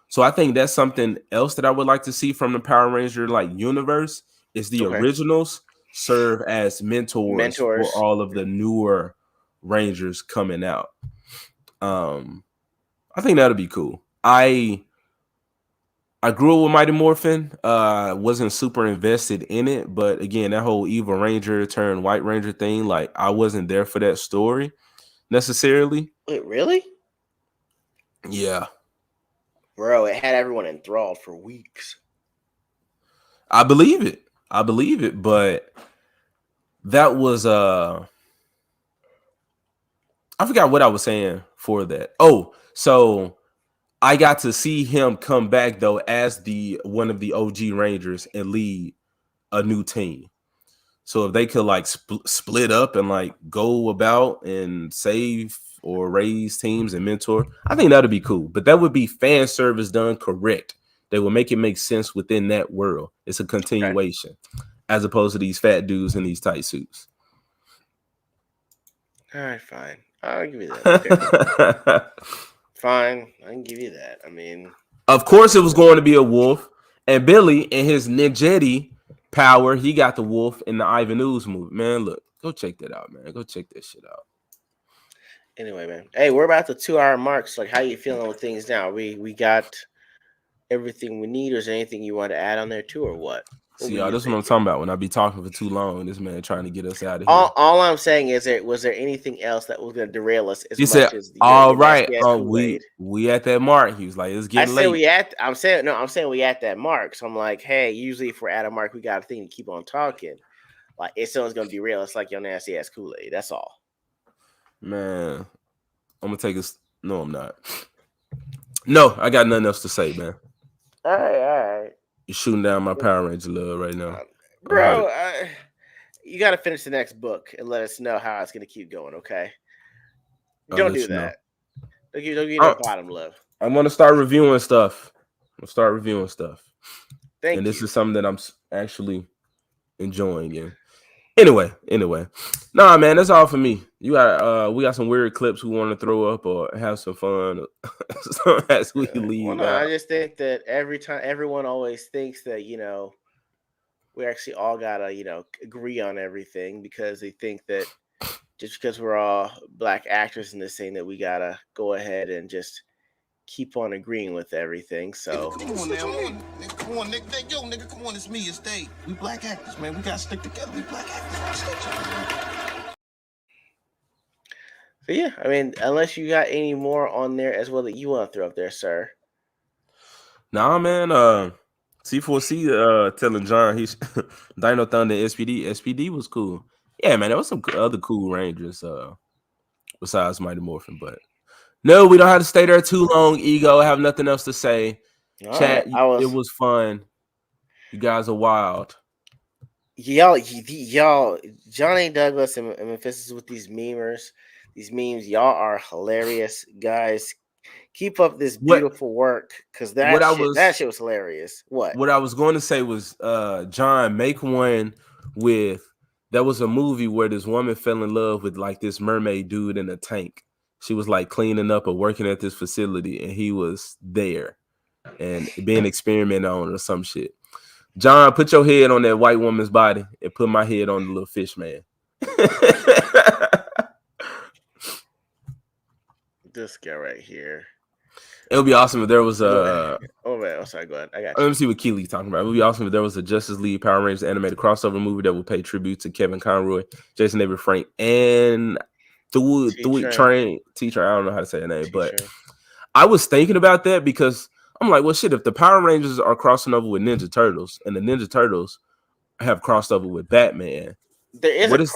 So I think that's something else that I would like to see from the Power Ranger like universe is the originals serve as mentors for all of the newer Rangers coming out. I think that'll be cool. I grew up with Mighty Morphin. Wasn't super invested in it, but again, that whole Evil Ranger turned White Ranger thing, like I wasn't there for that story necessarily. Wait, really? Yeah. Bro, it had everyone enthralled for weeks. I believe it, but that was I forgot what I was saying for that. Oh, so I got to see him come back though as one of the OG Rangers and lead a new team. So if they could like split up and like go about and save or raise teams and mentor, I think that'd be cool. But that would be fan service done correct. They will make it make sense within that world. It's a continuation as opposed to these fat dudes in these tight suits. All right, fine. I'll give you that. Fine, I can give you that. I mean, of course, it was going to be a wolf, and Billy in his ninjetti power, he got the wolf in the Ivan Ooze movie. Man, look, go check that out, man. Go check that shit out. Anyway, man. Hey, we're about the 2-hour mark. So, like, how you feeling with things now? We got everything we need, or is there anything you want to add on there too, or what? See, y'all, this is what I'm talking about. When I be talking for too long, this man trying to get us out of here. All I'm saying is, was there anything else that was going to derail us as he much said, as all right, we at that mark. He was like, it's getting late. I'm saying we at that mark. So I'm like, hey, usually if we're at a mark, we got a thing to keep on talking. Like, if someone's going to derail us, like your nasty ass Kool-Aid. That's all. Man, I'm gonna take this. No, I'm not. No, I got nothing else to say, man. All right. You're shooting down my Power Ranger love right now, bro. You got to finish the next book and let us know how it's going to keep going. Okay? Don't do that. Don't give no bottom love. I'm gonna start reviewing stuff. Thank you. And this is something that I'm actually enjoying. And anyway, nah, man, that's all for me. You got we got some weird clips we want to throw up or have some fun as we leave. Well, no, I just think that everyone always thinks that we actually all gotta agree on everything because they think that just because we're all black actors in this thing that we gotta go ahead and just keep on agreeing with everything. So come on now, nigga. Come on, nigga. Yo, nigga, come on, it's me, it's Dave. We black actors, man. We gotta stick together. We black actors. So yeah, I mean, unless you got any more on there as well that you want to throw up there, sir. Nah, man. C4C telling John he's Dino Thunder SPD. SPD was cool. Yeah, man, there was some other cool Rangers besides Mighty Morphin, but no, we don't have to stay there too long. Ego, I have nothing else to say. All Chat, right, it was fun. You guys are wild. y'all, Johnny Douglas and Memphis with these memers, these memes. Y'all are hilarious, guys. Keep up this beautiful work, because that shit was hilarious. What I was going to say was, John, make one with. There was a movie where this woman fell in love with like this mermaid dude in a tank. She was like cleaning up or working at this facility, and he was there and being experimented on or some shit. John, put your head on that white woman's body and put my head on the little fish man. This guy right here. It would be awesome if there was a. Oh man, I'm sorry. Go ahead. I got you. Let me see what Keely's talking about. It would be awesome if there was a Justice League Power Rangers animated crossover movie that would pay tribute to Kevin Conroy, Jason David Frank, and T-Train. I don't know how to say her name, but I was thinking about that because I'm like, well, shit. If the Power Rangers are crossing over with Ninja Turtles, and the Ninja Turtles have crossed over with Batman, there is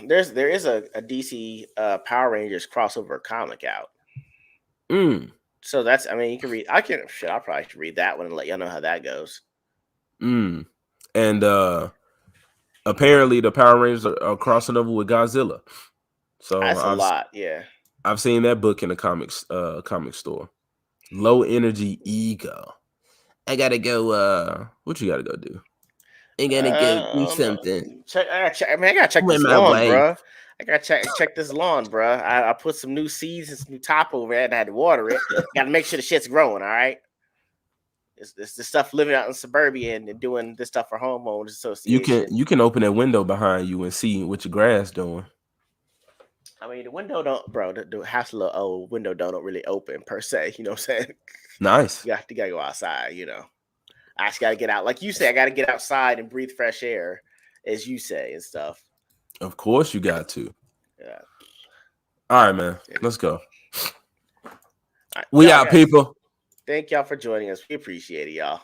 there is a DC Power Rangers crossover comic out. So that's, I mean, you can read. I'll probably should read that one and let y'all know how that goes. And apparently the Power Rangers are crossing over with Godzilla. So that's a lot, yeah. I've seen that book in the comic store. Low Energy Ego. I gotta go. What you gotta go do? I gotta go do something. I gotta check this lawn, bro. I gotta check this lawn, bro. I put some new seeds and some new top over it, and I had to water it. Gotta make sure the shit's growing. All right. It's the stuff living out in suburbia and doing this stuff for homeowners association. You can open that window behind you and see what your grass doing. I mean, the window the house window don't really open per se. You know what I'm saying? Nice. You gotta go outside. You know, I just gotta get out. Like you say, I gotta get outside and breathe fresh air, as you say, and stuff. Of course, you got to. Yeah. All right, man. Let's go. Right, we out, guys. People. Thank y'all for joining us. We appreciate it, y'all.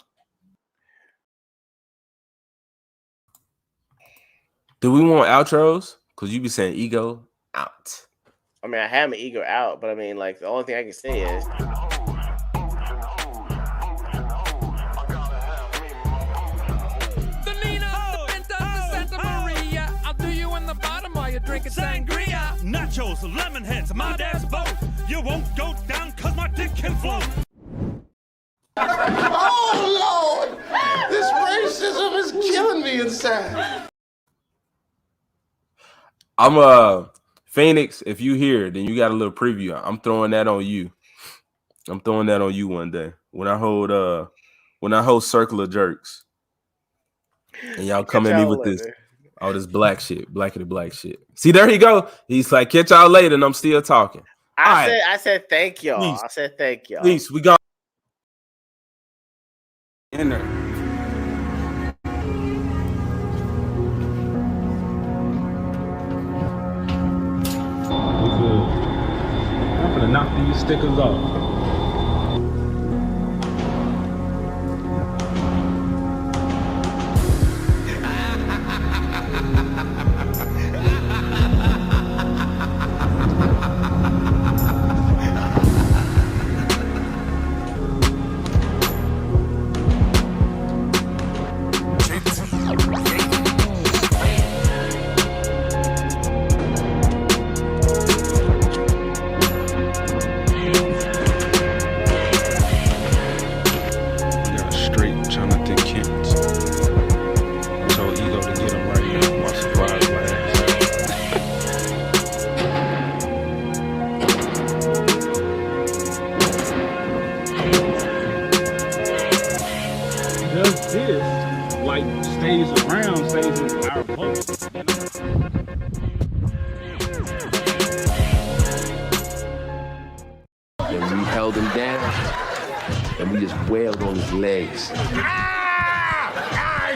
Do we want outros? Because you be saying ego out. I mean, I have my ego out, but I mean, like, the only thing I can say is. Drinking sangria, nachos, lemon heads, my dad's boat. You won't go down cause my dick can float. Oh Lord, this racism is killing me inside. I'm Phoenix. If you here, then you got a little preview. I'm throwing that on you. I'm throwing that on you one day when I hold Circle of Jerks, and y'all come at me with this. Oh, this black shit, black shit. See, there you go. He's like, catch y'all later, and I'm still talking. I said thank y'all. Peace. I said thank y'all. Peace. We got in there. I'm gonna knock these stickers off.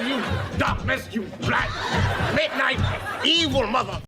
You darkness, you black midnight evil mother.